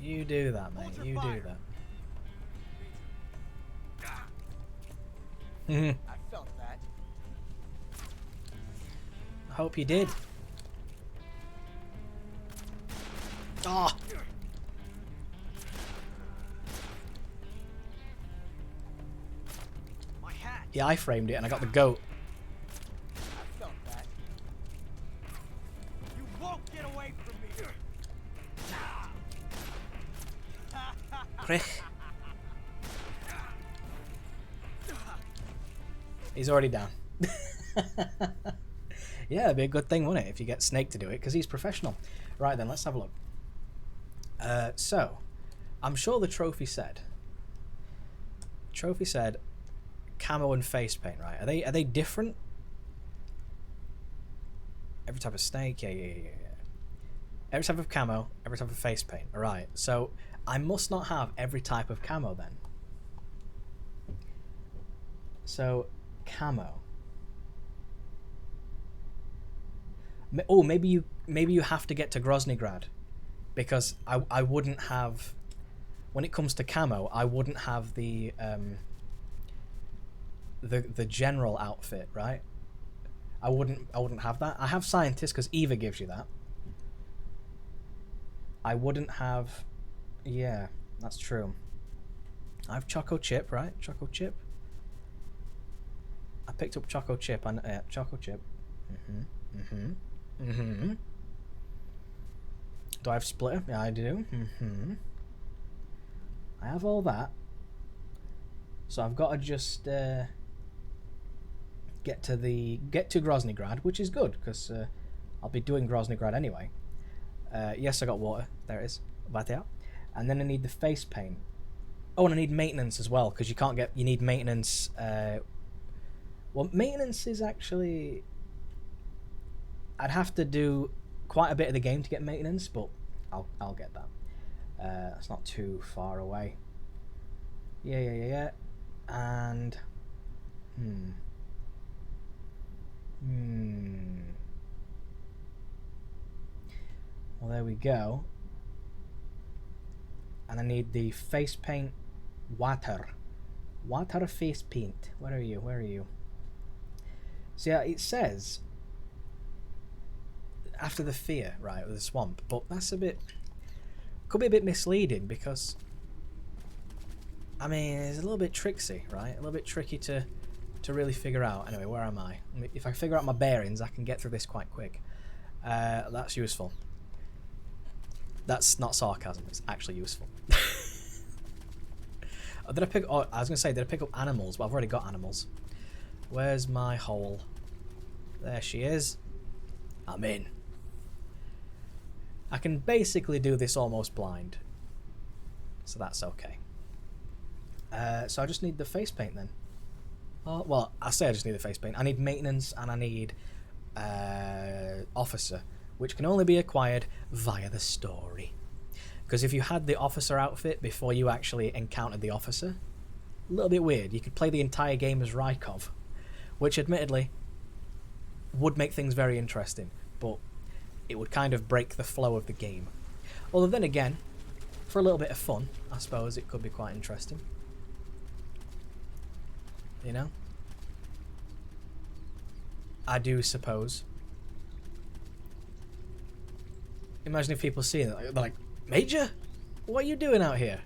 Speaker 1: You do that, mate. You do that.
Speaker 2: I felt that.
Speaker 1: I hope you did. Ah!
Speaker 2: My hat.
Speaker 1: Yeah, I framed it and I got the goat.
Speaker 2: I felt that. You won't get away from me.
Speaker 1: Krich. He's already down. Yeah, it'd be a good thing, wouldn't it, if you get Snake to do it, because he's professional. Right then, let's have a look. So, I'm sure the trophy said camo and face paint, right? Are they different? Every type of snake, yeah. Every type of camo, every type of face paint. Alright, so I must not have every type of camo then. So, camo. Oh, maybe you have to get to Groznygrad, because I wouldn't have, when it comes to camo, I wouldn't have the general outfit, right? I wouldn't have that. I have scientist because Eva gives you that. I wouldn't have, yeah, that's true. I have Choco Chip, right? Choco Chip. I picked up Choco Chip and Choco Chip. Do I have Splitter? Yeah, I do. I have all that. So I've got to just get to Groznygrad, which is good because I'll be doing Groznygrad anyway. Yes, I got water. There it is. Right there. And then I need the face paint. Oh, and I need maintenance as well, because you need maintenance. Well, maintenance is actually... I'd have to do quite a bit of the game to get maintenance, but I'll get that. That's not too far away. Yeah. And... Well, there we go. And I need the face paint water face paint. Where are you? So yeah, it says after the fear, right, with the swamp, but that's could be a bit misleading, because I mean, it's a little bit tricksy, right? A little bit tricky to really figure out. Anyway, where am I? If I figure out my bearings, I can get through this quite quick. That's useful. That's not sarcasm, it's actually useful. Did I pick... Oh, I was going to say, did I pick up animals? But I've already got animals. Where's my hole? There she is. I'm in. I can basically do this almost blind. So that's okay. So I just need the face paint then. Oh, well, I say I just need the face paint. I need maintenance and I need officer, which can only be acquired via the story. Because if you had the officer outfit before you actually encountered the officer, a little bit weird. You could play the entire game as Rykov, which admittedly would make things very interesting, but it would kind of break the flow of the game. Although then again, for a little bit of fun, I suppose it could be quite interesting. You know? I do suppose. Imagine if people see it, they're like, Major? What are you doing out here?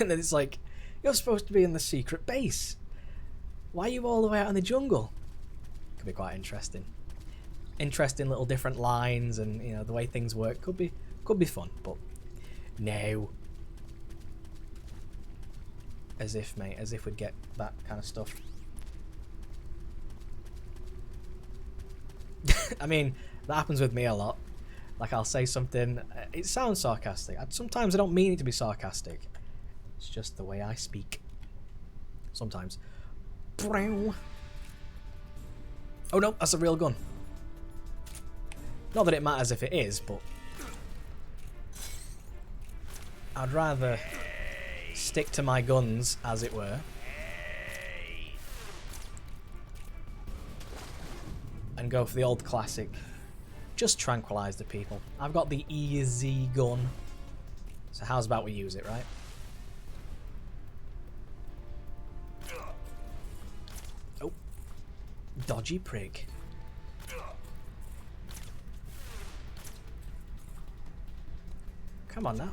Speaker 1: And then it's like, you're supposed to be in the secret base. Why are you all the way out in the jungle? Could be quite interesting. Interesting little different lines, and you know, the way things work could be fun, but no. As if, mate, as if we'd get that kind of stuff. I mean, that happens with me a lot. Like, I'll say something, it sounds sarcastic. Sometimes I don't mean it to be sarcastic. It's just the way I speak. Sometimes. Oh no, that's a real gun. Not that it matters if it is, but I'd rather stick to my guns, as it were. And go for the old classic. Just tranquilize the people. I've got the easy gun. So how's about we use it, right? Oh. Dodgy prig. Come on now.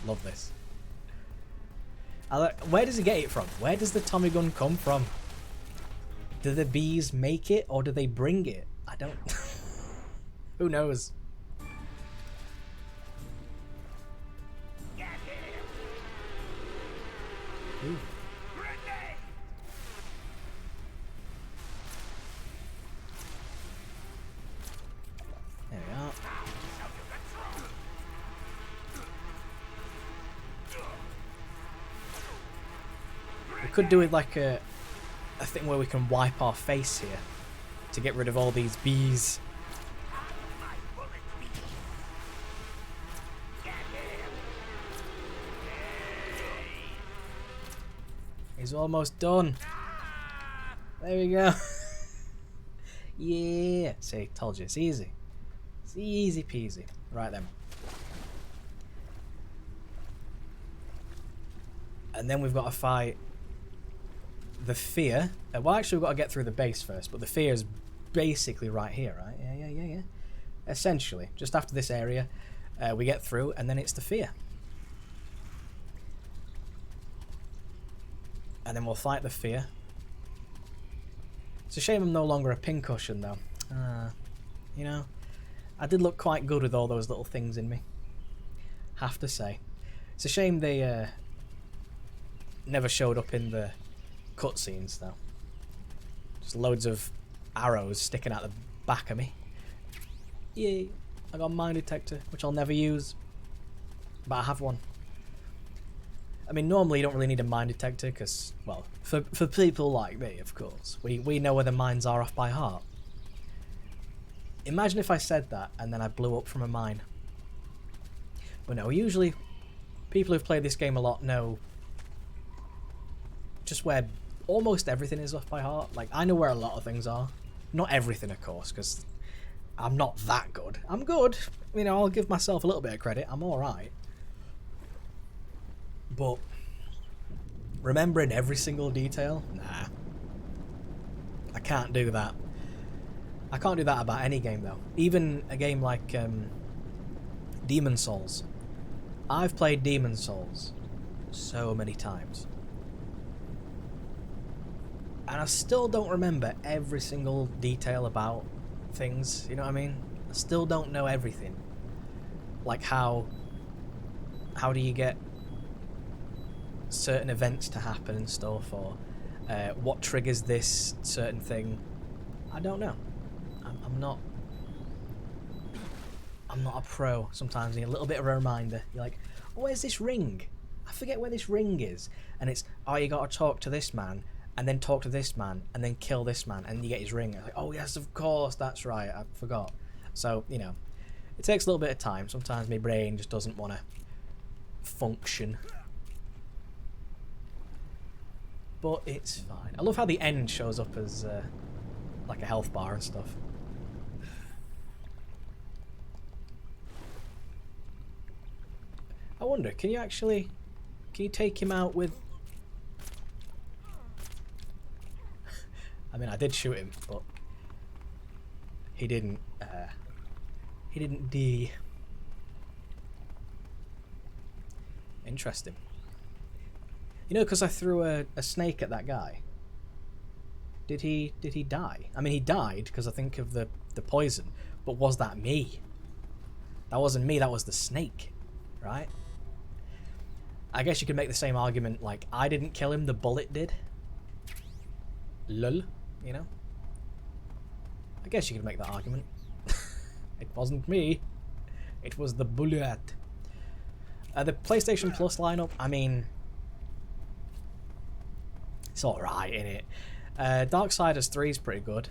Speaker 1: Love this. Where does he get it from? Where does the Tommy gun come from? Do the bees make it or do they bring it? I don't... Who knows? Ooh. There we are. We could do with like a thing where we can wipe our face here to get rid of all these bees. He's almost done. There we go. Yeah. See, told you, it's easy. It's easy peasy. Right then. And then we've got to fight the fear. Well, actually, we've got to get through the base first, but the fear is basically right here, right? Yeah. Essentially, just after this area, we get through, and then it's the fear. And then we'll fight the fear. It's a shame I'm no longer a pincushion, though. You know, I did look quite good with all those little things in me. Have to say. It's a shame they never showed up in the cutscenes, though. Just loads of arrows sticking out the back of me. Yay! I got a mine detector, which I'll never use. But I have one. I mean, normally you don't really need a mine detector because, well, for people like me, of course, we know where the mines are off by heart. Imagine if I said that and then I blew up from a mine. But no, usually people who've played this game a lot know just where almost everything is off by heart. Like, I know where a lot of things are. Not everything, of course, because I'm not that good. I'm good. You know, I'll give myself a little bit of credit. I'm alright. But remembering every single detail? Nah. I can't do that. I can't do that about any game, though. Even a game like Demon's Souls. I've played Demon's Souls so many times. And I still don't remember every single detail about things, you know what I mean? I still don't know everything. Like how do you get certain events to happen and stuff, or what triggers this certain thing. I don't know. I'm not a pro. Sometimes you need a little bit of a reminder. You're like, oh, where's this ring? I forget where this ring is. And it's, oh, you got to talk to this man, and then talk to this man, and then kill this man, and you get his ring. I'm like, oh yes, of course, that's right, I forgot. So, you know, it takes a little bit of time. Sometimes my brain just doesn't want to function. But it's fine. I love how the end shows up as like a health bar and stuff. I wonder, can you take him out with... I mean, I did shoot him, but he didn't die. Interesting. You know, because I threw a snake at that guy. Did he die? I mean, he died because I think of the poison. But was that me? That wasn't me, that was the snake. Right? I guess you could make the same argument, like, I didn't kill him, the bullet did. Lol, you know? I guess you could make that argument. It wasn't me. It was the bullet. The PlayStation Plus lineup, I mean... It's alright, innit? Darksiders 3 is pretty good.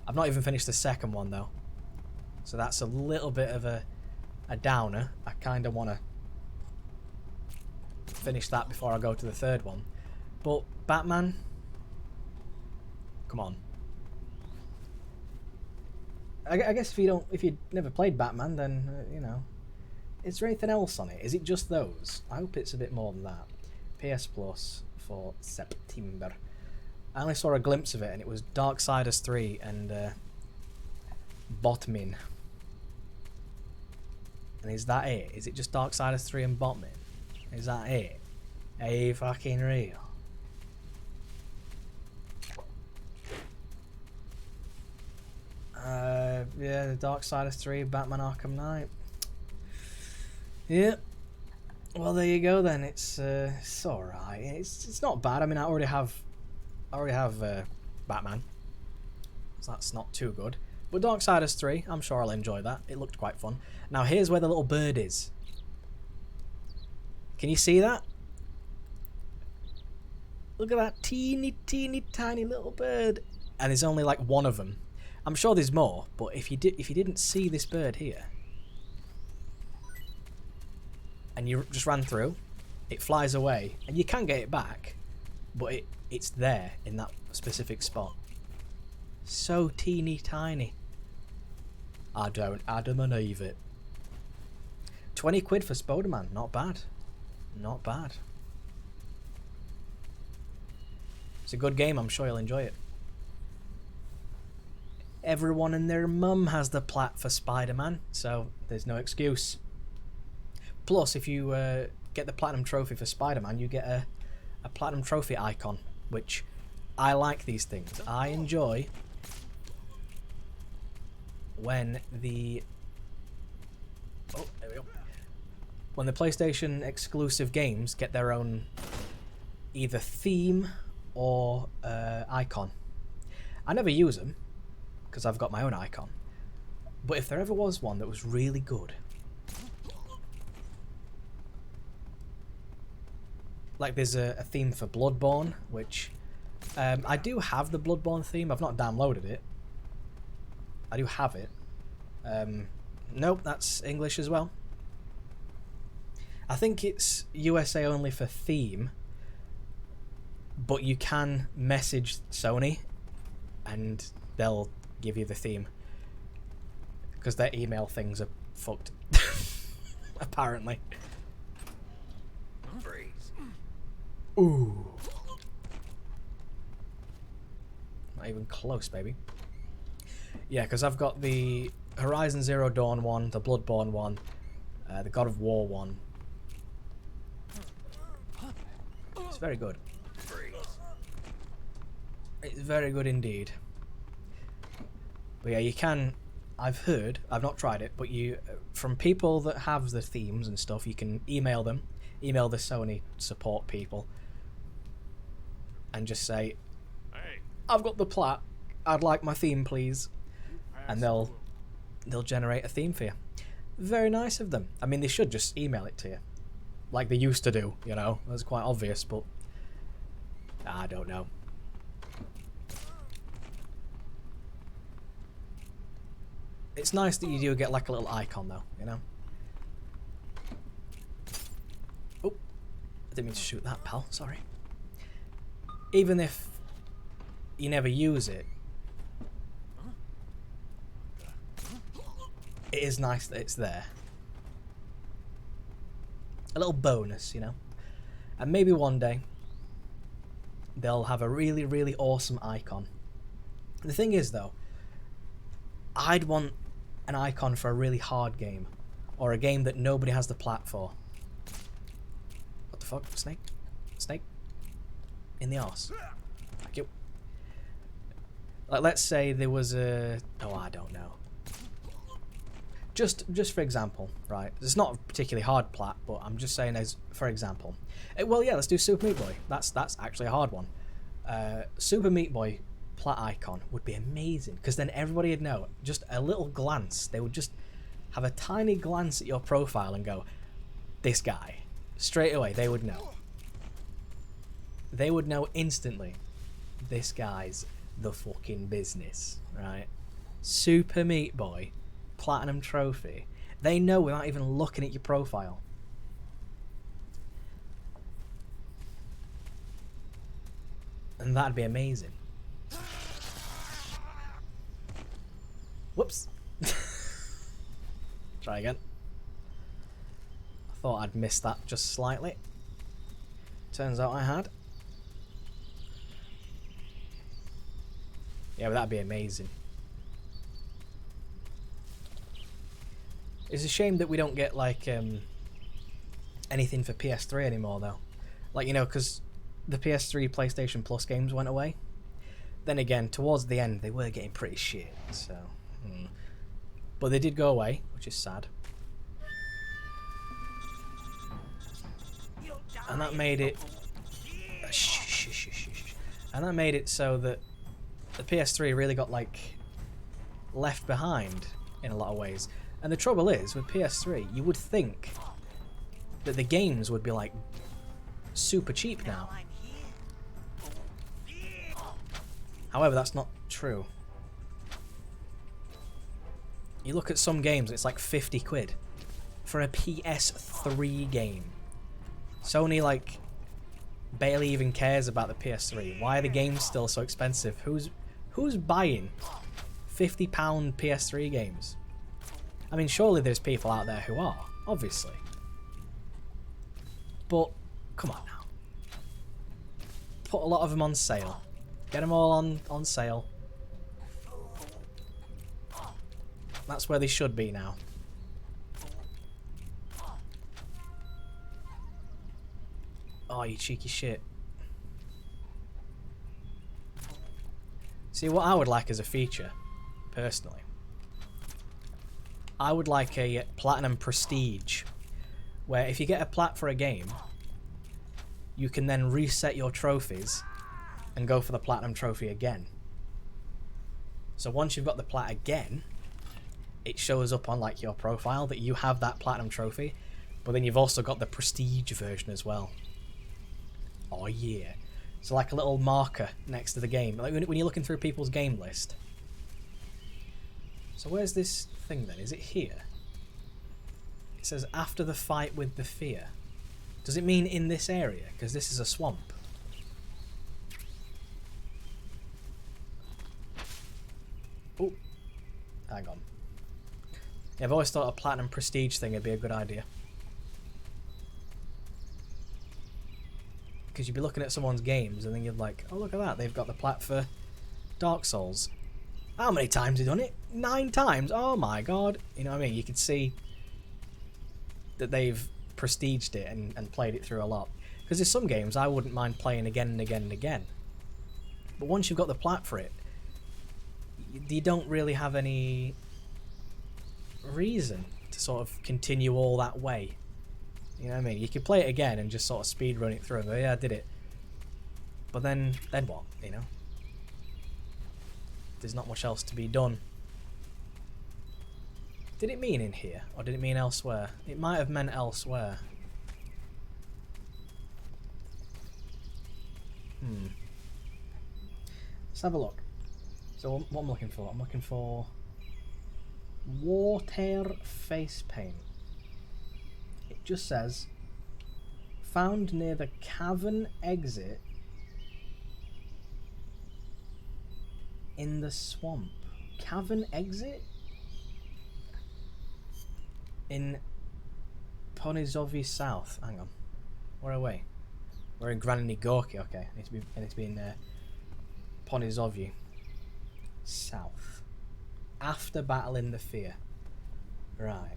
Speaker 1: I've not even finished the second one, though. So that's a little bit of a downer. I kind of want to finish that before I go to the third one. But Batman... Come on. I guess if you never played Batman, then, you know... Is there anything else on it? Is it just those? I hope it's a bit more than that. PS Plus for September. I only saw a glimpse of it, and it was Darksiders 3 and Botmin. And is that it? Is it just Darksiders 3 and Botmin? Is that it? Are you fucking real? Yeah, the Darksiders 3, Batman Arkham Knight. Yeah. Well, there you go then. It's alright. It's not bad. I mean, I already have Batman, so that's not too good. But Darksiders 3, I'm sure I'll enjoy that. It looked quite fun. Now here's where the little bird is. Can you see that? Look at that teeny tiny little bird. And there's only like one of them. I'm sure there's more, but if you didn't see this bird here, and you just ran through, it flies away, and you can get it back, but it's there in that specific spot. So teeny tiny. I don't believe it. 20 quid for Spider-Man, not bad. Not bad. It's a good game, I'm sure you'll enjoy it. Everyone and their mum has the plat for Spider-Man, so there's no excuse. Plus, if you get the Platinum Trophy for Spider-Man, you get a Platinum Trophy icon, which I like these things. I enjoy when the... Oh, there we go. When the PlayStation exclusive games get their own either theme or icon. I never use them, because I've got my own icon. But if there ever was one that was really good, like there's a theme for Bloodborne, which I do have the Bloodborne theme. I've not downloaded it. I do have it. Nope, that's English as well. I think it's USA only for theme, but you can message Sony and they'll give you the theme, because their email things are fucked. Apparently.
Speaker 4: Freeze.
Speaker 1: Ooh. Not even close, baby. Yeah, because I've got the Horizon Zero Dawn one, the Bloodborne one, the God of War one. It's very good.
Speaker 4: Freeze.
Speaker 1: It's very good indeed. But yeah, you can... I've heard, I've not tried it, but you, from people that have the themes and stuff, you can email them, email the Sony support people, and just say,
Speaker 5: Hey,
Speaker 1: I've got the plat, I'd like my theme please, and they'll generate a theme for you. Very nice of them. I mean, they should just email it to you, like they used to do, you know, that's quite obvious, but I don't know. It's nice that you do get like a little icon though, you know? Oh, I didn't mean to shoot that, pal, sorry. Even if you never use it, it is nice that it's there. A little bonus, you know? And maybe one day they'll have a really, really awesome icon. The thing is though, I'd want an icon for a really hard game, or a game that nobody has the plat for. What the fuck? Snake? Snake? In the arse. Thank you. Like, let's say there was a... Oh, I don't know. just for example, right? It's not a particularly hard plat, but I'm just saying as for example. Well, yeah, let's do Super Meat Boy. That's actually a hard one. Super Meat Boy plat icon would be amazing because then everybody would know. Just a little glance, they would just have a tiny glance at your profile and go, "This guy." Straight away, they would know. They would know instantly. This guy's the fucking business, right? Super Meat Boy, Platinum Trophy. They know without even looking at your profile. And that'd be amazing. Whoops. Try again. I thought I'd missed that just slightly. Turns out I had. Yeah, but that'd be amazing. It's a shame that we don't get like anything for PS3 anymore though. Like, you know, because the PS3 PlayStation Plus games went away. Then again, towards the end they were getting pretty shit, so but they did go away, which is sad. And that made it and that made it so that the PS3 really got like left behind in a lot of ways. And the trouble is with PS3, you would think that the games would be like super cheap now. However, that's not true. You look at some games, it's like 50 quid for a PS3 game. Sony like barely even cares about the PS3. Why are the games still so expensive? Who's buying £50 PS3 games? I mean, surely there's people out there who are, obviously. But come on now. Put a lot of them on sale. Get them all on sale. That's where they should be now. Oh, you cheeky shit. See, what I would like as a feature, personally, I would like a Platinum Prestige, where if you get a plat for a game, you can then reset your trophies and go for the Platinum Trophy again. So once you've got the plat again, it shows up on like your profile that you have that Platinum Trophy, but then you've also got the Prestige version as well. Oh yeah. So like a little marker next to the game, like when you're looking through people's game list. So where's this thing then? Is it here? It says after the fight with the fear. Does it mean in this area? Because this is a swamp. Oh, hang on. Yeah, I've always thought a Platinum Prestige thing would be a good idea. Because you'd be looking at someone's games and then you're like, oh look at that, they've got the plat for Dark Souls. How many times have you done it? 9 times? Oh my god. You know what I mean? You could see that they've prestiged it and played it through a lot. Because there's some games I wouldn't mind playing again and again and again. But once you've got the plat for it, you don't really have any reason to sort of continue all that way. You know what I mean? You could play it again and just sort of speed run it through and go, yeah, I did it. But then what? You know? There's not much else to be done. Did it mean in here? Or did it mean elsewhere? It might have meant elsewhere. Let's have a look. So what I'm looking for? I'm looking for water face paint. It just says found near the cavern exit in the swamp. Cavern exit? In Ponizovi South. Hang on. Where are we? We're in Granny Gorky. Okay. It needs to be in Ponizovi South. After battling the fear. Right.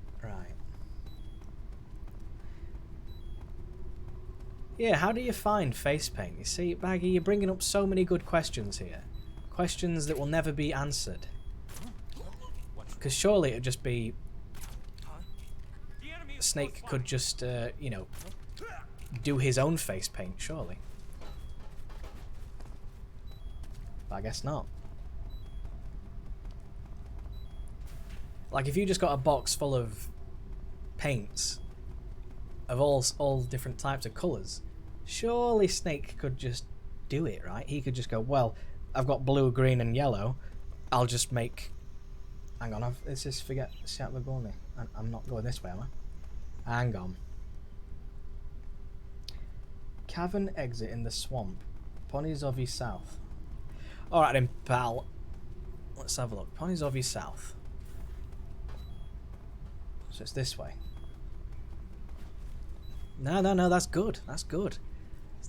Speaker 1: Yeah, how do you find face paint? You see, Baggy, you're bringing up so many good questions here. Questions that will never be answered. Because surely it would just be Snake could just, you know, do his own face paint, surely. But I guess not. Like, if you just got a box full of paints of all different types of colours, surely Snake could just do it, right? He could just go, well, I've got blue, green and yellow, I'll just make... Hang on, let's just forget Siatbagoni. I'm not going this way, am I? Hang on. Cavern exit in the swamp. Ponyzovi south. Alright then, pal. Let's have a look. Ponyzovi south. So it's this way. No, that's good. That's good.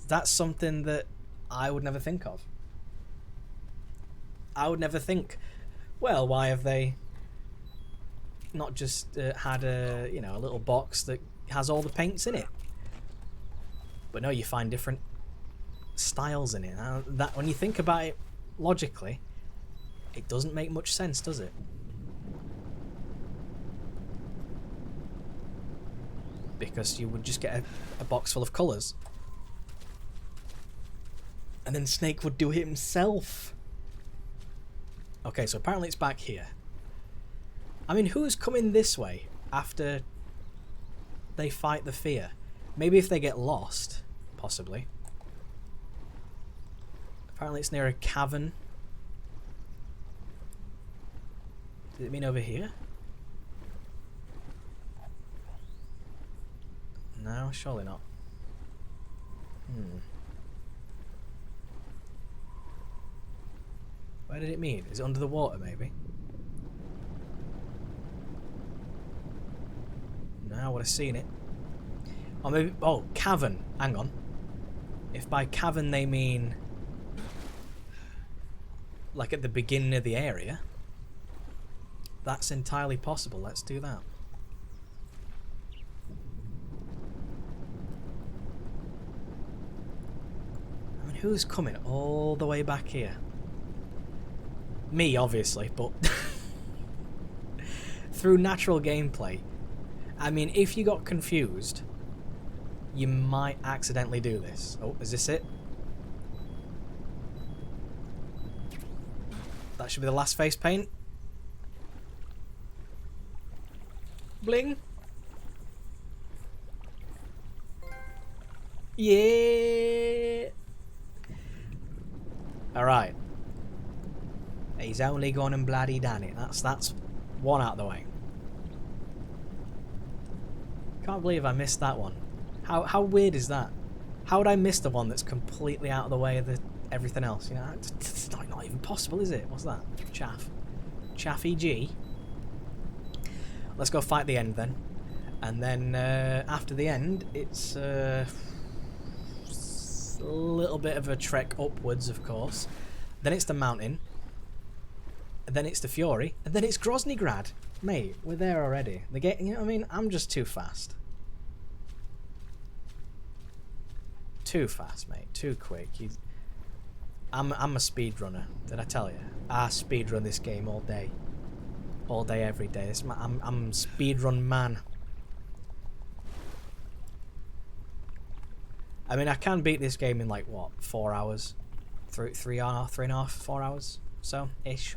Speaker 1: That's something that I would never think of. I would never think, well, why have they not just had a, you know, a little box that has all the paints in it? But no, you find different styles in it. Now, that when you think about it logically, it doesn't make much sense, does it? Because you would just get a box full of colours. And then Snake would do it himself. Okay, so apparently it's back here. I mean, who's coming this way after they fight the fear? Maybe if they get lost, possibly. Apparently it's near a cavern. Does it mean over here? No, surely not. Where did it mean? Is it under the water, maybe? No, I would have seen it. Or maybe... Oh, cavern. Hang on. If by cavern they mean... like at the beginning of the area, that's entirely possible. Let's do that. I mean, who's coming all the way back here? Me, obviously, but through natural gameplay, I mean, if you got confused, you might accidentally do this. Oh, is this it? That should be the last face paint. Bling. Yeah. Alright. He's only gone and bloody done it. That's one out of the way. Can't believe I missed that one. How weird is that? How would I miss the one that's completely out of the way of everything else? You know, it's not even possible, is it? What's that? Chaff. Chaffy G. Let's go fight the end then. And then after the end, it's a little bit of a trek upwards, of course. Then it's the mountain. And then it's the Fury. And then it's Groznygrad. Mate, we're there already. The game, you know what I mean? I'm just too fast. Too fast, mate. Too quick. I'm a speedrunner. Did I tell you? I speedrun this game all day. All day, every day. I'm speedrun man. I mean, I can beat this game in like, what, 4 hours? 3.5, 4 hours? So, ish.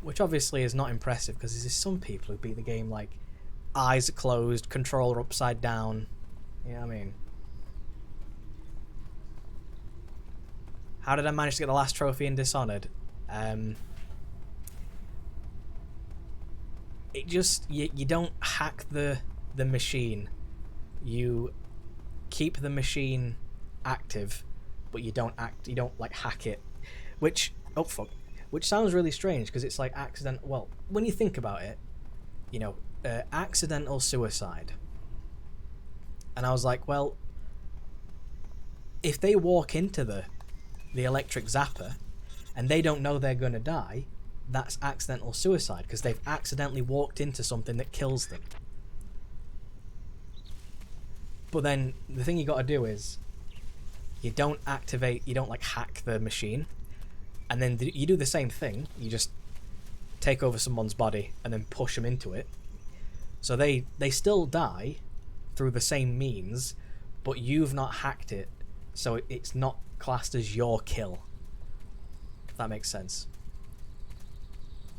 Speaker 1: Which obviously is not impressive, because there's some people who beat the game like eyes closed, controller upside down. You know what I mean? How did I manage to get the last trophy in Dishonored? It just... You don't hack the machine. You keep the machine active, but you don't like hack it. Which... Oh, fuck. Which sounds really strange, because it's like accidental... Well, when you think about it, you know, accidental suicide. And I was like, well, if they walk into the electric zapper, and they don't know they're going to die, that's accidental suicide, because they've accidentally walked into something that kills them. But then, the thing you got to do is, you don't like hack the machine. And then you do the same thing. You just take over someone's body and then push them into it. So they still die through the same means, but you've not hacked it, so it's not classed as your kill. If that makes sense.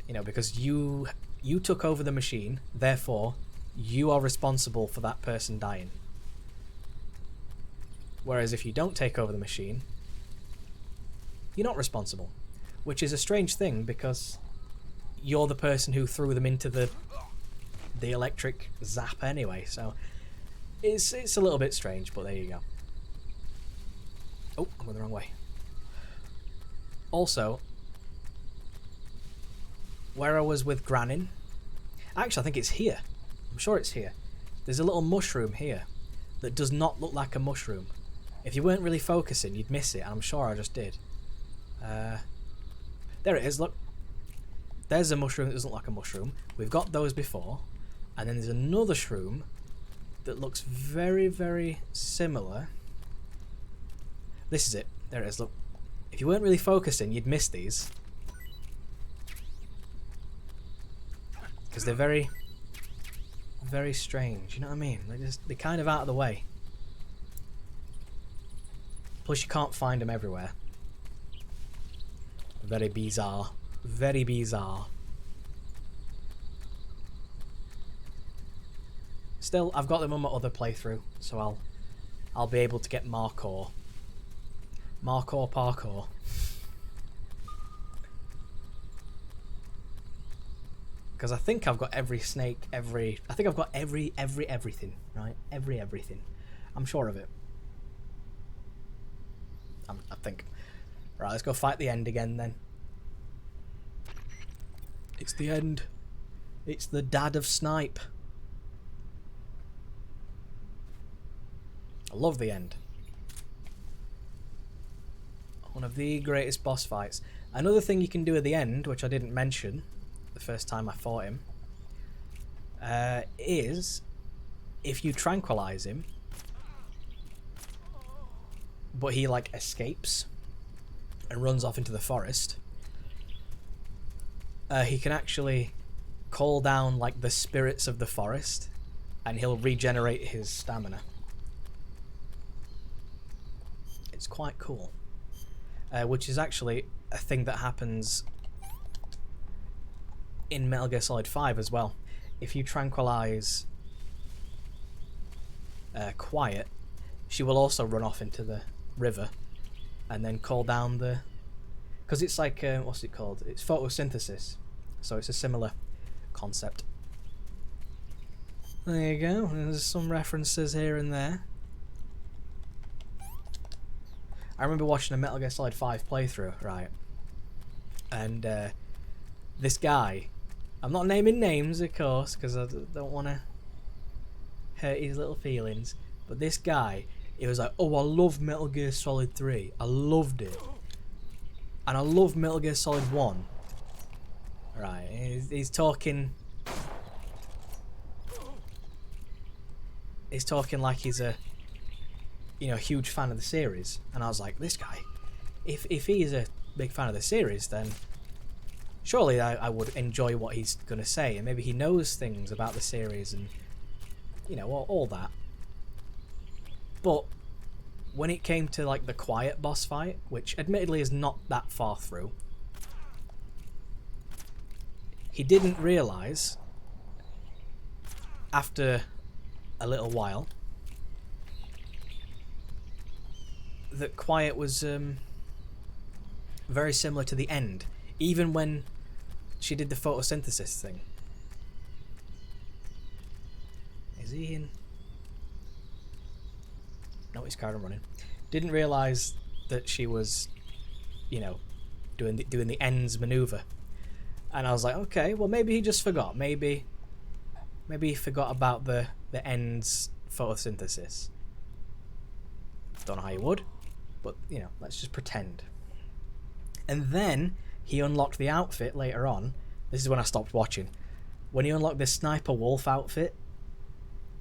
Speaker 1: You know, because you took over the machine, therefore you are responsible for that person dying. Whereas if you don't take over the machine, you're not responsible. Which is a strange thing, because you're the person who threw them into the electric zap anyway, so it's a little bit strange, but there you go. Oh, I'm going the wrong way. Also, where I was with Granin, actually I think it's here. I'm sure it's here. There's a little mushroom here that does not look like a mushroom. If you weren't really focusing, you'd miss it, and I'm sure I just did. There it is, look. There's a mushroom that doesn't look like a mushroom. We've got those before. And then there's another shroom that looks very, very similar. This is it. There it is, look. If you weren't really focusing, you'd miss these. Because they're very, very strange, you know what I mean? They're kind of out of the way. Plus you can't find them everywhere. Very bizarre. Very bizarre. Still, I've got them on my other playthrough, so I'll be able to get Markor. Markor parkour. Because I think I've got every snake, I think I've got everything, right? Everything. I'm sure of it. I think. Right, let's go fight the end again then. It's the end. It's the dad of Snipe. I love the end. One of the greatest boss fights. Another thing you can do at the end, which I didn't mention the first time I fought him, is if you tranquilize him, but he like escapes and runs off into the forest, he can actually call down like the spirits of the forest and he'll regenerate his stamina. It's quite cool. Which is actually a thing that happens in Metal Gear Solid 5 as well. If you tranquilize Quiet, she will also run off into the river and then call down the... Because it's like, what's it called? It's photosynthesis. So it's a similar concept. There you go. There's some references here and there. I remember watching a Metal Gear Solid 5 playthrough, right? And this guy... I'm not naming names, of course, because I don't want to hurt his little feelings. But this guy, he was like, oh, I love Metal Gear Solid 3. I loved it. And I love Metal Gear Solid 1. Right, he's talking... He's talking like he's a... you know, huge fan of the series. And I was like, this guy, if he is a big fan of the series, then surely I would enjoy what he's going to say. And maybe he knows things about the series and, you know, all that. But when it came to, like, the Quiet boss fight, which admittedly is not that far through, he didn't realise, after a little while, that Quiet was very similar to the end, even when she did the photosynthesis thing. Is he in? No, he's carrying on running. Didn't realise that she was, you know, doing the ends maneuver, and I was like, okay, well maybe he just forgot. Maybe he forgot about the ends photosynthesis. Don't know how you would. But, you know, let's just pretend. And then he unlocked the outfit later on. This is when I stopped watching. When he unlocked the Sniper Wolf outfit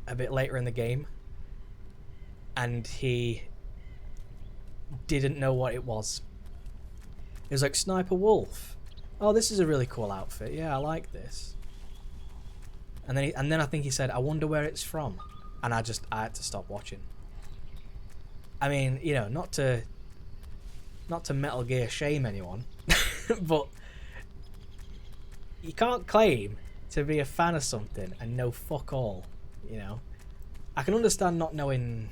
Speaker 1: a bit later in the game, and he didn't know what it was. He was like, Sniper Wolf. Oh, this is a really cool outfit. Yeah, I like this. And then I think he said, "I wonder where it's from," and I had to stop watching. I mean, you know, not to Metal Gear shame anyone, but you can't claim to be a fan of something and know fuck all. You know, I can understand not knowing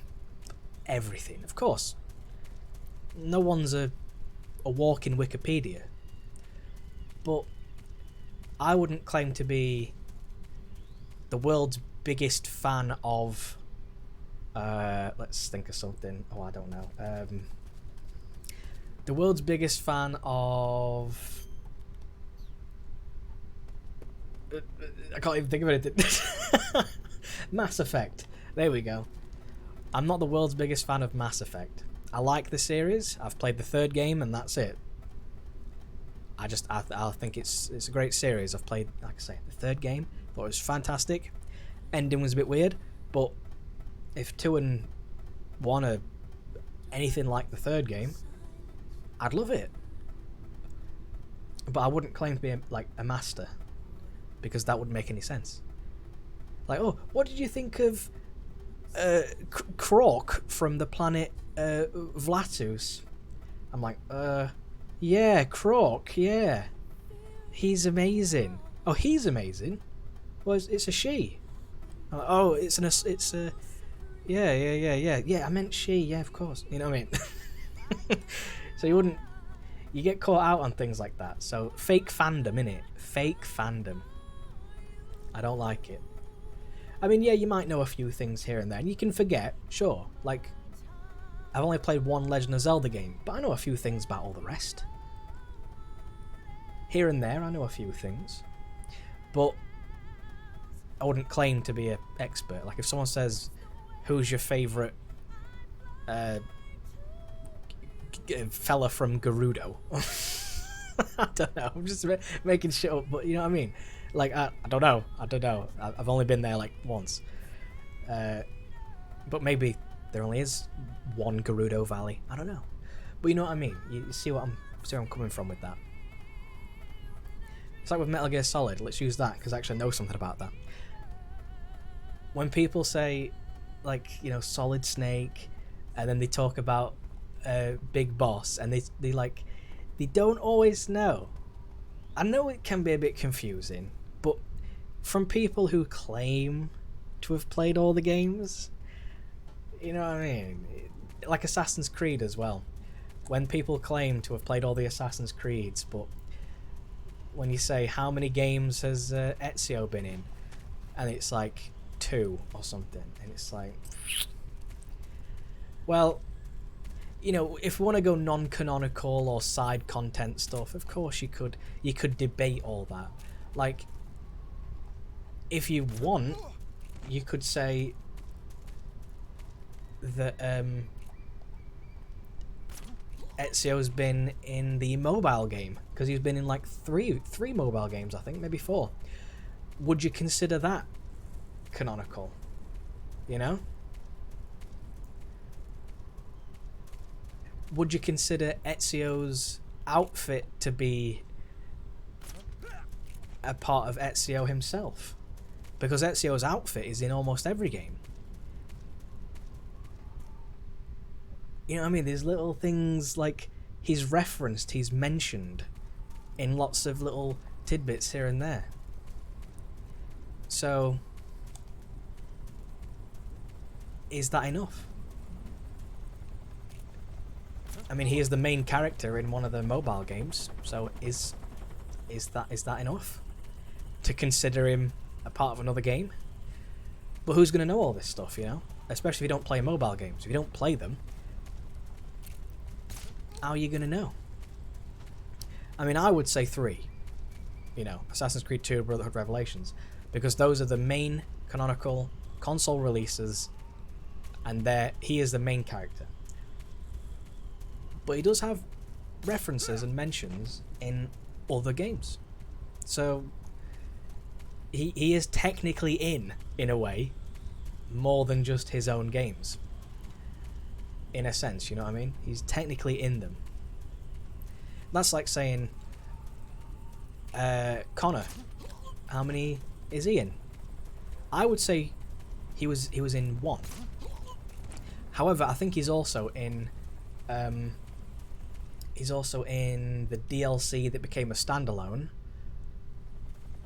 Speaker 1: everything, of course. No one's a walking Wikipedia, but I wouldn't claim to be the world's biggest fan of let's think of something. Oh, I don't know. The world's biggest fan of I can't even think of anything. Mass Effect. There we go. I'm not the world's biggest fan of Mass Effect. I like the series. I've played the 3rd game and that's it. I think it's a great series. I've played, like I say, the 3rd game. Thought it was fantastic. Ending was a bit weird, but if 2 and 1 are anything like the 3rd game, I'd love it. But I wouldn't claim to be a master, because that wouldn't make any sense. Like, oh, what did you think of Krok from the planet Vlatus? I'm like, yeah, Krok, yeah. He's amazing. Oh, he's amazing? Well, it's a she. Oh, it's a... Yeah, I meant she, yeah, of course. You know what I mean? So you get caught out on things like that. So, fake fandom, innit? Fake fandom. I don't like it. I mean, yeah, you might know a few things here and there, and you can forget, sure. Like, I've only played one Legend of Zelda game, but I know a few things about all the rest. Here and there, I know a few things. But I wouldn't claim to be an expert. Like, if someone says, who's your favourite fella from Gerudo? I don't know. I'm just making shit up, but you know what I mean? Like, I don't know. I've only been there, like, once. But maybe there only is one Gerudo Valley. I don't know. But you know what I mean? You see where I'm coming from with that. It's like with Metal Gear Solid. Let's use that, because I actually know something about that. When people say, like, you know, Solid Snake, and then they talk about Big Boss, and they don't always know. I know it can be a bit confusing, but from people who claim to have played all the games, you know what I mean? Like Assassin's Creed as well. When people claim to have played all the Assassin's Creeds, but when you say how many games has Ezio been in, and it's like 2 or something, and it's like, well, you know, if we want to go non-canonical or side content stuff, of course you could debate all that. Like, if you want, you could say that Ezio's been in the mobile game, because he's been in like three mobile games, I think, maybe 4. Would you consider that canonical? You know? Would you consider Ezio's outfit to be a part of Ezio himself? Because Ezio's outfit is in almost every game. You know what I mean? There's little things like he's referenced, he's mentioned in lots of little tidbits here and there. So, is that enough? I mean, he is the main character in one of the mobile games, so is that enough to consider him a part of another game? But who's going to know all this stuff, you know? Especially if you don't play mobile games. If you don't play them, how are you going to know? I mean, I would say 3. You know, Assassin's Creed 2, Brotherhood Revelations, because those are the main canonical console releases, and he is the main character. But he does have references and mentions in other games. So he is technically in a way, more than just his own games. In a sense, you know what I mean? He's technically in them. That's like saying, Connor, how many is he in? I would say he was in 1. However, I think he's also in the DLC that became a standalone.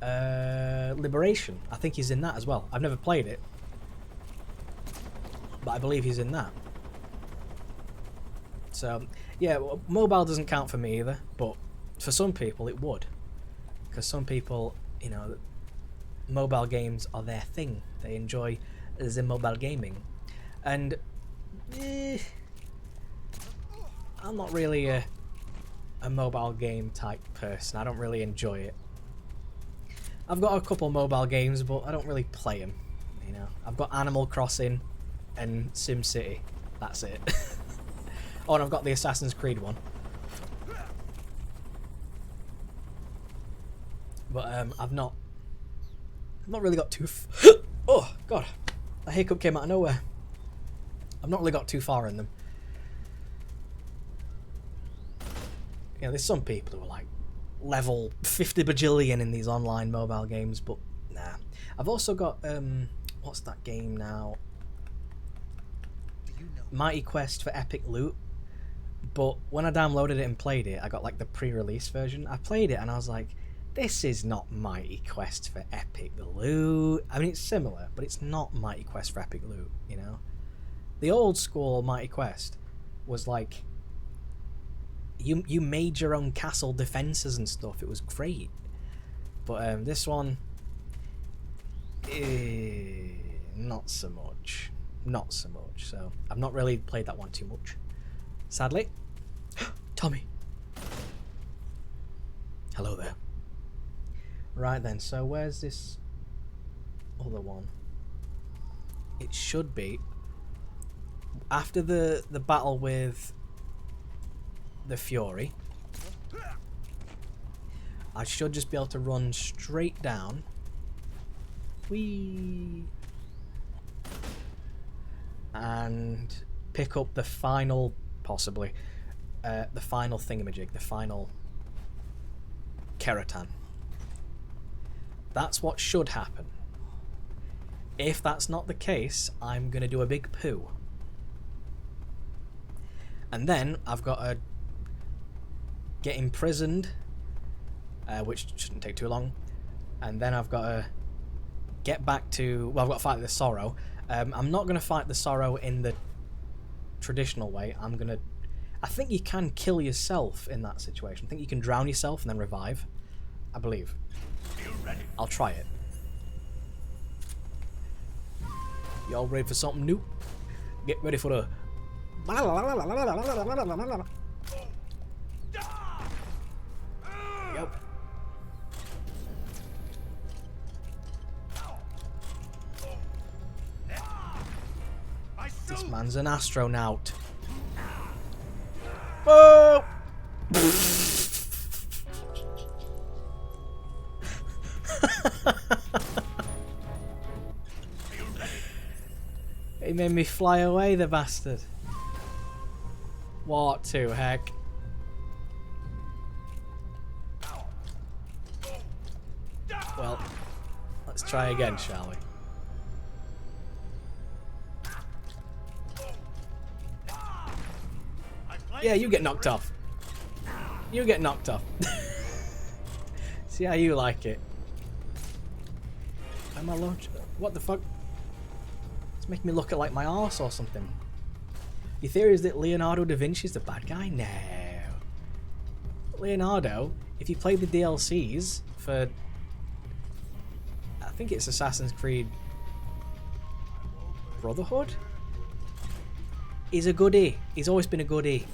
Speaker 1: Liberation. I think he's in that as well. I've never played it, but I believe he's in that. So yeah, well, mobile doesn't count for me either, but for some people it would, because some people, you know, mobile games are their thing. They enjoy the mobile gaming, and I'm not really a mobile game type person. I don't really enjoy it. I've got a couple mobile games, but I don't really play them. You know, I've got Animal Crossing and SimCity. That's it. Oh, and I've got the Assassin's Creed one. But I've not really got too. Oh God, a hiccup came out of nowhere. I've not really got too far in them. You know, there's some people who are like level 50 bajillion in these online mobile games, but nah. I've also got what's that game now? Mighty Quest for Epic Loot. But when I downloaded it and played it, I got like the pre-release version. I played it and I was like, this is not Mighty Quest for Epic Loot. I mean, it's similar, but it's not Mighty Quest for Epic Loot, you know? The old school Mighty Quest was like, you made your own castle defenses and stuff. It was great. But this one, not so much. Not so much. So I've not really played that one too much, sadly. Tommy. Hello there. Right then, so where's this other one? It should be after the battle with the Fury. I should just be able to run straight down. Whee! And pick up the final, possibly, the final thingamajig, the final Keratan. That's what should happen. If that's not the case, I'm going to do a big poo. And then I've got to get imprisoned, which shouldn't take too long. And then I've got to get back to... Well, I've got to fight the Sorrow. I'm not going to fight the Sorrow in the traditional way. I'm going to... I think you can kill yourself in that situation. I think you can drown yourself and then revive. I believe. I'll try it. Y'all ready for something new? Get ready for the... Yep. This man's an astronaut. Whoa! He made me fly away, the bastard. What to heck? Well, let's try again, shall we? Yeah, you get knocked off. You get knocked off. See how you like it. Am I launch? What the fuck? It's making me look at like my arse or something. Your theory is that Leonardo da Vinci's the bad guy? No. Leonardo, if you play the DLCs for... I think it's Assassin's Creed Brotherhood? He's a goodie. He's always been a goodie.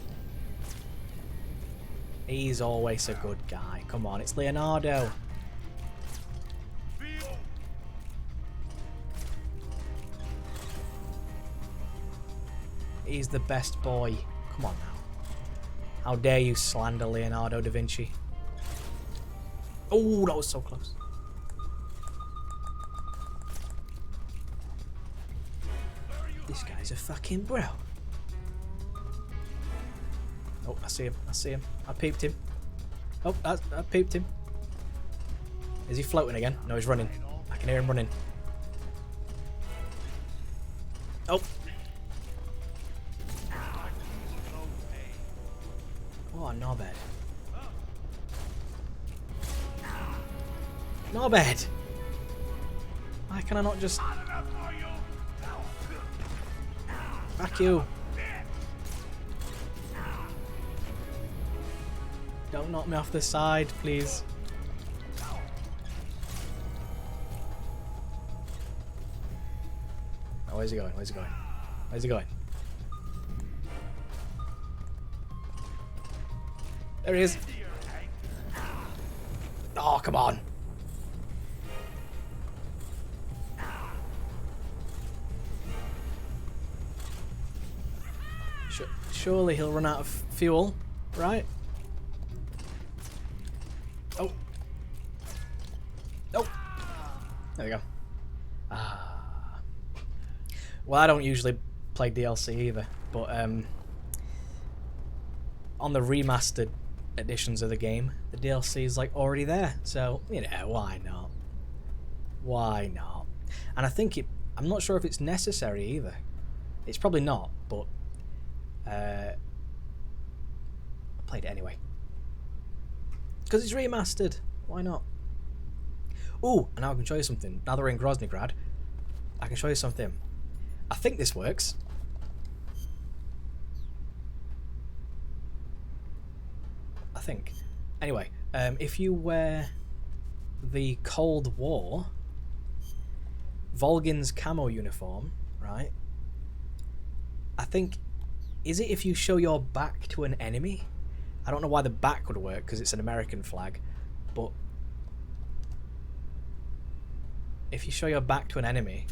Speaker 1: He's always a good guy. Come on, it's Leonardo. He's the best boy. Come on now. How dare you slander Leonardo da Vinci? Oh, that was so close. This guy's a fucking bro. Oh, I see him. I see him. I peeped him. Oh, I peeped him. Is he floating again? No, he's running. I can hear him running. Oh. Oh, knobhead. Knobhead! Why can I not just... Back you! Don't knock me off the side, please. Oh, where's he going? Where's he going? Where's he going? There he is. Oh, come on. Surely he'll run out of fuel, right? Oh. Oh. There we go. Ah. Well, I don't usually play DLC either, but on the remastered editions of the game, the DLC is like already there, so you know, why not? Why not? And I think I'm not sure if it's necessary either. It's probably not, but I played it anyway because it's remastered. Why not? Ooh, and now I can show you something. Now that we're in Groznygrad, I can show you something. I think this works. I think. Anyway, if you wear the Cold War Volgin's camo uniform, right? I think, is it if you show your back to an enemy? I don't know why the back would work because it's an American flag, but if you show your back to an enemy,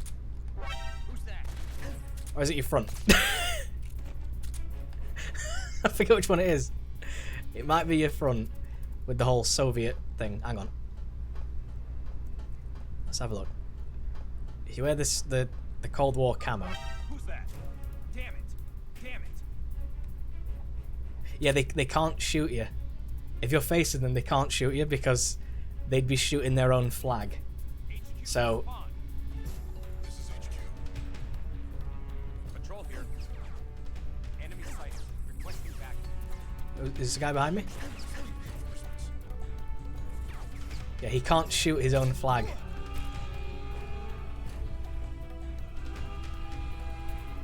Speaker 6: Who's that?
Speaker 1: or is it your front? I forget which one it is. It might be your front with the whole Soviet thing. Hang on. Let's have a look. If you wear this, the Cold War camo.
Speaker 6: Who's that? Damn it! Damn it!
Speaker 1: Yeah, they can't shoot you. If you're facing them, they can't shoot you because they'd be shooting their own flag.
Speaker 6: HQ
Speaker 1: So,
Speaker 6: respond.
Speaker 5: This is HQ.
Speaker 6: Patrol here. Enemy sighted. Requesting back.
Speaker 1: is this the guy behind me? Yeah, he can't shoot his own flag.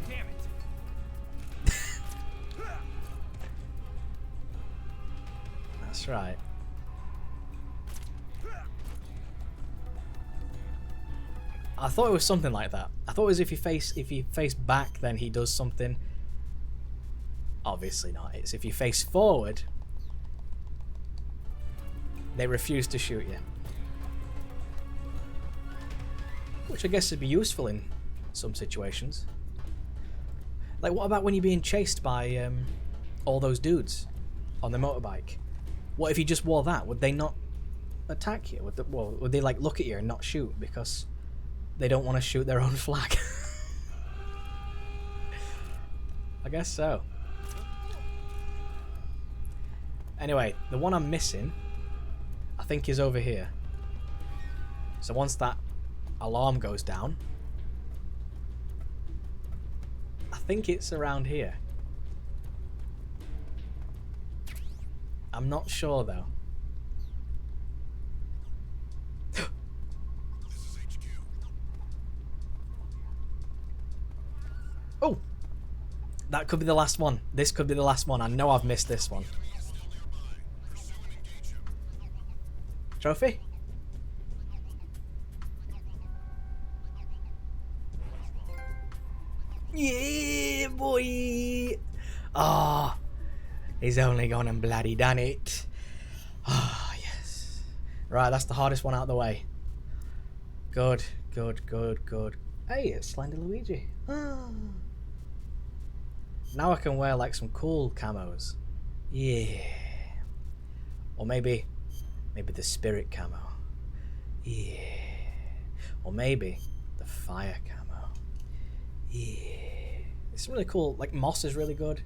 Speaker 6: Damn it!
Speaker 1: That's right. I thought it was something like that. I thought it was if you face back, then he does something. Obviously not. It's if you face forward, they refuse to shoot you. Which I guess would be useful in some situations. Like, what about when you're being chased by all those dudes on the motorbike? What if you just wore that? Would they not attack you? Would they like look at you and not shoot because they don't want to shoot their own flag? I guess so. Anyway, the one I'm missing, I think, is over here. So once that alarm goes down, I think it's around here. I'm not sure though.
Speaker 5: This is HQ.
Speaker 1: Oh! That could be the last one. This could be the last one. I know I've missed this one.
Speaker 5: Enemy is still nearby. Pursue and engage him.
Speaker 1: Trophy? Yeah, boy! Ah, he's only gone and bloody done it. Ah, yes. Right, that's the hardest one out of the way. Good, good, good, good. Hey, it's Slender Luigi. Ah. Now I can wear like some cool camos. Yeah. Or maybe the spirit camo. Yeah. Or maybe the fire camo. Yeah. It's really cool. Like, moss is really good.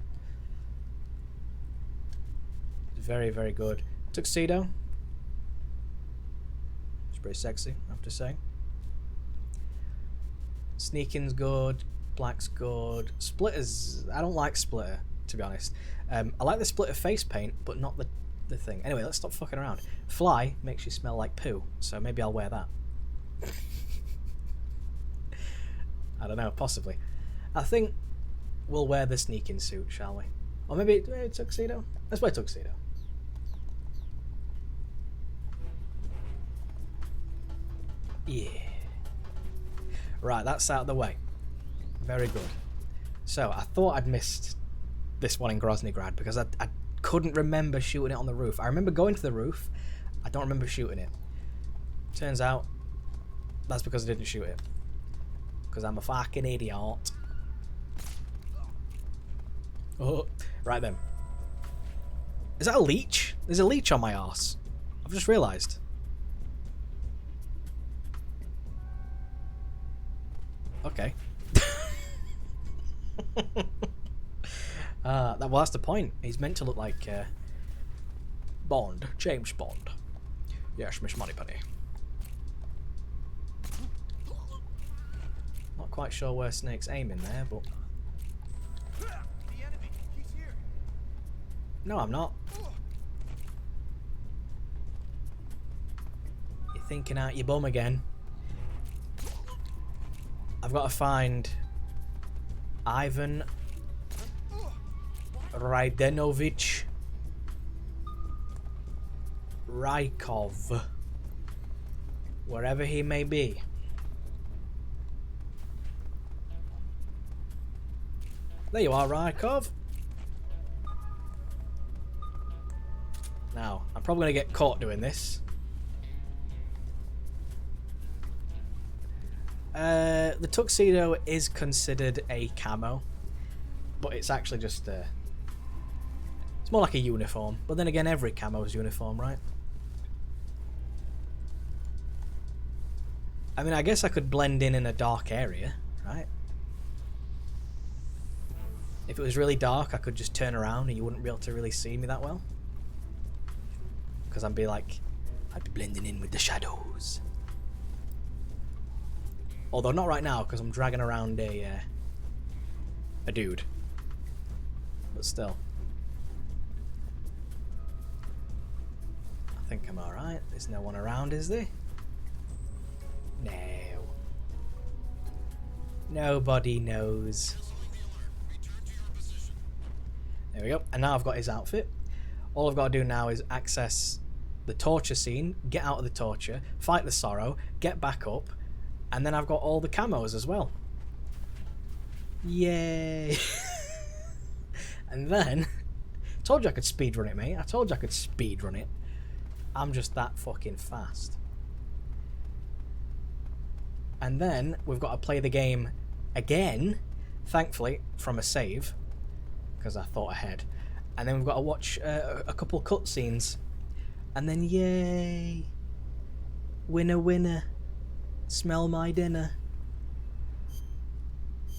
Speaker 1: Very, very good. Tuxedo. It's pretty sexy, I have to say. Sneaking's good. black's good. Splitters, I don't like splitter, to be honest. I like the splitter face paint, but not the thing. Anyway, let's stop fucking around. Fly makes you smell like poo, so maybe I'll wear that. I don't know, possibly. I think we'll wear the sneaking suit, shall we? Or maybe tuxedo? Let's wear tuxedo. Yeah. Right, that's out of the way. Very good. So, I thought I'd missed this one in Groznygrad because I couldn't remember shooting it on the roof. I remember going to the roof. I don't remember shooting it. Turns out, that's because I didn't shoot it. Because I'm a fucking idiot. Oh, right then. Is that a leech? There's a leech on my arse. I've just realised. Okay. Well, that's the point. He's meant to look like Bond, James Bond. Yes, Miss Moneypenny. Not quite sure where Snake's aiming there, but
Speaker 6: The enemy. He's here.
Speaker 1: no, I'm not. You're thinking out your bum again. I've got to find Ivan Raidenovich Rykov, wherever he may be. There you are, Rykov. Now, I'm probably going to get caught doing this. The tuxedo is considered a camo, but it's actually just it's more like a uniform. But then again, every camo is uniform, right? I mean, I guess I could blend in a dark area, right? If it was really dark, I could just turn around and you wouldn't be able to really see me that well. Because I'd be blending in with the shadows. Although not right now, because I'm dragging around a dude. But still. I think I'm alright. There's no one around, is there? No. Nobody knows. There we go. And now I've got his outfit. All I've got to do now is access the torture scene, get out of the torture, fight the sorrow, get back up, and then I've got all the camos as well. Yay! And then, told you I could speedrun it, mate. I told you I could speedrun it. I'm just that fucking fast. And then we've got to play the game again, thankfully, from a save, because I thought ahead. And then we've got to watch a couple cutscenes. And then, yay! Winner, winner. Smell my dinner.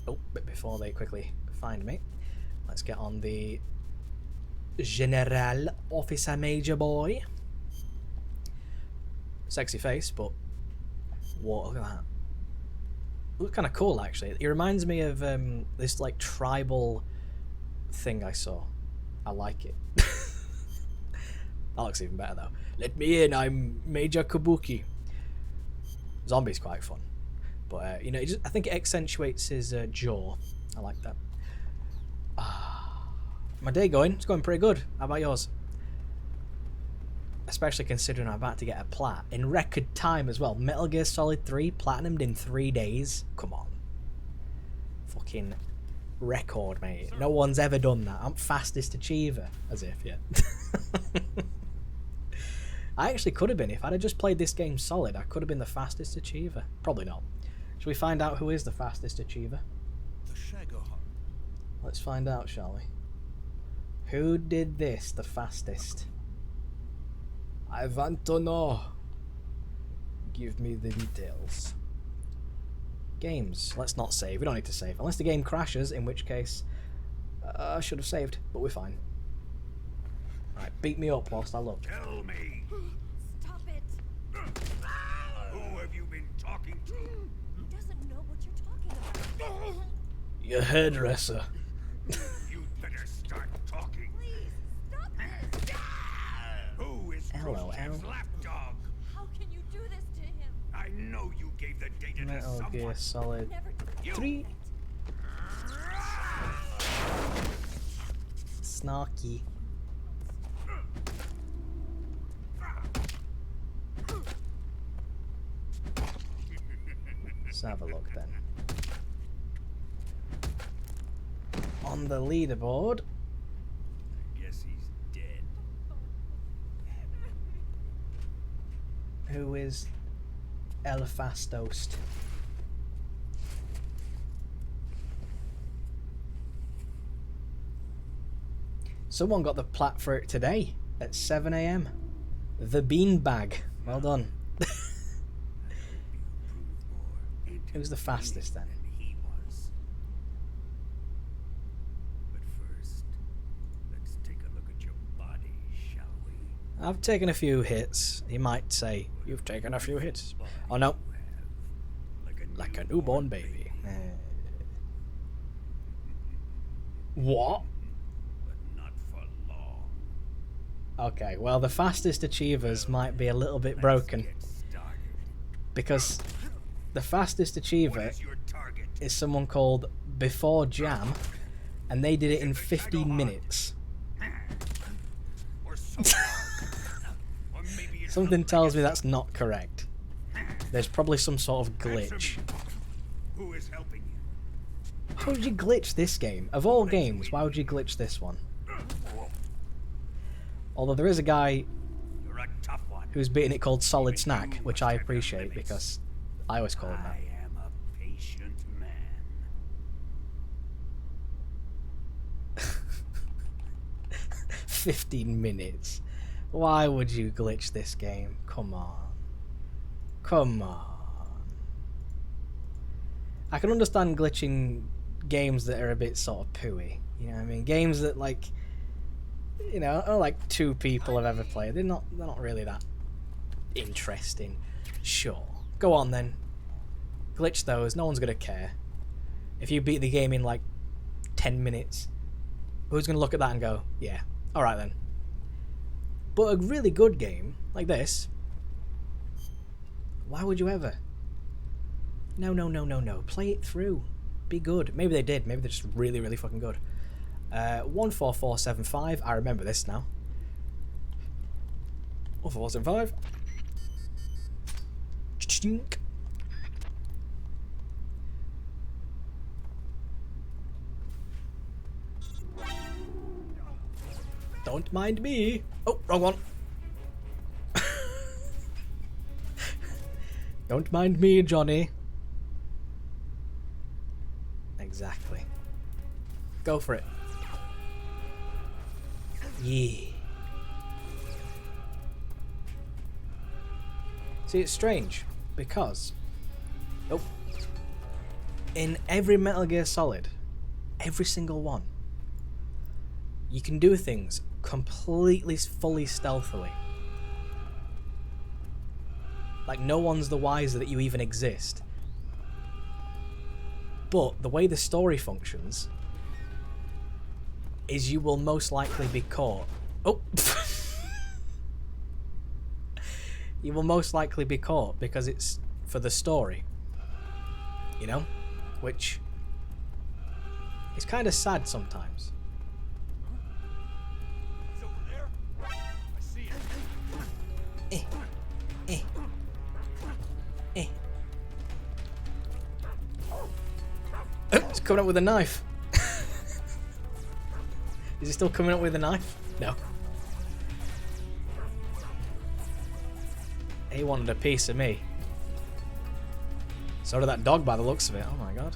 Speaker 1: Oh, but before they quickly find me, let's get on the General Officer Major Boy. Sexy face, but whoa, look at that. Looks kind of cool, actually. It reminds me of this like tribal thing I saw. I like it. That looks even better though. Let me in, I'm Major Kabuki. Zombie's quite fun, but you know, I think it accentuates his jaw. I like that. My day going? It's going pretty good. How about yours? Especially considering I'm about to get a plat in record time as well. Metal Gear Solid 3 platinumed in 3 days. Come on, fucking record, mate. No one's ever done that. I'm fastest achiever, as if, yeah. I actually could have been. If I'd have just played this game solid, I could have been the fastest achiever. Probably not. Should we find out who is the fastest achiever?
Speaker 5: The Shagohar.
Speaker 1: Let's find out, shall we? Who did this the fastest? I want to know. Give me the details. Games. Let's not save. We don't need to save. Unless the game crashes, in which case I should have saved, but we're fine. Right, beat me up whilst I look.
Speaker 5: Tell me,
Speaker 3: Stop it!
Speaker 5: who have you been talking to?
Speaker 3: He doesn't know what you're talking about.
Speaker 1: Your hairdresser.
Speaker 5: You better start talking.
Speaker 7: Please, stop this!
Speaker 5: Who is
Speaker 1: LOL.
Speaker 5: Khrushchev's lapdog?
Speaker 7: How can you do this to him?
Speaker 5: I know you gave the data to
Speaker 1: Metal
Speaker 5: someone.
Speaker 1: Gear Solid
Speaker 7: Never did.
Speaker 5: You.
Speaker 1: 3. Snarky. Let's have a look then. On the leaderboard,
Speaker 5: Guess he's dead.
Speaker 1: who is Elfastost? Someone got the plat for it today at 7 AM. The Beanbag. Well done. Who's the fastest then?
Speaker 5: He was. But first, let's take a look at your body, shall we?
Speaker 1: I've taken a few hits. He might say, you've taken a few hits. Oh no, like a newborn baby. What?
Speaker 5: But not for long.
Speaker 1: Okay, well the fastest achievers might be a little bit broken
Speaker 5: Get started.
Speaker 1: because the fastest
Speaker 5: What
Speaker 1: achiever
Speaker 5: is your target?
Speaker 1: is someone called Before Jam, and they did it in 15 minutes.
Speaker 5: Or so long. Or maybe it's
Speaker 1: Something
Speaker 5: not
Speaker 1: tells me
Speaker 5: like
Speaker 1: that's not correct. There's probably some sort of
Speaker 5: it's-
Speaker 1: glitch.
Speaker 5: Who is helping you?
Speaker 1: How would you glitch this game? Of all games, why would you glitch this one? Although there is a guy
Speaker 5: You're a tough one.
Speaker 1: who's beating it called Solid Snack, which I appreciate because I always call him
Speaker 5: I am a patient man.
Speaker 1: that. 15 minutes. Why would you glitch this game? Come on. Come on. I can understand glitching games that are a bit sort of pooey. You know what I mean? Games that like, you know, are like 2 people have ever played. They're not really that interesting. Sure. Go on then. Glitch those. No one's gonna care. If you beat the game in like 10 minutes, who's gonna look at that and go, yeah, alright then. But a really good game like this, why would you ever? No. Play it through. Be good. Maybe they did. Maybe they're just really, really fucking good. 14475. I remember this now. 14475. Chink. Don't mind me. Oh, wrong one. Don't mind me, Johnny. Exactly. Go for it. Yeah. See, it's strange because in every Metal Gear Solid, every single one, you can do things completely, fully stealthily. Like, no one's the wiser that you even exist. But the way the story functions is you will most likely be caught. Oh! You will most likely be caught because it's for the story. You know? Which is kind of sad sometimes.
Speaker 6: It's over there. I see it.
Speaker 1: It's coming up with a knife. Is he still coming up with a knife? No. He wanted a piece of me. So did that dog by the looks of it. Oh my god.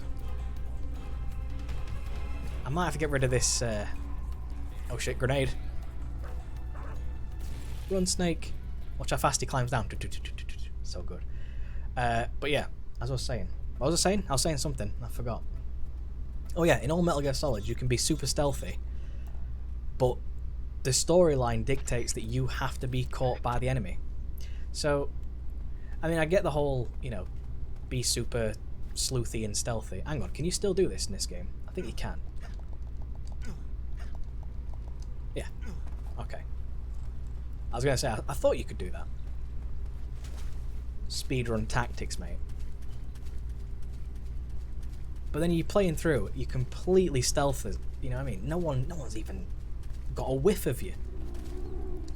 Speaker 1: I might have to get rid of this, oh shit, grenade. Run, snake. Watch how fast he climbs down. So good. But yeah, as I was saying. What was I saying? I was saying something. I forgot. Oh yeah, in all Metal Gear Solid, you can be super stealthy. But the storyline dictates that you have to be caught by the enemy. So, I mean, I get the whole, you know, be super sleuthy and stealthy. Hang on, can you still do this in this game? I think you can. Yeah. Okay. I was going to say, I thought you could do that. Speedrun tactics, mate. But then you're playing through, you completely stealth it. You know what I mean? No one's even got a whiff of you.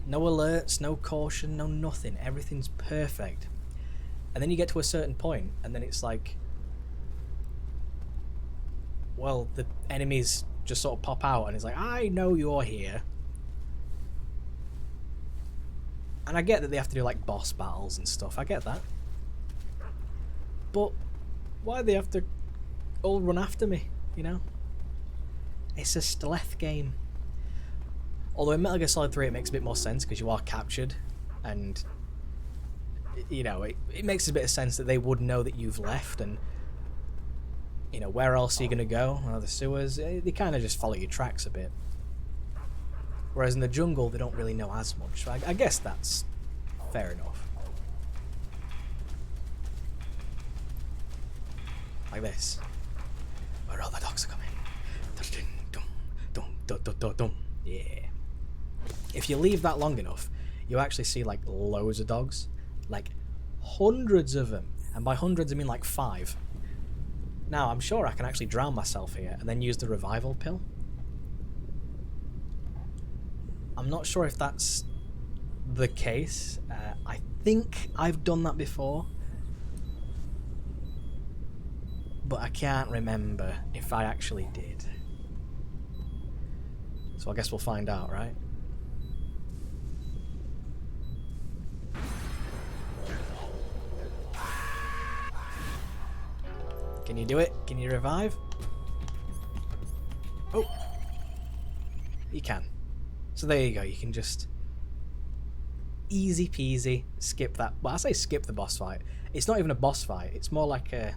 Speaker 1: No alerts, no caution, no nothing. Everything's perfect. And then you get to a certain point, and then it's like, well, the enemies just sort of pop out, and it's like, I know you're here. And I get that they have to do like boss battles and stuff. I get that. But why do they have to all run after me? You know? It's a stealth game. Although in Metal Gear Solid 3 it makes a bit more sense because you are captured, and you know, it makes a bit of sense that they would know that you've left, and you know, where else are you going to go? The sewers, they kind of just follow your tracks a bit. Whereas in the jungle, they don't really know as much. So I guess that's fair enough. Like this. Where all the dogs are coming. Yeah. If you leave that long enough, you actually see like loads of dogs. Like hundreds of them. And by hundreds, I mean like 5. Now, I'm sure I can actually drown myself here and then use the revival pill. I'm not sure if that's the case. I think I've done that before. But I can't remember if I actually did. So I guess we'll find out, right? Can you do it? Can you revive? Oh! You can. So there you go, you can just easy peasy skip that. Well, I say skip the boss fight. It's not even a boss fight, it's more like a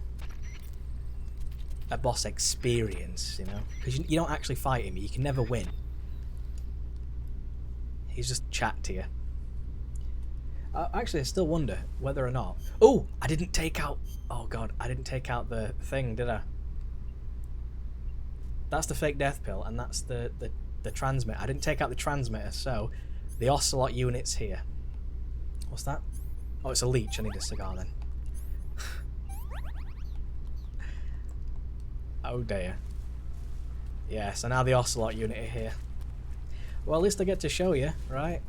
Speaker 1: boss experience, you know? Because you don't actually fight him, you can never win. He's just chat to you. Actually, I still wonder whether or not... Oh! I didn't take out... Oh god, I didn't take out the thing, did I? That's the fake death pill, and that's the transmitter. I didn't take out the transmitter, so the ocelot unit's here. What's that? Oh, it's a leech. I need a cigar then. Oh dear. Yeah, so now the ocelot unit are here. Well, at least I get to show you, right?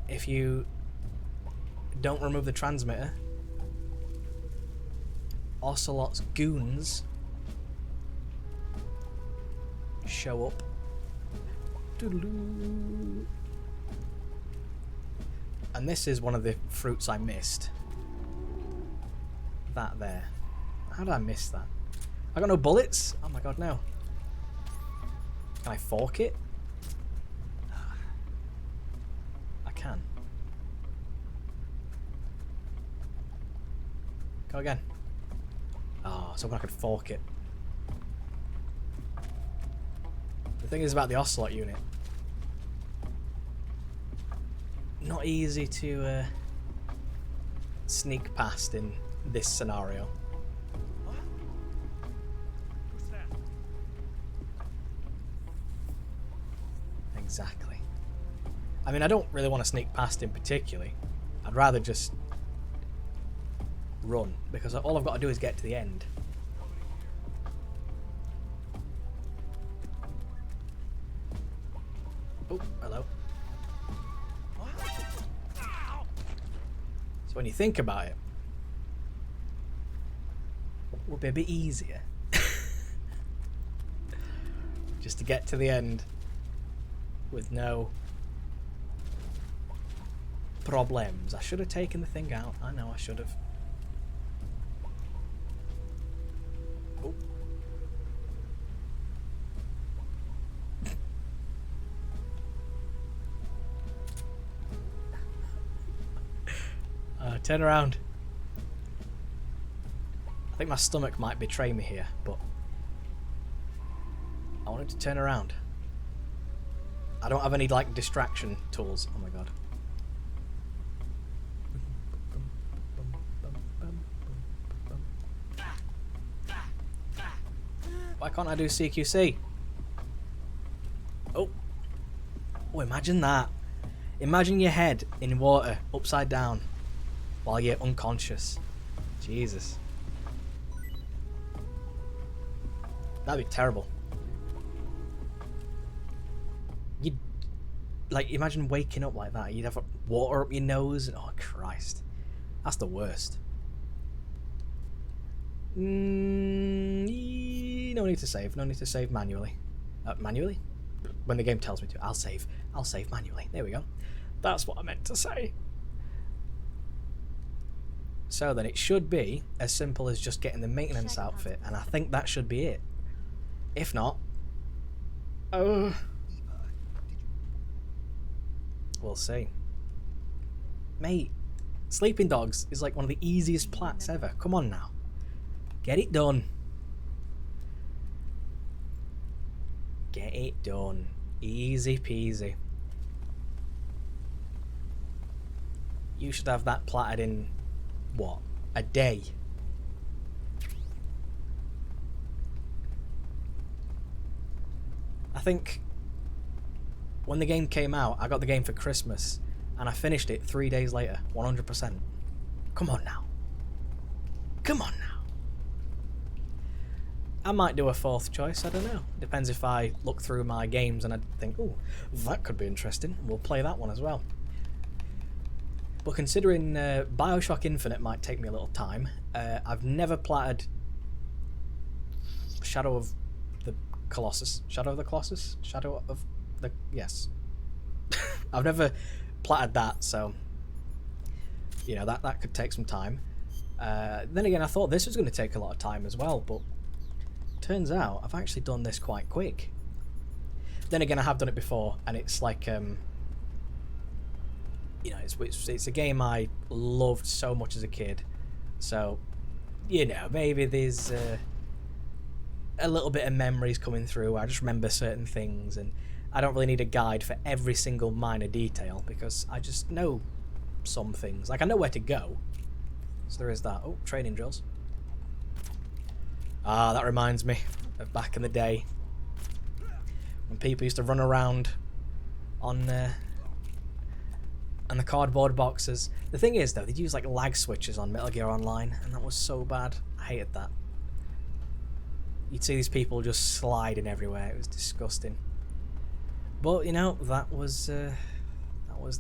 Speaker 1: If you don't remove the transmitter, Ocelot's goons show up. Doodaloo. And this is one of the fruits I missed. That there. How did I miss that? I got no bullets? Oh my god, no. Can I fork it? I can. Go again. Oh, so I could fork it. The thing is about the Ocelot unit. Not easy to sneak past in this scenario.
Speaker 6: Who's that?
Speaker 1: Exactly. I mean, I don't really want to sneak past him particularly. I'd rather just run, because all I've got to do is get to the end. Oh, hello. So when you think about it, it would be a bit easier just to get to the end with no problems. I should have taken the thing out. I know I should have. Oh. Turn around. I think my stomach might betray me here, but I wanted to turn around. I don't have any like distraction tools. Oh my god. Why can't I do CQC? Oh. Oh, imagine that. Imagine your head in water, upside down, while you're unconscious. Jesus. That'd be terrible. You'd, like, imagine waking up like that. You'd have water up your nose. And, oh, Christ. That's the worst. No need to save. No need to save manually. Manually? When the game tells me to. I'll save. I'll save manually. There we go. That's what I meant to say. So then it should be as simple as just getting the maintenance outfit, and I think that should be it. If not, we'll see. Mate, sleeping dogs is like one of the easiest plats ever. Come on now. Get it done. Get it done. Easy peasy. You should have that platted in, what, a day? I think when the game came out, I got the game for Christmas, and I finished it 3 days later, 100%. Come on now. Come on now. I might do a fourth choice, I don't know. Depends if I look through my games and I think, oh, that could be interesting. We'll play that one as well. But considering Bioshock Infinite might take me a little time, I've never platted Shadow of the Colossus. Shadow of the Colossus? Shadow of the... Yes. I've never platted that, so... You know, that could take some time. Then again, I thought this was going to take a lot of time as well, but... Turns out, I've actually done this quite quick. Then again, I have done it before, and it's like... You know, it's a game I loved so much as a kid. So, you know, maybe there's a little bit of memories coming through. I just remember certain things, and I don't really need a guide for every single minor detail because I just know some things. Like, I know where to go. So there is that. Oh, training drills. Ah, that reminds me of back in the day when people used to run around on the cardboard boxes. The thing is, though, they'd use like lag switches on Metal Gear Online, and that was so bad. I hated that. You'd see these people just sliding everywhere. It was disgusting. But you know, that was the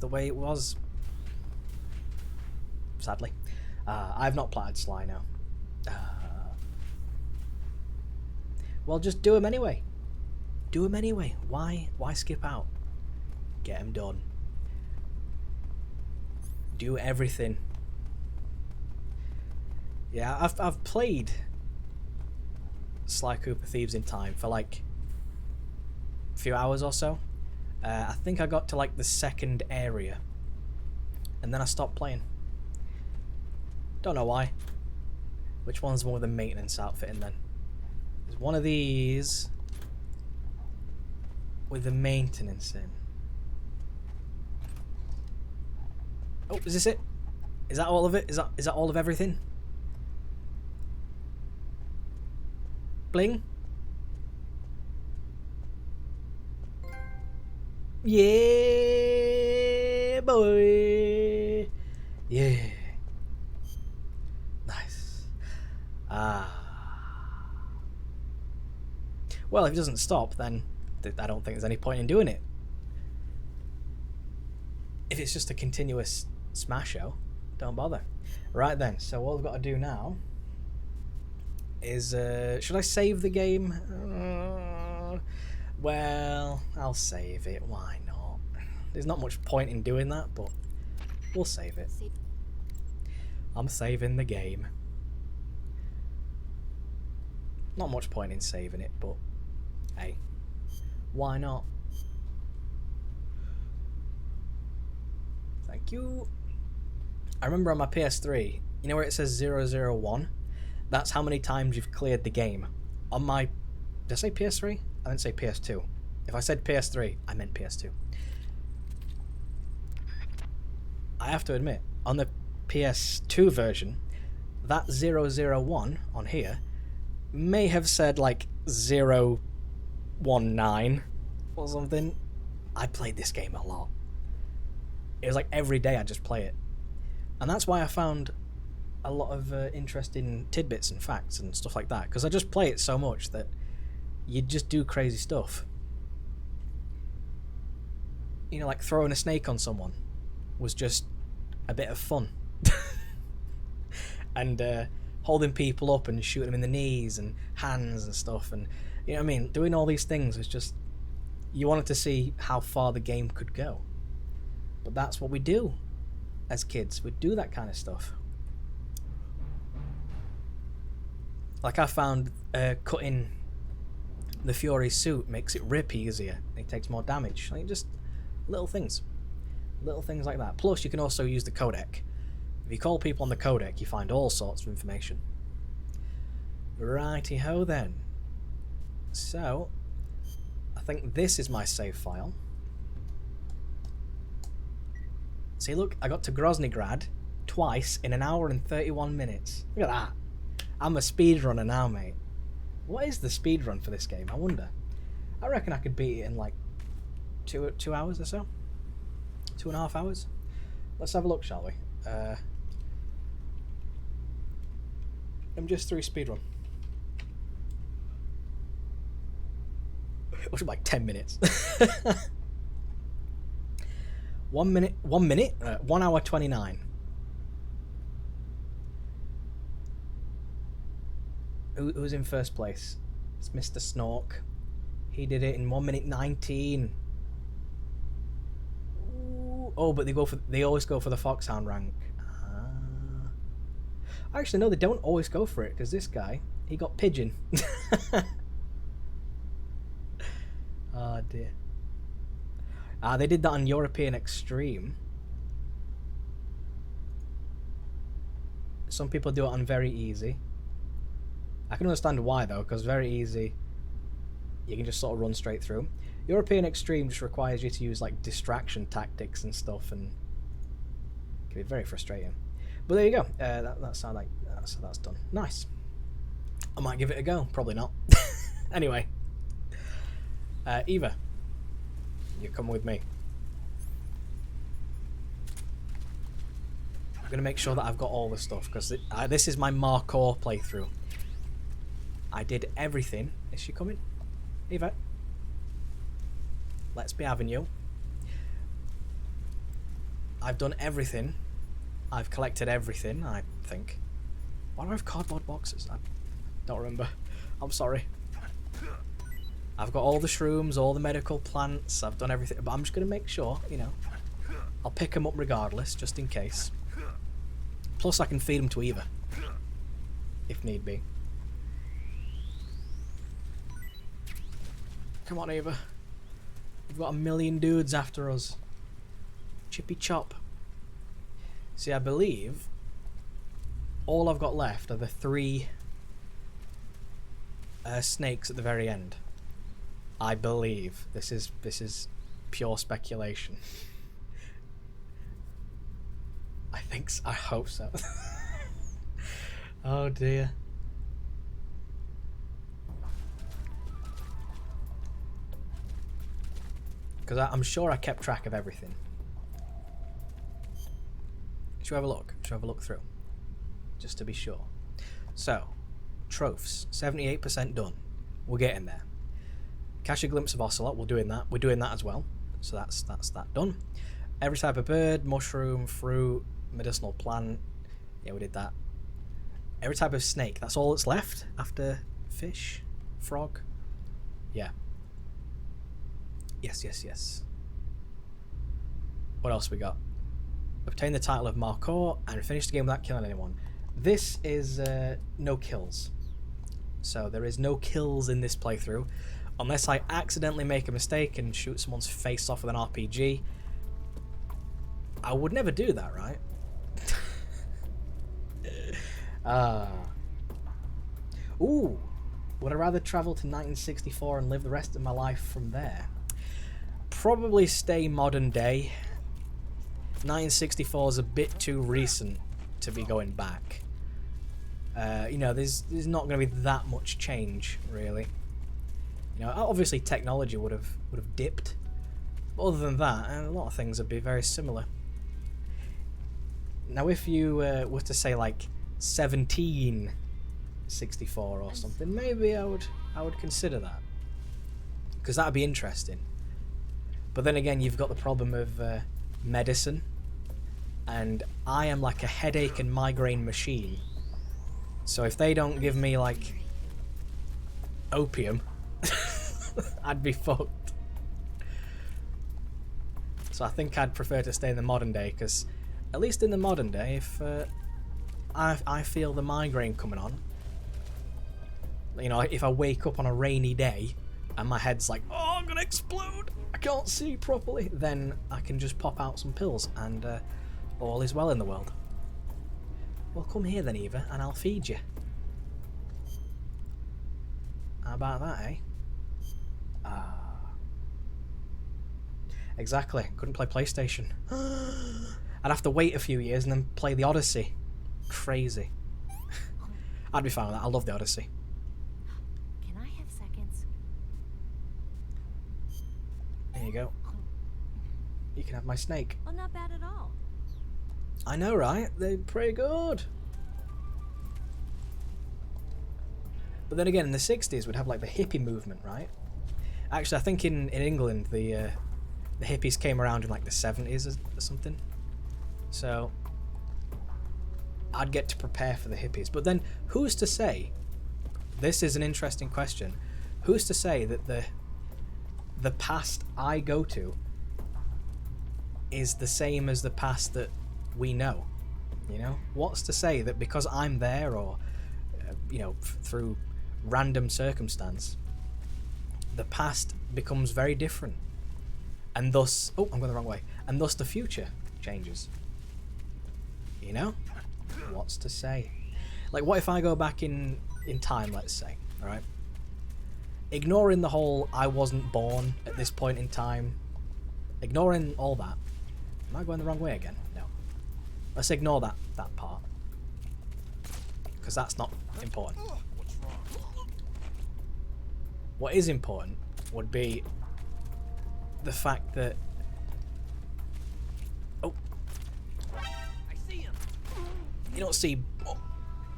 Speaker 1: way it was. Sadly, I've not platted Sly now. Well, just do them anyway. Do them anyway. Why skip out? Get them done. Do everything. Yeah, I've played Sly Cooper Thieves in Time for like a few hours or so. I think I got to like the second area, and then I stopped playing. Don't know why. Which one's more with the maintenance outfit in then? There's one of these with the maintenance in. Oh, is this it? Is that all of it? Is that all of everything? Bling. Yeah, boy. Yeah. Nice. Well, if it doesn't stop, then I don't think there's any point in doing it. If it's just a continuous smash show, don't bother. Right then, so what we've got to do now is, should I save the game? Well, I'll save it, why not? There's not much point in doing that, but we'll save it. I'm saving the game. Not much point in saving it, but hey, why not? Thank you. I remember on my PS3, you know where it says 001? That's how many times you've cleared the game. On my... Did I say PS3? I didn't say PS2. If I said PS3, I meant PS2. I have to admit, on the PS2 version, that 001 on here may have said like 019 or something. I played this game a lot. It was like every day I just play it. And that's why I found a lot of interesting tidbits and facts and stuff like that, because I just play it so much that you just do crazy stuff. You know, like throwing a snake on someone was just a bit of fun. And holding people up and shooting them in the knees and hands and stuff, and you know what I mean, doing all these things was just, you wanted to see how far the game could go. But that's what we do as kids. We do that kind of stuff. Like I found cutting the Fury's suit makes it rip easier. It takes more damage. Like just little things like that. Plus you can also use the codec. If you call people on the codec, you find all sorts of information. Righty ho then. So I think this is my save file. See, look, I got to Groznygrad twice in 1 hour and 31 minutes. Look at that. I'm a speedrunner now, mate. What is the speedrun for this game? I wonder. I reckon I could beat it in like 2 hours or so. 2.5 hours. Let's have a look, shall we? MGS3 speedrun. It was like 10 minutes. 1 minute, 1 hour 29. Who's in first place? It's Mr. Snork. He did it in 1 minute 19. Ooh. Oh, but they always go for the Foxhound rank. Actually, no, they don't always go for it, because this guy, he got Pigeon. Oh dear. They did that on European Extreme. Some people do it on very easy. I can understand why though, because very easy, you can just sort of run straight through. European Extreme just requires you to use like distraction tactics and stuff, and it can be very frustrating. But there you go. That's how that's done. Nice. I might give it a go. Probably not. Anyway, Eva, you come with me. I'm gonna make sure that I've got all the stuff, because this is my Marcor playthrough. I did everything. Is she coming? Eva. Let's be having you. I've done everything. I've collected everything, I think. Why do I have cardboard boxes? I don't remember. I'm sorry. I've got all the shrooms, all the medical plants. I've done everything, but I'm just going to make sure, you know. I'll pick them up regardless, just in case. Plus I can feed them to Eva, if need be. Come on, Eva. We've got 1 million dudes after us. Chippy chop. See, I believe all I've got left are the 3 snakes at the very end. I believe. This is pure speculation. I think so. I hope so. Oh dear. Because I'm sure I kept track of everything. Should we have a look? Should we have a look through? Just to be sure. So, trophies. 78% done. We're getting there. Catch a glimpse of Ocelot. We're doing that. We're doing that as well. So that's that done. Every type of bird, mushroom, fruit, medicinal plant. Yeah, we did that. Every type of snake. That's all that's left after fish, frog. Yeah. Yes. What else we got? Obtain the title of Marcor and finish the game without killing anyone. This is no kills. So there is no kills in this playthrough. Unless I accidentally make a mistake and shoot someone's face off with an RPG. I would never do that, right? Ooh. Would I rather travel to 1964 and live the rest of my life from there? Probably stay modern day. 1964 is a bit too recent to be going back. You know, there's not going to be that much change, really. You know, obviously technology would have dipped. But other than that, a lot of things would be very similar. Now, if you were to say like 1764 or something, maybe I would consider that, because that'd be interesting. But then again, you've got the problem of medicine, and I am like a headache and migraine machine. So if they don't give me like opium, I'd be fucked. So I think I'd prefer to stay in the modern day, because at least in the modern day, if I feel the migraine coming on, you know, if I wake up on a rainy day and my head's like, oh, I'm gonna explode, I can't see properly, then I can just pop out some pills and all is well in the world. Well, come here then, Eva, and I'll feed you. How about that, eh? Exactly. Couldn't play PlayStation. I'd have to wait a few years and then play the Odyssey. Crazy. I'd be fine with that. I love the Odyssey.
Speaker 7: Can I have seconds?
Speaker 1: There you go. You can have my snake.
Speaker 7: Well, not bad at all.
Speaker 1: I know, right? They're pretty good. But then again, in the 60s, we'd have like the hippie movement, right? Actually, I think in England, the hippies came around in like the 70s or something. So I'd get to prepare for the hippies. But then who's to say, this is an interesting question, who's to say that the past I go to is the same as the past that we know? You know, what's to say that because I'm there, or you know, through random circumstance, the past becomes very different, and thus, oh, I'm going the wrong way, and thus the future changes. You know, what's to say? Like, what if I go back in time, let's say, all right, ignoring the whole I wasn't born at this point in time, ignoring all that. Am I going the wrong way again? No. Let's ignore that part, because that's not important. What is important would be the fact that... Oh.
Speaker 6: I see him.
Speaker 1: You don't see...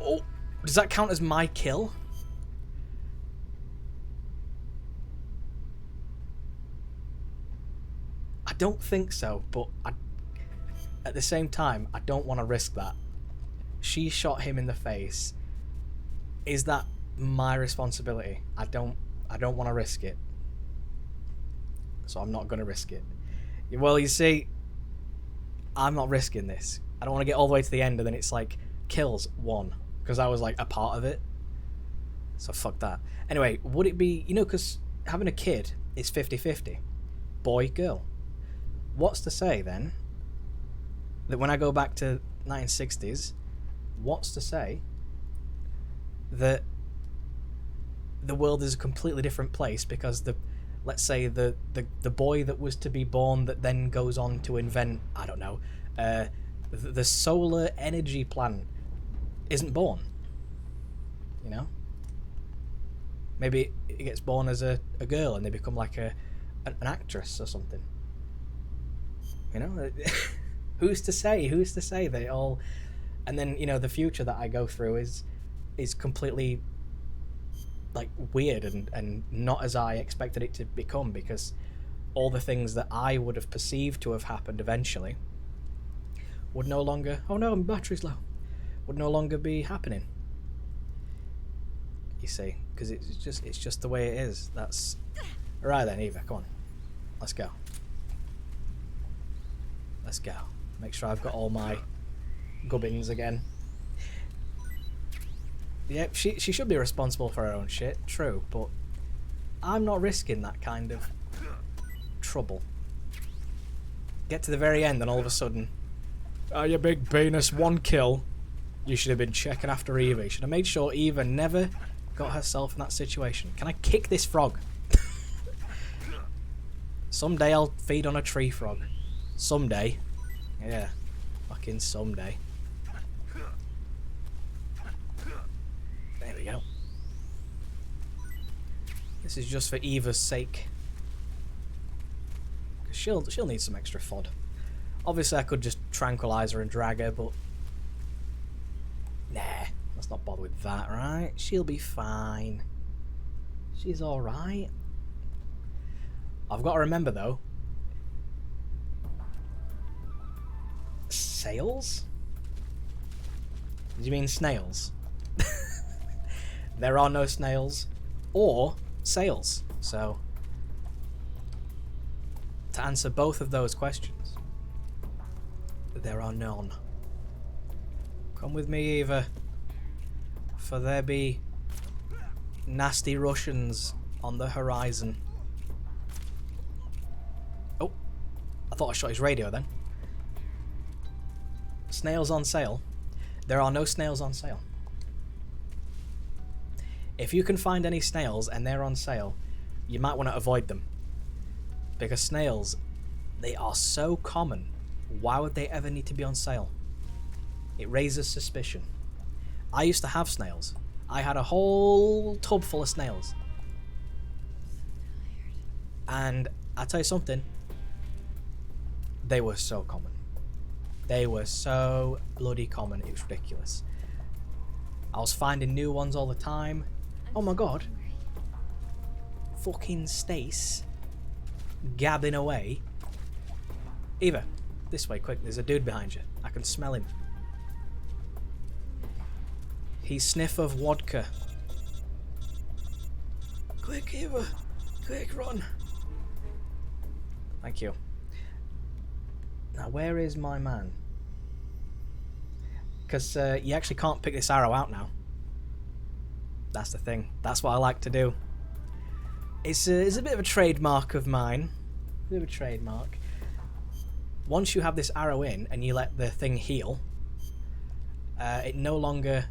Speaker 1: Oh. Does that count as my kill? I don't think so, but at the same time, I don't want to risk that. She shot him in the face. Is that my responsibility? I don't want to risk it. So I'm not going to risk it. Well, you see, I'm not risking this. I don't want to get all the way to the end and then it's like, kills 1. Because I was like a part of it. So fuck that. Anyway, would it be, you know, because having a kid is 50-50. Boy, girl. What's to say then that when I go back to 1960s, what's to say that the world is a completely different place, because let's say the boy that was to be born that then goes on to invent, I don't know, the solar energy plant isn't born. You know? Maybe it gets born as a girl and they become like an actress or something. You know? Who's to say? Who's to say that it all... And then, you know, the future that I go through is completely like weird and not as I expected it to become, because all the things that I would have perceived to have happened eventually would no longer... Oh no, my battery's low. Would no longer be happening. You see, because it's just the way it is. That's... Alright then, Eva, come on. Let's go. Let's go. Make sure I've got all my gubbins again. Yeah, she should be responsible for her own shit, true, but I'm not risking that kind of trouble. Get to the very end and all of a sudden, oh, you big penis, 1 kill. You should have been checking after Eva. You should have made sure Eva never got herself in that situation. Can I kick this frog? Someday I'll feed on a tree frog. Someday. Yeah. Fucking someday. There we go. This is just for Eva's sake. 'Cause she'll need some extra FOD. Obviously I could just tranquilize her and drag her, but nah, let's not bother with that, right? She'll be fine. She's alright. I've got to remember though, sails? Do you mean snails? There are no snails or sails, so to answer both of those questions, there are none. Come with me, Eva, for there be nasty Russians on the horizon. Oh, I thought I shot his radio then. Snails on sale. There are no snails on sale. If you can find any snails and they're on sale, you might want to avoid them. Because snails, they are so common. Why would they ever need to be on sale? It raises suspicion. I used to have snails. I had a whole tub full of snails. And I'll tell you something, they were so common. They were so bloody common, it was ridiculous. I was finding new ones all the time. Oh my god. Fucking Stace. Gabbing away. Eva, this way, quick. There's a dude behind you. I can smell him. He's sniff of vodka. Quick, Eva. Quick, run. Thank you. Now, where is my man? Because you actually can't pick this arrow out now. That's the thing. That's what I like to do. It's a bit of a trademark of mine. A bit of a trademark. Once you have this arrow in and you let the thing heal, it no longer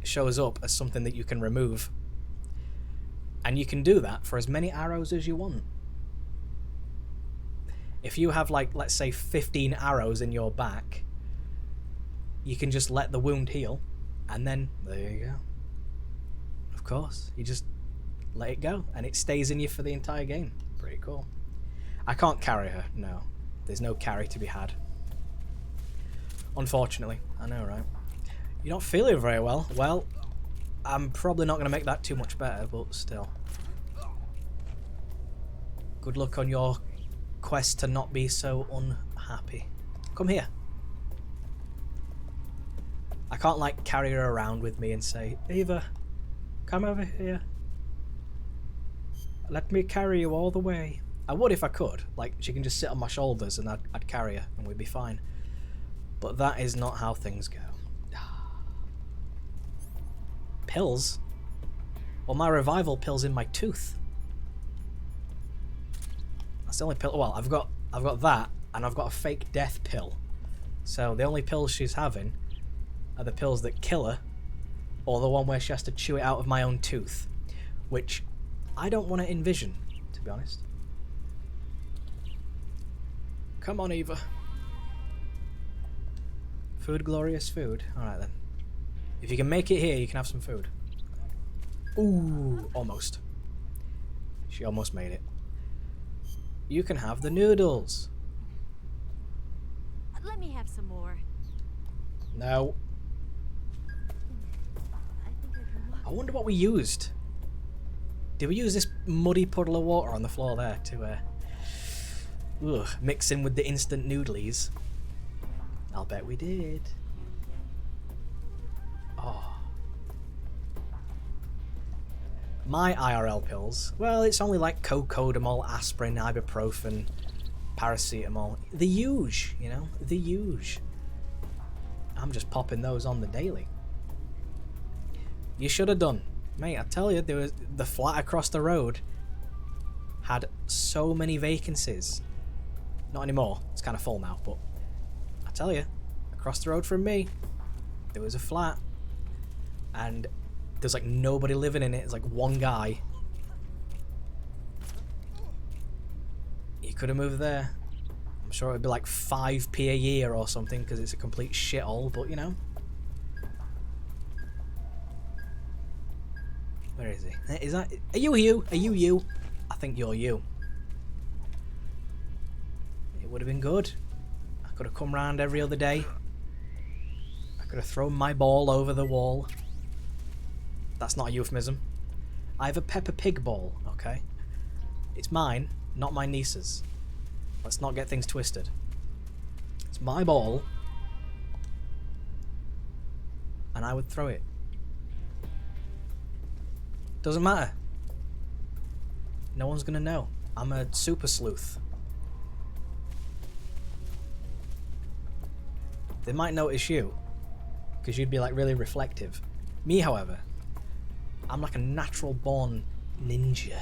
Speaker 1: shows up as something that you can remove. And you can do that for as many arrows as you want. If you have, like, let's say 15 arrows in your back, you can just let the wound heal, and then there you go. Of course, you just let it go, and it stays in you for the entire game. Pretty cool. I can't carry her, no. There's no carry to be had. Unfortunately. I know, right? You're not feeling very well. Well, I'm probably not going to make that too much better, but still. Good luck on your quest to not be so unhappy. Come here. I can't, like, carry her around with me and say, Eva, come over here. Let me carry you all the way. I would if I could. Like, she can just sit on my shoulders and I'd carry her and we'd be fine. But that is not how things go. Pills? Well, my revival pill's in my tooth. That's the only pill. Well, I've got that, and I've got a fake death pill. So the only pills she's having are the pills that kill her, or the one where she has to chew it out of my own tooth, which I don't want to envision, to be honest. Come on, Eva. Food, glorious food. Alright then. If you can make it here, you can have some food. Ooh, almost. She almost made it. You can have the noodles.
Speaker 7: Let me have some more.
Speaker 1: No. I wonder what we used. Did we use this muddy puddle of water on the floor there to mix in with the instant noodlies? I'll bet we did. Oh. My IRL pills, well, it's only like cocodamol, aspirin, ibuprofen, paracetamol. The huge, you know, the huge. I'm just popping those on the daily. You should have done. Mate, I tell you, there was the flat across the road had so many vacancies. Not anymore, it's kind of full now, but I tell you, across the road from me, there was a flat, and there's like nobody living in it. It's like one guy. You could have moved there. I'm sure it would be like 5p a year or something because it's a complete shithole, but you know. Where is he? Is that... Are you you? Are you you? I think you're you. It would have been good. I could have come round every other day. I could have thrown my ball over the wall. That's not a euphemism. I have a Peppa Pig ball, okay? It's mine, not my niece's. Let's not get things twisted. It's my ball. And I would throw it. Doesn't matter. No one's gonna know. I'm a super sleuth. They might notice you, because you'd be like really reflective. Me, however, I'm like a natural born ninja.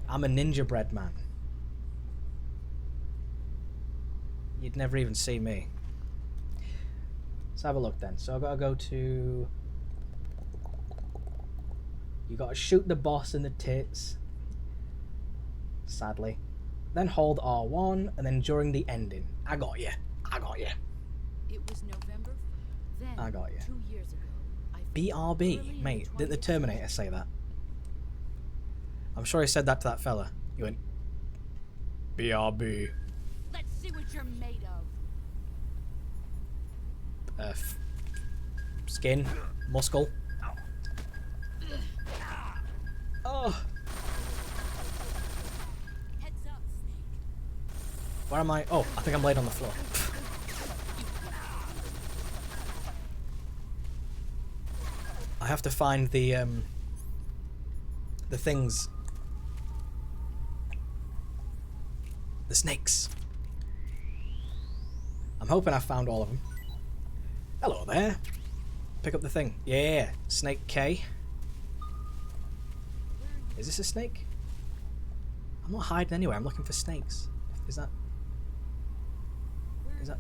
Speaker 1: I'm a ninja bread man. You'd never even see me. Let's have a look then. So I've got to go to... You got to shoot the boss in the tits. Sadly. Then hold R1, and then during the ending. I got you. I got you.
Speaker 3: It was November. Then,
Speaker 1: I got you.
Speaker 3: 2 years ago,
Speaker 1: BRB, mate. Didn't the Terminator say that? I'm sure he said that to that fella. He went, BRB.
Speaker 3: Let's see what you're made of.
Speaker 1: Skin, muscle. Oh.
Speaker 3: Heads up, Snake.
Speaker 1: Where am I? Oh, I think I'm laid on the floor. I have to find the things. The snakes. I'm hoping I found all of them. Hello there. Pick up the thing. Yeah, Snake K. Is this a snake? I'm not hiding anywhere. I'm looking for snakes. Is that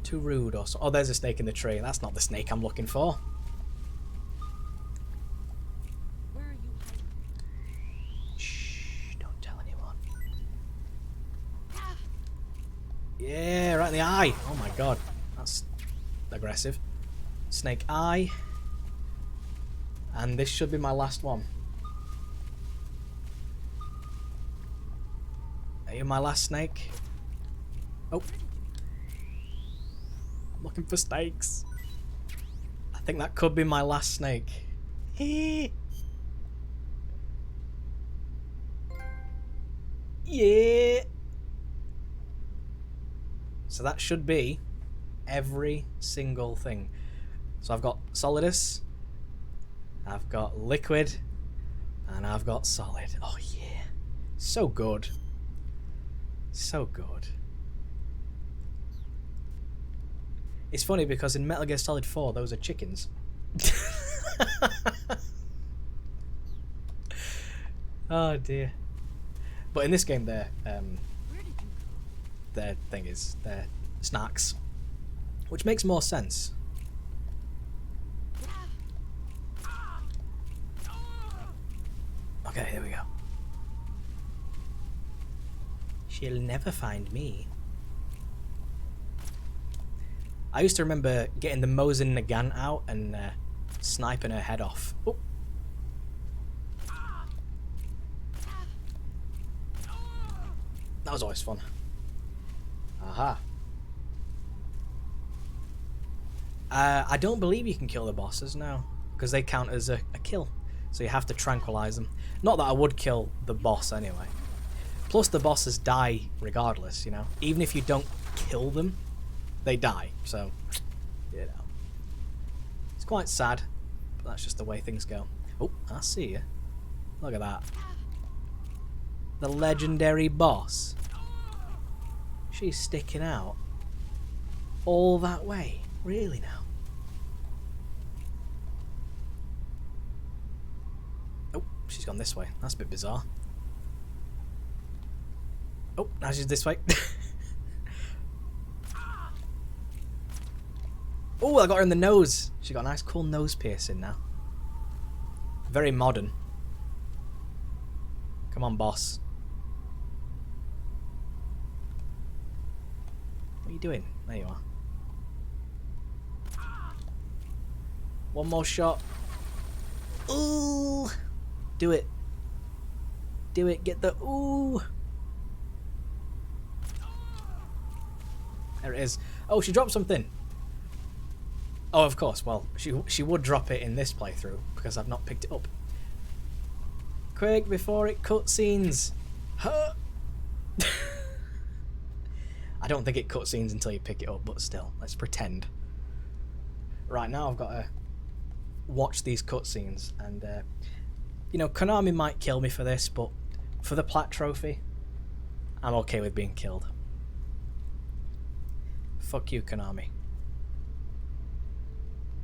Speaker 1: too rude or so? Oh, there's a snake in the tree. That's not the snake I'm looking for.
Speaker 3: Where are you hiding?
Speaker 1: Shh, don't tell anyone. Yeah, right in the eye. Oh my god. That's aggressive. Snake eye. And this should be my last one. Are you my last snake? Oh. I'm looking for snakes. I think that could be my last snake. Yeah. So that should be every single thing. So I've got Solidus, I've got Liquid, and I've got Solid. Oh yeah. So good. So good. It's funny because in Metal Gear Solid 4 those are chickens. Oh dear. But in this game they're their thing is they're snacks. Which makes more sense. Okay, here we go. She'll never find me. I used to remember getting the Mosin Nagant out and sniping her head off. Oh. That was always fun. Aha. I don't believe you can kill the bosses now, because they count as a kill. So you have to tranquilize them. Not that I would kill the boss anyway. Plus the bosses die regardless, you know. Even if you don't kill them, they die. So, you know. It's quite sad, but that's just the way things go. Oh, I see you. Look at that. The legendary boss. She's sticking out all that way. Really now? Oh, she's gone this way. That's a bit bizarre. Oh, now she's this way. Oh, I got her in the nose. She got a nice cool nose piercing now. Very modern. Come on, boss. What are you doing? There you are. One more shot. Ooh. Do it. Do it. Get the ooh. There it is. Oh, she dropped something. Oh, of course. Well, she would drop it in this playthrough because I've not picked it up. Quick, before it cutscenes. Huh. I don't think it cutscenes until you pick it up, but still, let's pretend. Right now, I've got to watch these cutscenes, and you know, Konami might kill me for this, but for the plat trophy, I'm okay with being killed. Fuck you, Konami.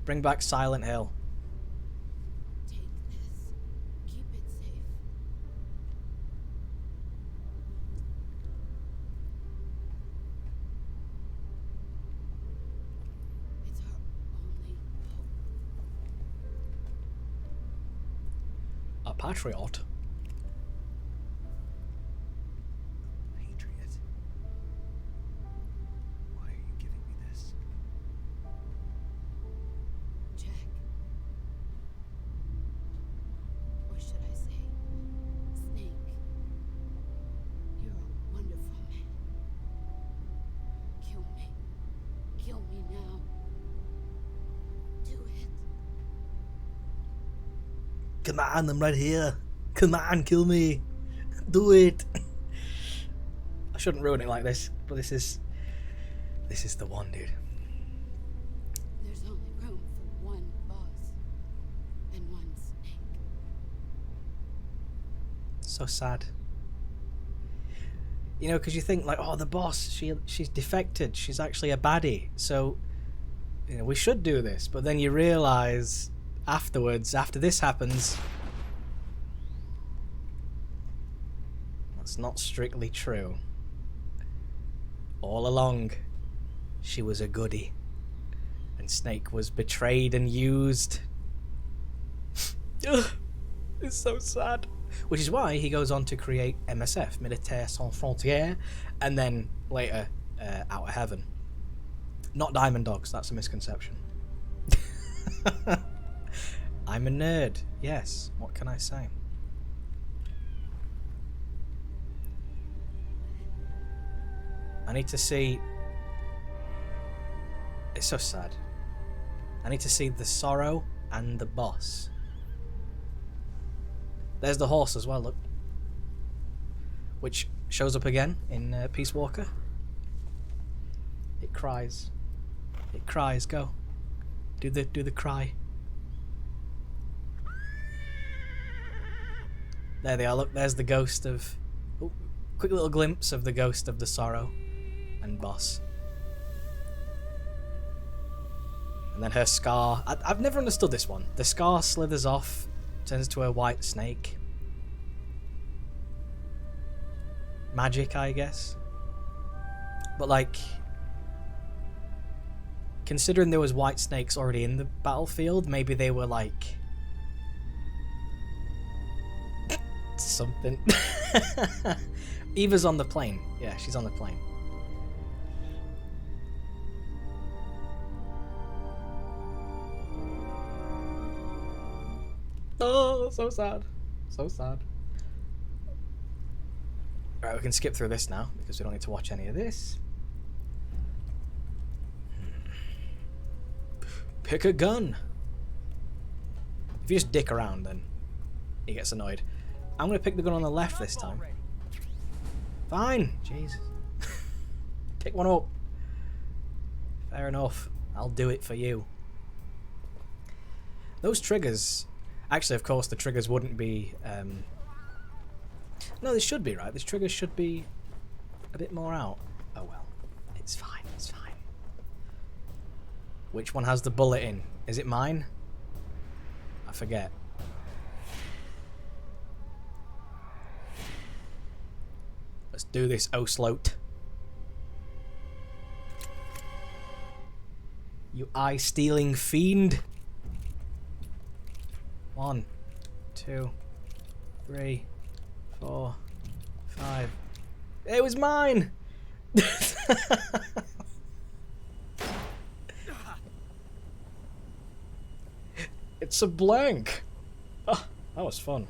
Speaker 1: Bring back Silent Hill.
Speaker 3: Take this. Keep it safe. It's our only hope.
Speaker 1: A patriot.
Speaker 4: Patriot. Why are you giving me this?
Speaker 3: Jack. Or should I say, Snake. You're a wonderful man. Kill me. Kill me now. Do it.
Speaker 1: Come on, I'm right here. Come on, kill me. Do it. I shouldn't ruin it like this, but this is the one, dude.
Speaker 3: There's only room for one boss and one snake.
Speaker 1: So sad. You know, because you think like, oh, the boss, she's defected. She's actually a baddie. So, you know, we should do this. But then you realise afterwards, after this happens, that's not strictly true. All along, she was a goodie, and Snake was betrayed and used. Ugh, it's so sad. Which is why he goes on to create MSF, Militaire Sans Frontières, and then later Outer Heaven. Not Diamond Dogs, that's a misconception. I'm a nerd, yes, what can I say? I need to see... It's so sad. I need to see the sorrow and the boss. There's the horse as well, look. Which shows up again in Peace Walker. It cries. It cries, go. Do the cry. There they are, look, there's the ghost of... Oh, quick little glimpse of the ghost of the sorrow and boss. And then her scar. I've never understood this one. The scar slithers off, turns to a white snake. Magic, I guess. But like, considering there was white snakes already in the battlefield, maybe they were like something. Eva's on the plane. Yeah, she's on the plane. Oh, so sad. So sad. Alright, we can skip through this now, because we don't need to watch any of this. Pick a gun. If you just dick around, then he gets annoyed. I'm going to pick the gun on the left this time. Fine. Jesus. Pick one up. Fair enough. I'll do it for you. Those triggers... Actually, of course, the triggers wouldn't be... No, they should be, right? These triggers should be a bit more out. Oh well. It's fine. It's fine. Which one has the bullet in? Is it mine? I forget. Let's do this, Osloat. You eye-stealing fiend. 1, 2, 3, 4, 5. It was mine! It's a blank. Oh, that was fun.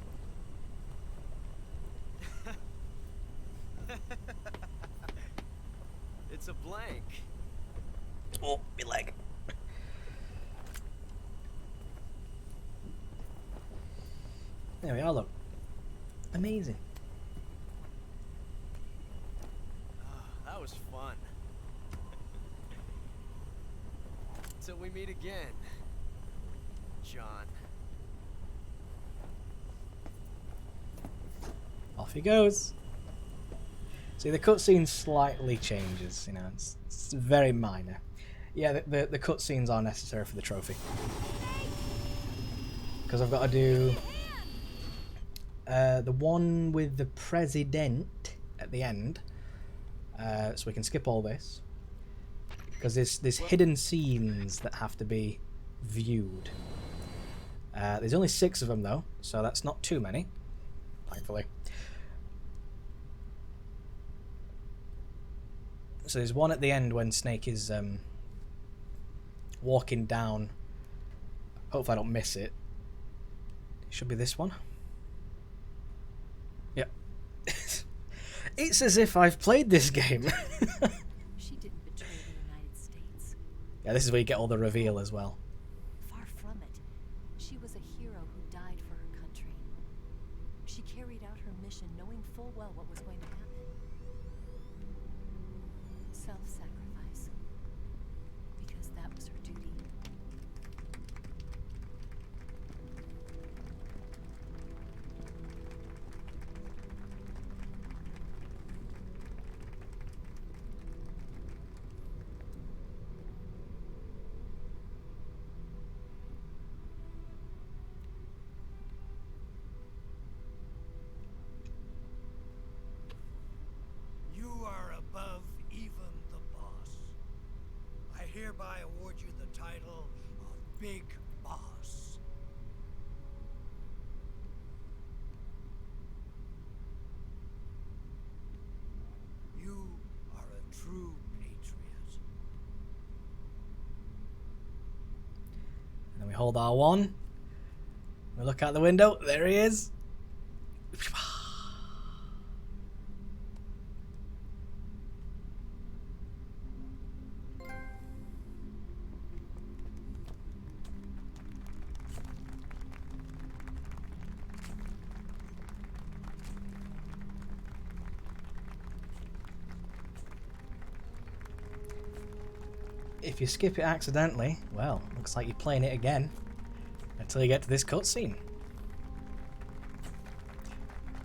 Speaker 2: It's a blank.
Speaker 1: Oh, my leg. There we are, look. Amazing.
Speaker 2: That was fun. Till we meet again, John.
Speaker 1: Off he goes. See, the cutscene slightly changes, you know, it's very minor. Yeah, the cutscenes are necessary for the trophy. Because I've got to do the one with the president at the end. So we can skip all this. Because there's hidden scenes that have to be viewed. There's only 6 of them though, so that's not too many, thankfully. So there's one at the end when Snake is walking down. Hopefully I don't miss it. It should be this one. Yep. It's as if I've played this game.
Speaker 3: She didn't betray the United States.
Speaker 1: Yeah, this is where you get all the reveal as well.
Speaker 3: Far from it. She was a hero who died for her country. She carried out her mission knowing full well what was going to happen. Self-sacrifice. Because that was her duty.
Speaker 5: You are above even the boss. I hereby award you the title of Big Boss. You are a true patriot.
Speaker 1: And then we hold R1. We look out the window. There he is. If you skip it accidentally, well, looks like you're playing it again until you get to this cutscene.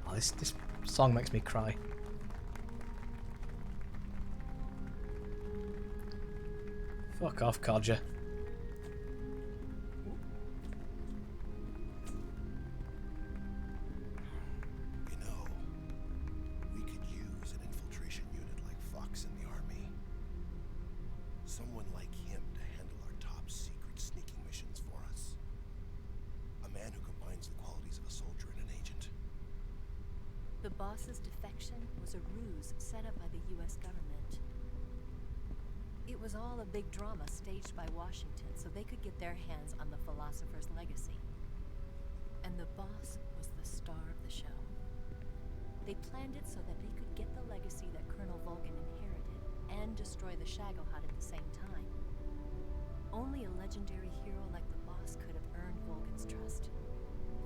Speaker 1: Oh, this song makes me cry. Fuck off, Codger.
Speaker 8: You know, we could use an infiltration unit like Fox in the army. Someone like him to handle our top secret sneaking missions for us. A man who combines the qualities of a soldier and an agent.
Speaker 3: The boss's defection was a ruse set up by the U.S. government. It was all a big drama staged by Washington so they could get their hands on the philosopher's legacy. And the boss was the star of the show. They planned it so that they could get the legacy that Colonel Vulcan inherited and destroy the Shagohod at the same time. Only a legendary hero like the boss could have earned Vulcan's trust.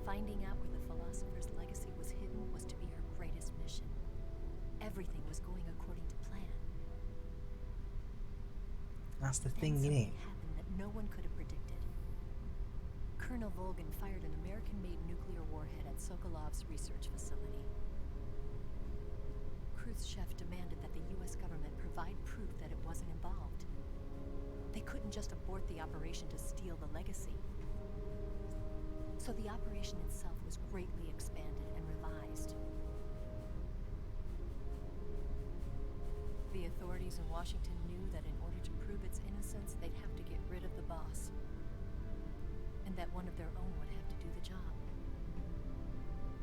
Speaker 3: Finding out where the philosopher's legacy was hidden was to be her greatest mission. Everything was going according to plan.
Speaker 1: That's the
Speaker 3: Then
Speaker 1: thing, innit?
Speaker 3: something happened that no one could have predicted. Colonel Vulcan fired an American-made nuclear warhead at Sokolov's research facility. Khrushchev demanded that the U.S. government provide proof that it wasn't involved. They couldn't just abort the operation to steal the legacy. So the operation itself was greatly expanded and revised. The authorities in Washington knew that in order to prove its innocence, they'd have to get rid of the boss. And that one of their own would have to do the job.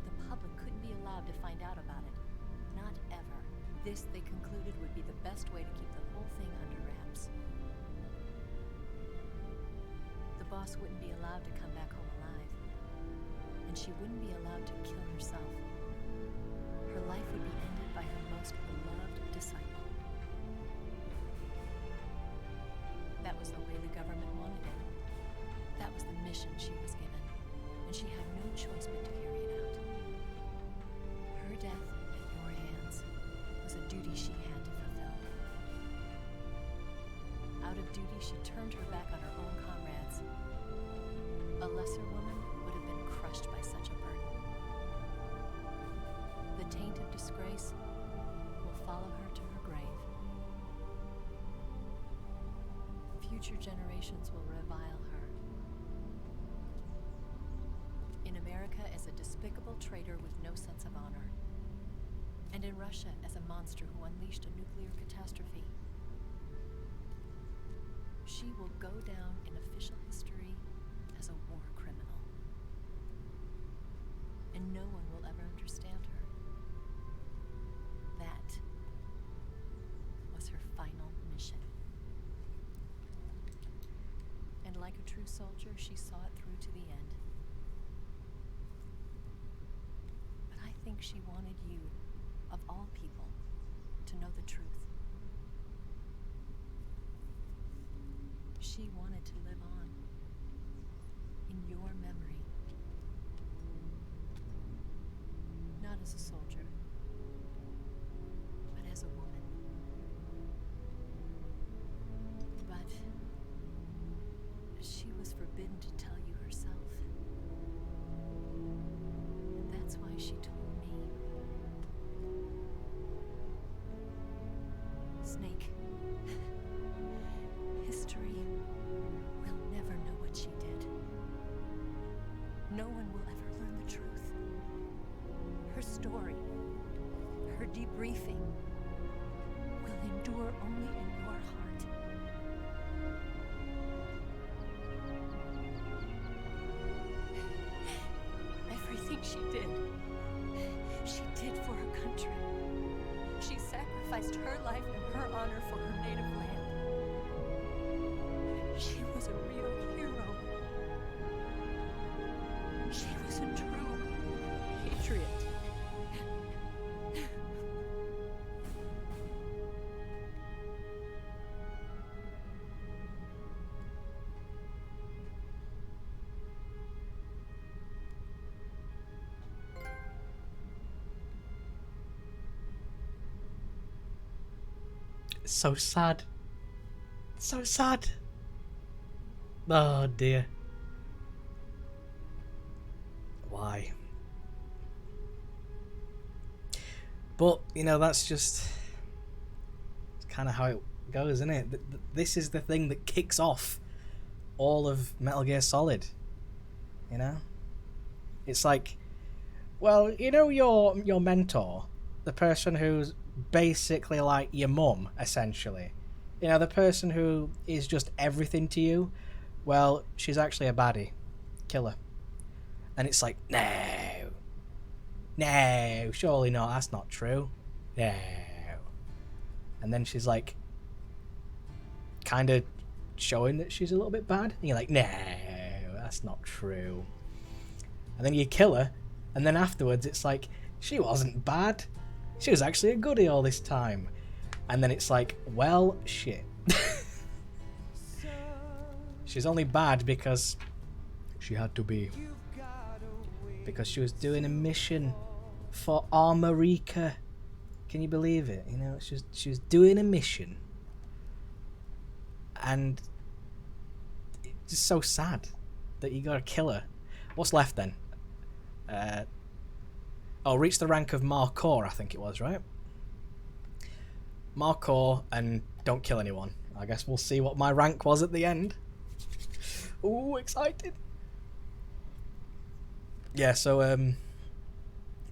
Speaker 3: The public couldn't be allowed to find out about it. Not ever. This, they concluded, would be the best way to keep the whole thing under wraps. The boss wouldn't be allowed to come back home alive. and she wouldn't be allowed to kill herself. Her life would be ended by her most beloved disciple. That was the way the government wanted it. That was the mission she was given, and she had no choice but to carry it out. Her death at your hands was a duty she had to fulfill. Out of duty, she turned her back on her own comrades. A lesser woman would have been crushed by such a burden. The taint of disgrace will follow her to her grave. Future generations will revile her. In America as a despicable traitor with no sense of honor. And in Russia as a monster who unleashed a nuclear catastrophe. She will go down in official history as a war criminal. And no one will ever understand her. That was her final mission. And like a true soldier, she saw it through to the end. But I think she wanted you, of all people, to know the truth. She wanted to live on in your memory. Not as a soldier, but as a woman. But she was forbidden to tell you herself. And that's why she told me. Snake. History will never know what she did. No one will ever learn the truth. Her story, her debriefing, will endure only in your heart. Everything she did for her country. She sacrificed her life and her honor for her native land. She was a real hero. She was a true patriot.
Speaker 1: So sad. So sad. Oh dear. Why? But, you know, that's just kind of how it goes, isn't it? This is the thing that kicks off all of Metal Gear Solid. You know? It's like, well, you know your mentor, the person who's basically like your mum, essentially. You know, the person who is just everything to you. Well, she's actually a baddie. Kill her. And it's like, no, surely not. That's not true. No. And then she's like, kind of showing that she's a little bit bad. And you're like, no, that's not true. And then you kill her. And then afterwards, it's like, she wasn't bad. She was actually a goodie all this time. And then it's like, well, shit. She's only bad because she had to be. Because she was doing a mission for Armorica. Can you believe it? You know, she was doing a mission. And it's just so sad that you gotta kill her. What's left then? Reach the rank of Marcor, I think it was, right? Marcor and don't kill anyone. I guess we'll see what my rank was at the end. Ooh, excited. Yeah, so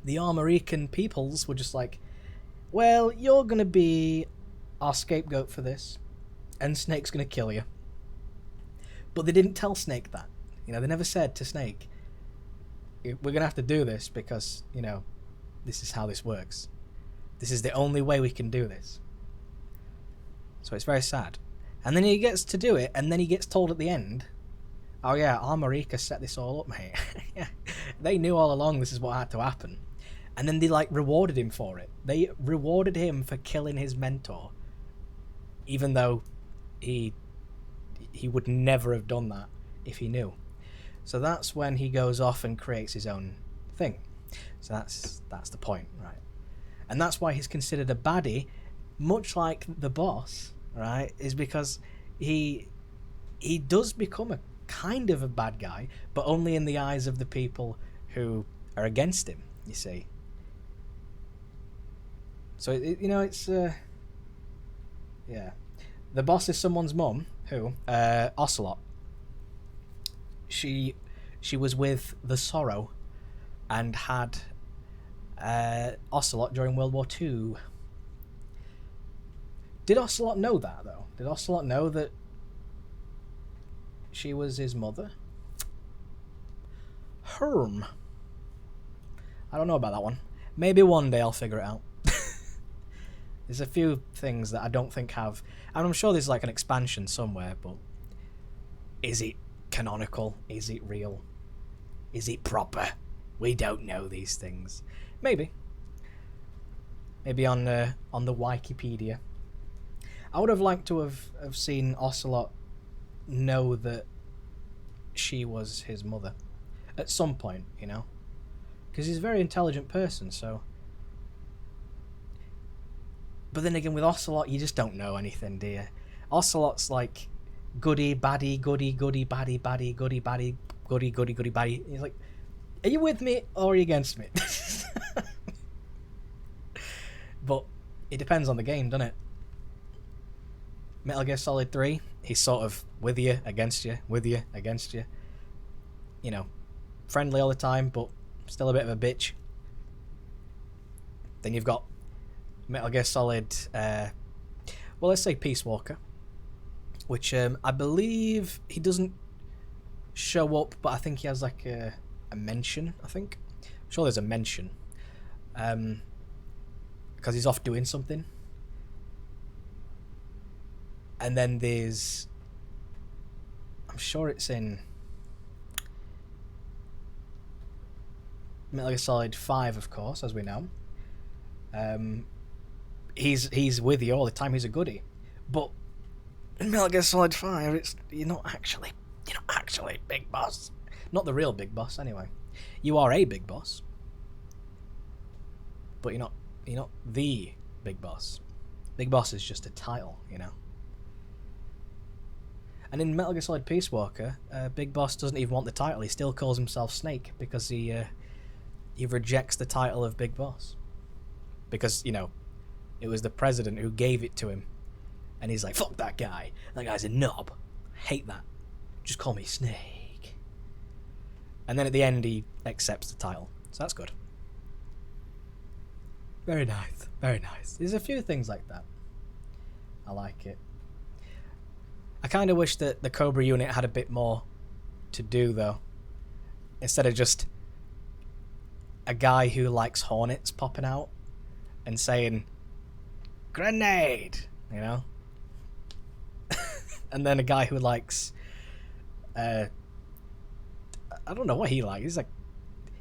Speaker 1: the Armorican peoples were just like, well, you're gonna be our scapegoat for this, and Snake's gonna kill you. But they didn't tell Snake that. You know, they never said to Snake, we're gonna have to do this because, you know, this is how this works. This is the only way we can do this. So it's very sad. And then he gets to do it, and then he gets told at the end, oh yeah, Armorica set this all up, mate. Yeah. They knew all along this is what had to happen. And then they, like, rewarded him for it. They rewarded him for killing his mentor. Even though he would never have done that if he knew. So that's when he goes off and creates his own thing. So that's the point, right? And that's why he's considered a baddie, much like the boss, right? Is because he does become a kind of a bad guy, but only in the eyes of the people who are against him, you see. So, it's... yeah. The boss is someone's mum, who? Ocelot. She was with the Sorrow and had Ocelot during World War II. Did Ocelot know that, though? Did Ocelot know that she was his mother? I don't know about that one. Maybe one day I'll figure it out. There's a few things that I don't think have... And I'm sure there's like an expansion somewhere, but... Is it canonical? Is it real? Is it proper? We don't know these things. Maybe. Maybe on the Wikipedia. I would have liked to have seen Ocelot know that she was his mother. At some point, Because he's a very intelligent person, so... But then again, with Ocelot, you just don't know anything, do you? Ocelot's like goody, baddie, goody, goody, baddie, baddie, goody, baddie, goody, goody, goody, baddie. He's like, are you with me or are you against me? But it depends on the game, doesn't it? Metal Gear Solid 3, he's sort of with you, against you, with you, against you. Friendly all the time, but still a bit of a bitch. Then you've got Metal Gear Solid, let's say Peace Walker, which I believe he doesn't show up, but I think he has like a mention, I think. I'm sure there's a mention. Because he's off doing something. And then there's... I'm sure it's in Metal Gear Solid 5, of course, as we know. He's with you all the time. He's a goodie, but in Metal Gear Solid 5, you're not actually Big Boss. Not the real Big Boss, anyway. You are a Big Boss, but you're not the Big Boss. Big Boss is just a title, And in Metal Gear Solid Peace Walker, Big Boss doesn't even want the title. He still calls himself Snake because he rejects the title of Big Boss. Because, it was the president who gave it to him. And he's like, fuck that guy. That guy's a knob. Hate that. Just call me Snake. And then at the end, he accepts the title. So that's good. Very nice. Very nice. There's a few things like that. I like it. I kind of wish that the Cobra unit had a bit more to do, though. Instead of just a guy who likes hornets popping out and saying, grenade, And then a guy who likes, I don't know what he likes. He's like,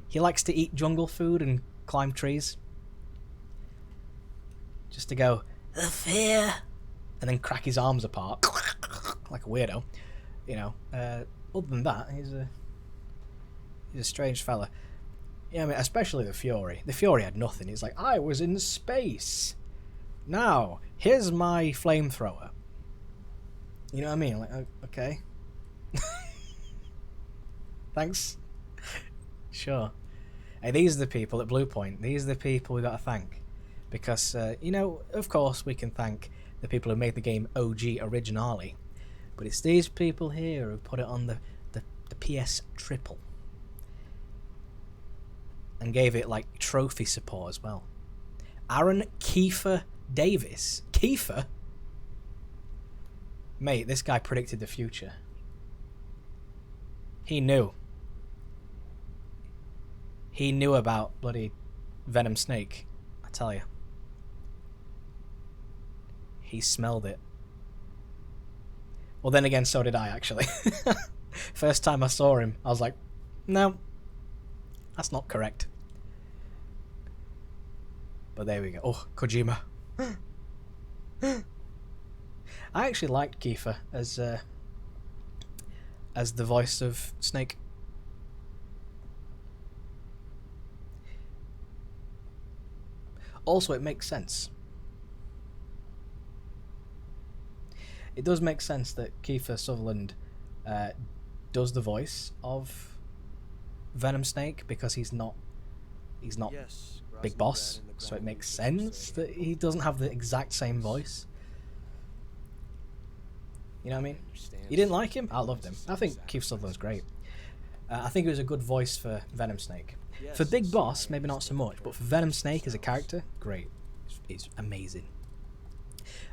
Speaker 1: he likes to eat jungle food and climb trees. Just to go, the fear, and then crack his arms apart like a weirdo. Other than that, he's a strange fella. Yeah, I mean, especially the Fury. The Fury had nothing. He's like, I was in space. Now, here's my flamethrower. You know what I mean? Like, okay. Thanks. Sure. Hey, these are the people at Blue Point. These are the people we got to thank. Because, of course we can thank the people who made the game OG originally. But it's these people here who put it on the PS Triple. And gave it, like, trophy support as well. Aaron Kiefer Davis. Kiefer? Mate, this guy predicted the future. He knew. He knew about bloody Venom Snake, I tell you. He smelled it. Well, then again, so did I, actually. First time I saw him, I was like, no. That's not correct. But there we go. Oh, Kojima. I actually liked Kiefer as the voice of Snake. Also, it makes sense. It does make sense that Kiefer Sutherland does the voice of Venom Snake because he's not
Speaker 2: Yes,
Speaker 1: Big Boss, so it makes sense that he doesn't have the exact same voice. You know what I mean? You didn't like him? I loved him. I think Kiefer Sutherland's great. I think he was a good voice for Venom Snake. For Big Boss, maybe not so much, but for Venom Snake as a character, great. He's amazing.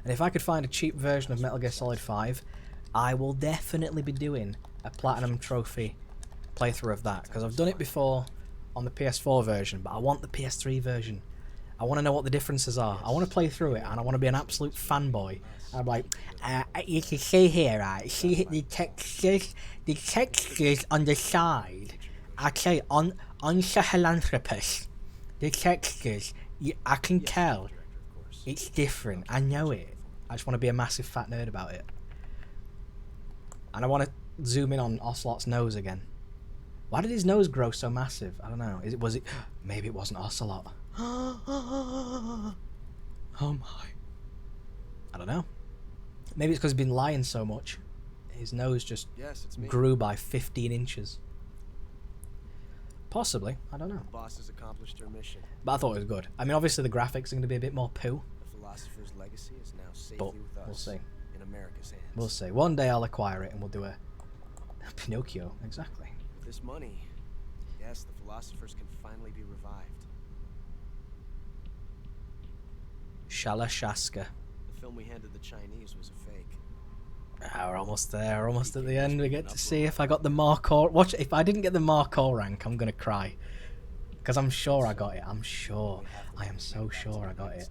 Speaker 1: And if I could find a cheap version of Metal Gear Solid 5, I will definitely be doing a Platinum Trophy playthrough of that, because I've done it before on the PS4 version, but I want the PS3 version. I want to know what the differences are. I want to play through it, and I want to be an absolute fanboy. I'm like, you can see here, right? See the textures on the side. Okay, on Sahelanthropus, the textures, I can tell it's different. I know it. I just want to be a massive fat nerd about it. And I want to zoom in on Ocelot's nose again. Why did his nose grow so massive? I don't know. Was it? Maybe it wasn't Ocelot. Oh my. I don't know. Maybe it's because he's been lying so much. His nose just grew by 15 inches. Possibly. I don't know.
Speaker 2: The boss has accomplished her mission.
Speaker 1: But I thought it was good. I mean, obviously the graphics are going to be a bit more poo.
Speaker 2: The philosopher's legacy is now safely
Speaker 1: But
Speaker 2: with us.
Speaker 1: we'll see.
Speaker 2: In America's hands.
Speaker 1: We'll see. One day I'll acquire it and we'll do a Pinocchio. Exactly.
Speaker 2: With this money, yes, the philosophers can finally be revived.
Speaker 1: Shalashaska.
Speaker 2: The film we handed the Chinese was a fake.
Speaker 1: We're almost there. We're almost at the end. We get to see if I got the Marcor. Watch. If I didn't get the Marcor rank, I'm gonna cry. Because I'm sure I got it. I'm sure. I am so sure I got it.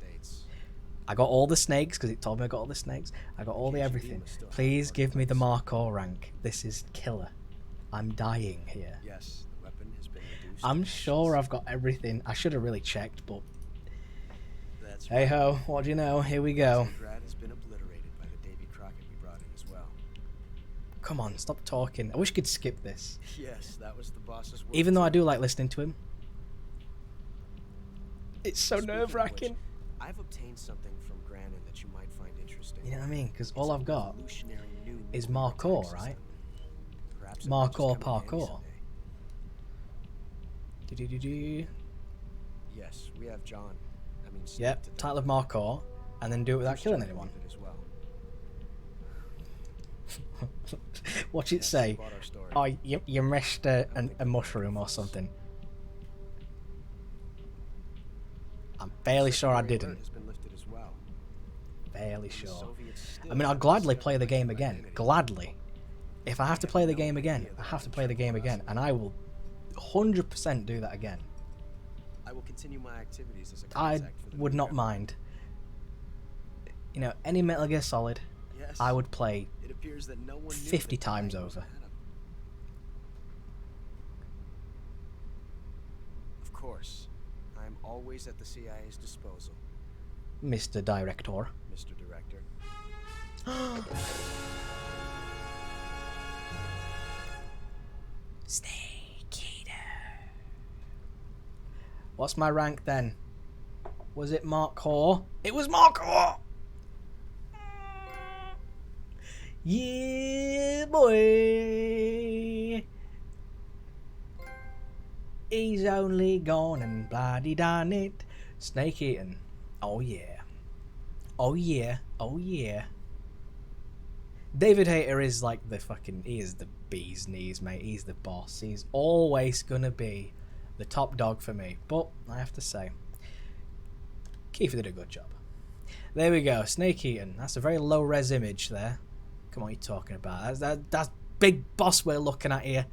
Speaker 1: I got all the snakes because it told me I got all the snakes. I got all the everything. Please give me the Marcor rank. This is killer. I'm dying here.
Speaker 2: Yes, the weapon has been reduced.
Speaker 1: I'm sure I've got everything. I should have really checked, but
Speaker 2: That's
Speaker 1: hey ho, what do you know? Here we go.
Speaker 2: Grad has been obliterated by the Davy Crockett we brought in as well.
Speaker 1: Come on, stop talking. I wish you could skip this.
Speaker 2: Yes, that was the boss's work.
Speaker 1: Even though I do like listening to him. It's so
Speaker 2: Speaking of
Speaker 1: nerve-wracking.
Speaker 2: which, I've obtained something from Grannon that you might find interesting.
Speaker 1: You know what I mean? Because
Speaker 2: It's
Speaker 1: all
Speaker 2: a
Speaker 1: I've got
Speaker 2: revolutionary new
Speaker 1: is
Speaker 2: nuclear
Speaker 1: Marcor,
Speaker 2: attack
Speaker 1: right?
Speaker 2: system. Perhaps it might just
Speaker 1: Marcor
Speaker 2: come in handy
Speaker 1: parkour.
Speaker 2: someday.
Speaker 1: Do-do-do-do.
Speaker 2: Yes, we have John. I mean, Snake
Speaker 1: Yep,
Speaker 2: to thank.
Speaker 1: title of Marcor, and then do it without
Speaker 2: Who's
Speaker 1: killing
Speaker 2: John
Speaker 1: anyone.
Speaker 2: with it as well.
Speaker 1: Watch it
Speaker 2: Yes,
Speaker 1: say,
Speaker 2: about our story.
Speaker 1: oh, you missed a mushroom or something. I'm fairly sure I
Speaker 2: Secondary
Speaker 1: didn't.
Speaker 2: alert has been lifted as well.
Speaker 1: Fairly
Speaker 2: The
Speaker 1: sure.
Speaker 2: Soviets still
Speaker 1: I mean, I'll
Speaker 2: haven't
Speaker 1: gladly
Speaker 2: discovered
Speaker 1: play the
Speaker 2: my
Speaker 1: game
Speaker 2: true
Speaker 1: again.
Speaker 2: identity.
Speaker 1: Gladly. If I have to play the game again, I have to play the game again. And I will 100% do that again.
Speaker 2: I will continue my activities as a
Speaker 1: I
Speaker 2: contact for the
Speaker 1: would
Speaker 2: new
Speaker 1: not
Speaker 2: government.
Speaker 1: mind. You know, any Metal Gear Solid,
Speaker 2: Yes,
Speaker 1: I would play
Speaker 2: it appears that no one knew
Speaker 1: 50
Speaker 2: that
Speaker 1: times
Speaker 2: Klye was
Speaker 1: over.
Speaker 2: Adam. Of course, I am always at the CIA's disposal,
Speaker 1: Mr. Director.
Speaker 2: Mr. Director.
Speaker 1: Snake Eater. What's my rank then? Was it Marcor? It was Marcor! Yeah, boy! He's only gone and bloody done it. Snake eating. Oh yeah. Oh yeah. Oh yeah. David Hayter is like the fucking... He is the bee's knees, mate. He's the boss. He's always gonna be the top dog for me. But, I have to say, Kiefer did a good job. There we go. Snake eating. That's a very low-res image there. Come on, what are you talking about? That's big boss we're looking at here.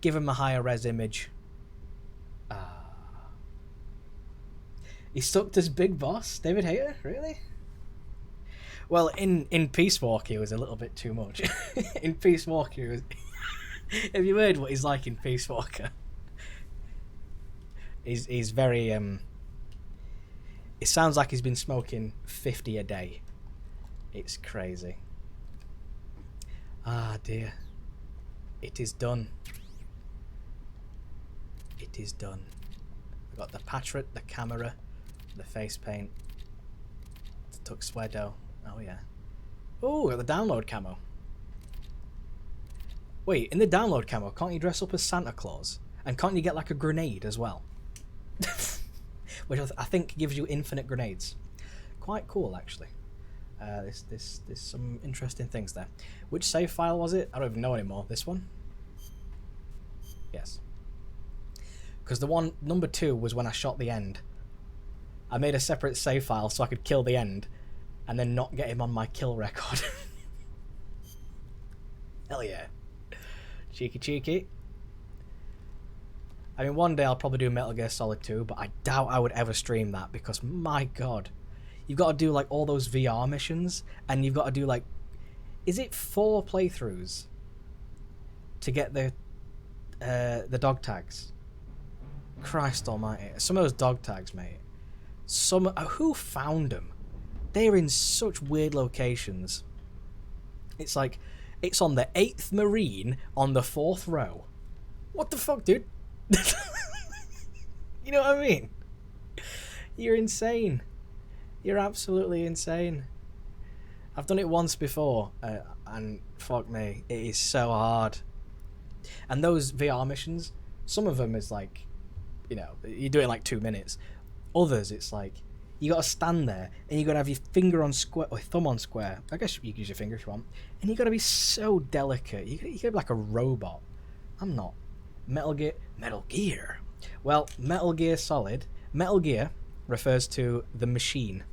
Speaker 1: Give him a higher res image. He sucked as big boss? David Hayter? Really? Well, in Peace Walker, it was a little bit too much. In Peace Walker, it was... Have you heard what he's like in Peace Walker? He's very it sounds like he's been smoking 50 a day. It's crazy. Ah dear. It is done. It is done. I've got the portrait, the camera, the face paint, the tuxedo. Oh yeah. Oh, got the download camo. Wait, in the download camo, can't you dress up as Santa Claus? And can't you get like a grenade as well? Which I think gives you infinite grenades. Quite cool, actually. There's some interesting things there. Which save file was it? I don't even know anymore. This one? Yes. Because the one, number 2, was when I shot the end. I made a separate save file so I could kill the end and then not get him on my kill record. Hell yeah. Cheeky cheeky. I mean, one day I'll probably do Metal Gear Solid 2, but I doubt I would ever stream that because, my god, you've got to do like all those VR missions, and you've got to do like, is it 4 playthroughs to get the dog tags? Christ almighty. Some of those dog tags, mate. Who found them? They're in such weird locations. It's like, it's on the 8th Marine on the 4th row. What the fuck, dude? You know what I mean? You're insane. You're absolutely insane. I've done it once before, and fuck me, it is so hard. And those VR missions, some of them is like, you know, you do it in like 2 minutes. Others, it's like, you gotta stand there, and you gotta have your finger on square, or thumb on square. I guess you can use your finger if you want. And you gotta be so delicate. You gotta be like a robot. I'm not. Metal Gear. Well, Metal Gear Solid. Metal Gear refers to the machine.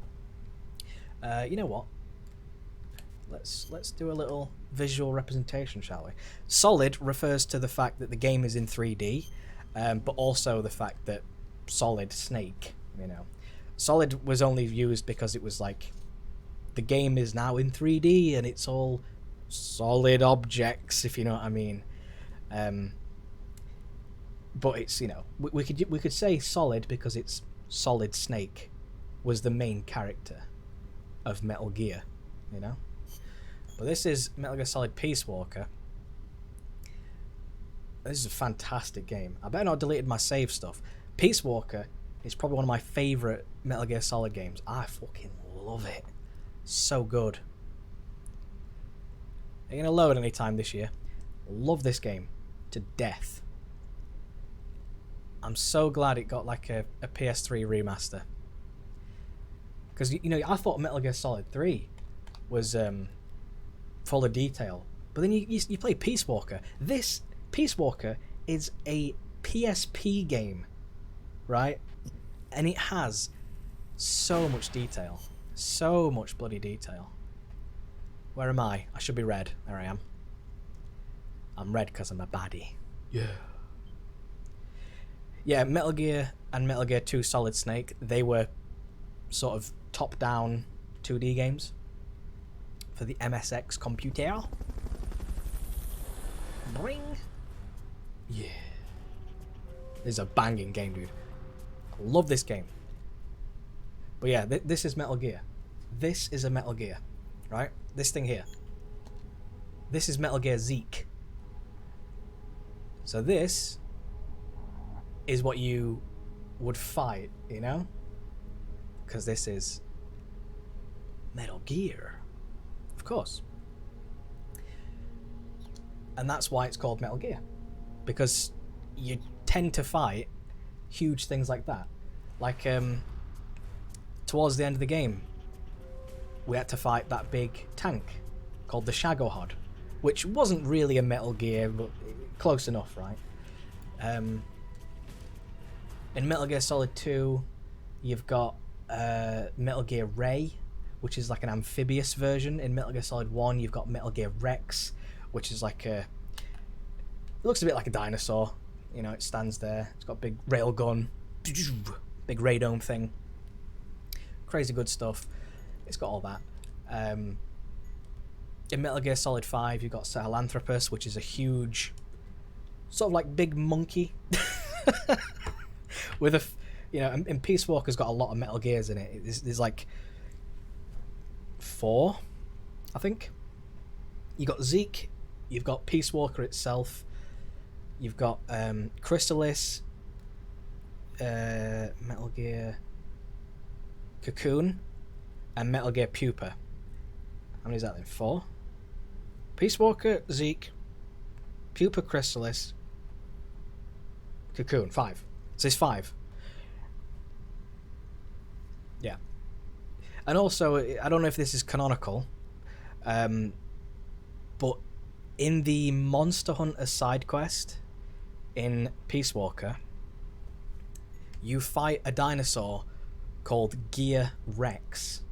Speaker 1: You know what? Let's do a little visual representation, shall we? Solid refers to the fact that the game is in 3D, but also the fact that Solid Snake, you know. Solid was only used because it was like, the game is now in 3D and it's all solid objects, if you know what I mean. But it's, you know, we could say Solid because it's Solid Snake was the main character of Metal Gear, you know. But this is Metal Gear Solid Peace Walker. This is a fantastic game. I better not have deleted my save stuff. Peace Walker is probably one of my favourite Metal Gear Solid games. I fucking love it. So good. It's going to load anytime this year. Love this game to death. I'm so glad it got like a PS3 remaster. Because, you know, I thought Metal Gear Solid 3 was full of detail. But then you play Peace Walker. This Peace Walker is a PSP game, right? And it has so much detail. So much bloody detail. Where am I? I should be red. There I am. I'm red because I'm a baddie. Yeah. Yeah, Metal Gear and Metal Gear 2 Solid Snake, they were sort of top-down 2D games for the MSX computer. Bring. Yeah. This is a banging game, dude. I love this game. But yeah, this is Metal Gear. This is a Metal Gear, right? This thing here. This is Metal Gear Zeke. So this is what you would fight, you know? Because this is Metal Gear. Of course. And that's why it's called Metal Gear. Because you tend to fight huge things like that. Like, towards the end of the game, we had to fight that big tank called the Shagohod, which wasn't really a Metal Gear, but close enough, right? In Metal Gear Solid 2, you've got Metal Gear Ray, which is like an amphibious version. In Metal Gear Solid 1, you've got Metal Gear Rex, which is like a... It looks a bit like a dinosaur. You know, it stands there. It's got a big railgun. Big radome thing. Crazy good stuff. It's got all that. In Metal Gear Solid 5, you've got Sahelanthropus, which is a huge... sort of like big monkey. with a, you know, and Peace Walker's got a lot of Metal Gears in it. There's like 4, I think. You got Zeke, you've got Peace Walker itself, you've got Chrysalis, Metal Gear Cocoon, and Metal Gear Pupa. How many is that then? 4. Peace Walker, Zeke, Pupa, Chrysalis, Cocoon. 5. So it's 5. Yeah. And also, I don't know if this is canonical, but in the Monster Hunter side quest in Peace Walker, you fight a dinosaur called Gear Rex,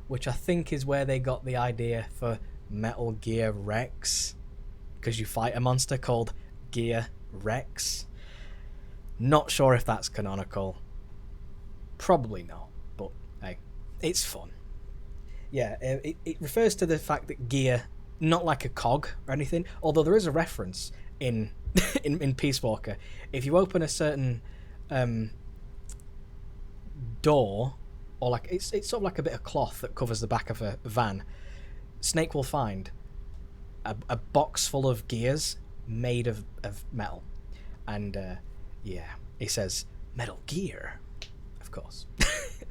Speaker 1: which I think is where they got the idea for Metal Gear Rex, because you fight a monster called Gear Rex. Not sure if that's canonical. Probably not, but hey, it's fun. Yeah, it refers to the fact that gear, not like a cog or anything, although there is a reference in in Peace Walker. If you open a certain door, or like it's sort of like a bit of cloth that covers the back of a van, Snake will find a box full of gears made of metal, and yeah, he says Metal Gear, of course.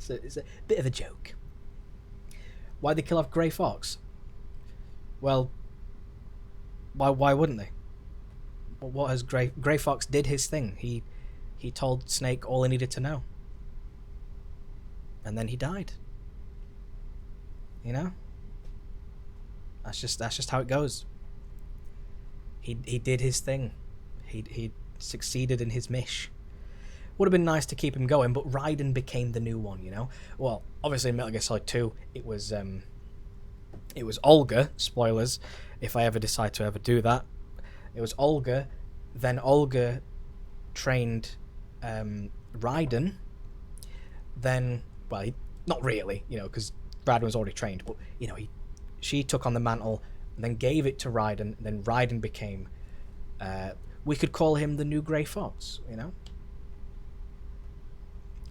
Speaker 1: It's a bit of a joke. Why'd they kill off Grey Fox? Well, why wouldn't they? What has Grey Fox did his thing. He told Snake all he needed to know, and then he died. You know, that's just how it goes. He did his thing. He succeeded in his mission. Would have been nice to keep him going, but Raiden became the new one, you know? Well, obviously in Metal Gear Solid 2, it was Olga, spoilers, if I ever decide to ever do that. It was Olga, then Olga trained Raiden, then, well, not really, you know, because Raiden was already trained, but, you know, she took on the mantle, and then gave it to Raiden, and then Raiden became, we could call him the new Grey Fox, you know?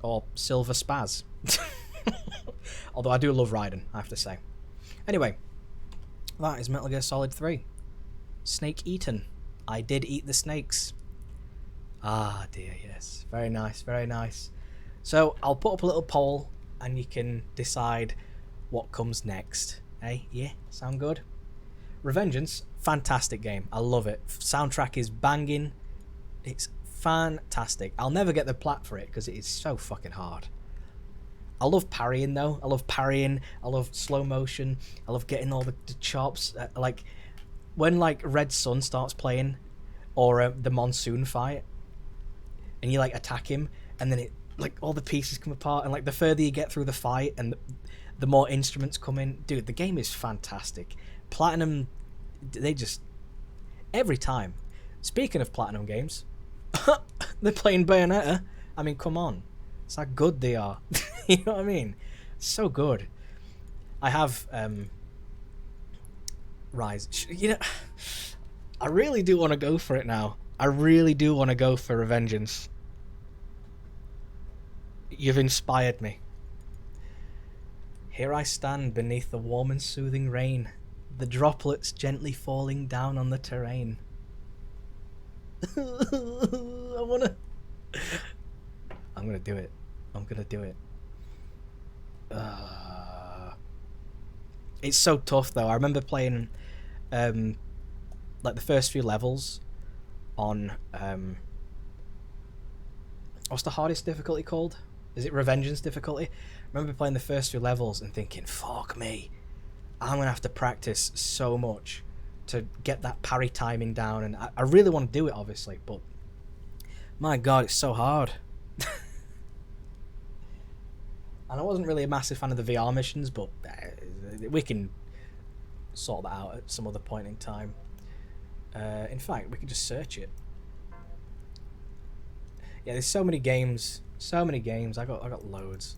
Speaker 1: Or Silver Spaz. Although I do love Raiden, I have to say. Anyway, that is Metal Gear Solid 3. Snake eaten. I did eat the snakes. Ah dear, yes. Very nice, very nice. So I'll put up a little poll and you can decide what comes next. Hey, yeah, sound good? Revengeance, fantastic game. I love it. Soundtrack is banging. It's fantastic. I'll never get the plat for it because it is so fucking hard. I love parrying though. I love parrying. I love slow motion. I love getting all the chops. Like when like Red Sun starts playing, or the monsoon fight, and you like attack him, and then it like all the pieces come apart, and like the further you get through the fight, and the more instruments come in. Dude, the game is fantastic. Platinum, they just every time. Speaking of Platinum games. They're playing Bayonetta. I mean, come on. It's how good they are. You know what I mean? So good. I have Rise. You know, I really do want to go for it now. I really do want to go for Revengeance. You've inspired me. Here I stand beneath the warm and soothing rain, the droplets gently falling down on the terrain. I'm gonna do it. I'm gonna do it. It's so tough though. I remember playing like the first few levels on what's the hardest difficulty called? Is it Revengeance difficulty? I remember playing the first few levels and thinking, fuck me, I'm gonna have to practice so much to get that parry timing down, and I really want to do it obviously, but my god, it's so hard. And I wasn't really a massive fan of the VR missions, but we can sort that out at some other point in time. In fact, we can just search it. Yeah, there's so many games. So many games. I got loads.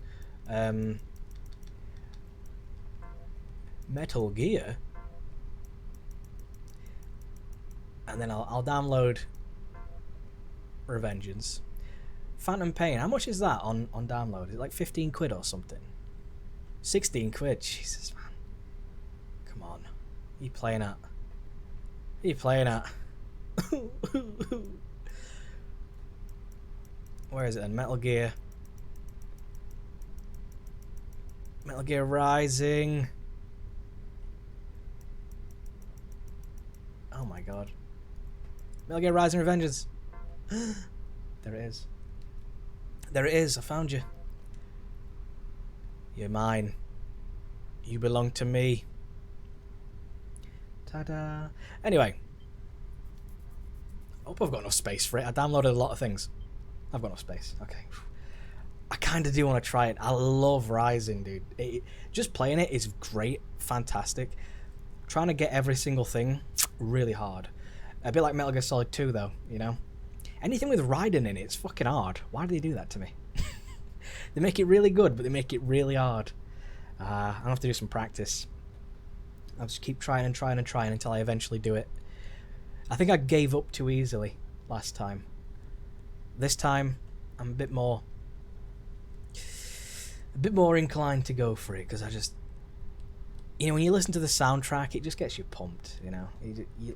Speaker 1: Metal Gear. And then I'll download Revengeance. Phantom Pain. How much is that on download? Is it like 15 quid or something? 16 quid. Jesus, man. Come on. What are you playing at? What are you playing at? Where is it then? Metal Gear. Metal Gear Rising. Oh my god. Metal Gear Rising Revengeance. There it is. There it is. I found you. You're mine. You belong to me. Ta-da. Anyway. I hope I've got enough space for it. I downloaded a lot of things. I've got enough space. Okay. I kind of do want to try it. I love Rising, dude. Just playing it is great. Fantastic. Trying to get every single thing, really hard. A bit like Metal Gear Solid 2, though, you know? Anything with riding in it's fucking hard. Why do they do that to me? They make it really good, but they make it really hard. I'll have to do some practice. I'll just keep trying and trying and trying until I eventually do it. I think I gave up too easily last time. This time, I'm a bit more inclined to go for it, because I just... You know, when you listen to the soundtrack, it just gets you pumped, you know? You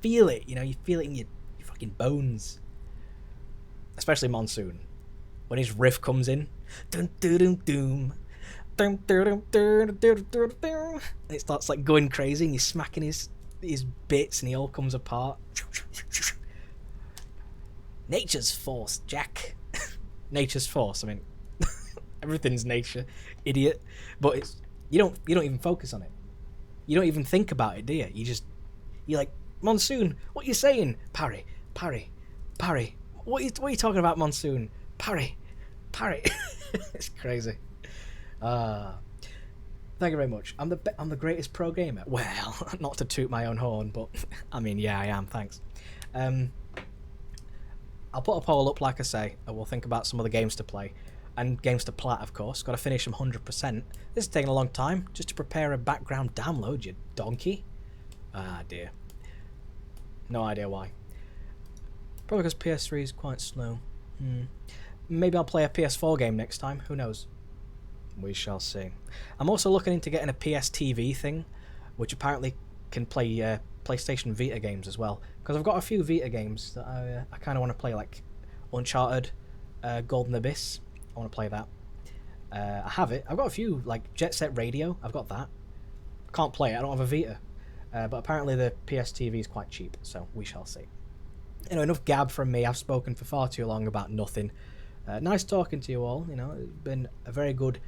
Speaker 1: feel it, you know? You feel it in your fucking bones. Especially Monsoon. When his riff comes in. Dun, dun, dun, dun. Dun, dun, dun, dun, dun, dun, dun. And it starts like going crazy, and you're smacking his bits, and he all comes apart. Nature's force, Jack. Nature's force, I mean... Everything's nature, idiot. But it's... You don't even focus on it. You don't even think about it, do you? You're like, Monsoon, what are you saying? Parry, parry, parry. What are you talking about, Monsoon? Parry, parry. It's crazy. Thank you very much. I'm the greatest pro gamer. Well, not to toot my own horn, but I mean, yeah, I am. Thanks. I'll put a poll up, like I say, and we'll think about some other games to play. And games to plat, of course. Got to finish them 100%. This is taking a long time just to prepare a background download, you donkey. Ah, dear. No idea why. Probably because PS3 is quite slow. Maybe I'll play a PS4 game next time. Who knows? We shall see. I'm also looking into getting a PS TV thing, which apparently can play PlayStation Vita games as well. Because I've got a few Vita games that I kind of want to play, like Uncharted, Golden Abyss. I want to play that. I have it. I've got a few, like Jet Set Radio. I've got that. Can't play it. I don't have a Vita. But apparently the PS TV is quite cheap, so we shall see. Anyway, enough gab from me. I've spoken for far too long about nothing. Nice talking to you all. You know, it's been a very good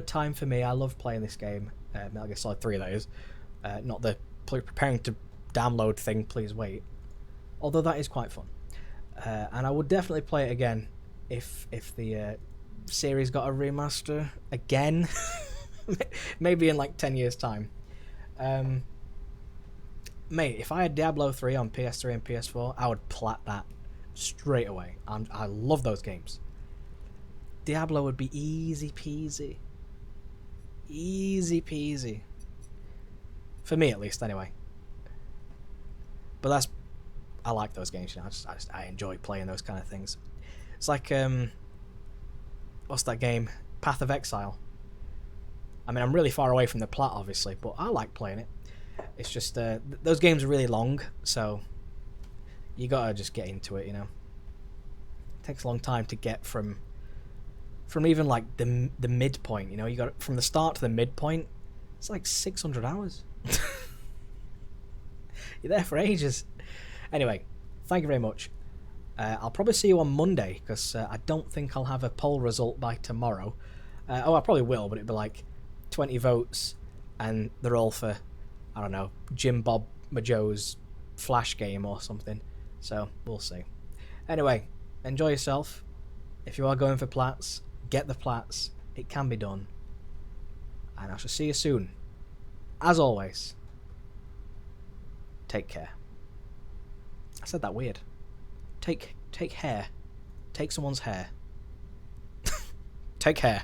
Speaker 1: time for me. I love playing this game. Metal Gear Solid 3, that is. Not the preparing to download thing. Please wait. Although that is quite fun. And I would definitely play it again if the series got a remaster again. Maybe in like 10 years time. Mate, if I had Diablo 3 on PS3 and PS4, I would plat that straight away. I love those games. Diablo would be easy peasy. Easy peasy. For me, at least, anyway. But I like those games, you know. I enjoy playing those kind of things. It's like, what's that game? Path of Exile. I mean, I'm really far away from the plot, obviously, but I like playing it. It's just, those games are really long, so you gotta just get into it, you know. It takes a long time to get from even, like, the midpoint, you know. You got from the start to the midpoint, it's like 600 hours. You're there for ages. Anyway, thank you very much. I'll probably see you on Monday, because I don't think I'll have a poll result by tomorrow. I probably will, but it'll be like 20 votes, and they're all for, I don't know, Jim Bob Majo's Flash game or something. So, we'll see. Anyway, enjoy yourself. If you are going for plats, get the plats. It can be done. And I shall see you soon. As always, take care. I said that weird. Take hair. Take someone's hair. Take care.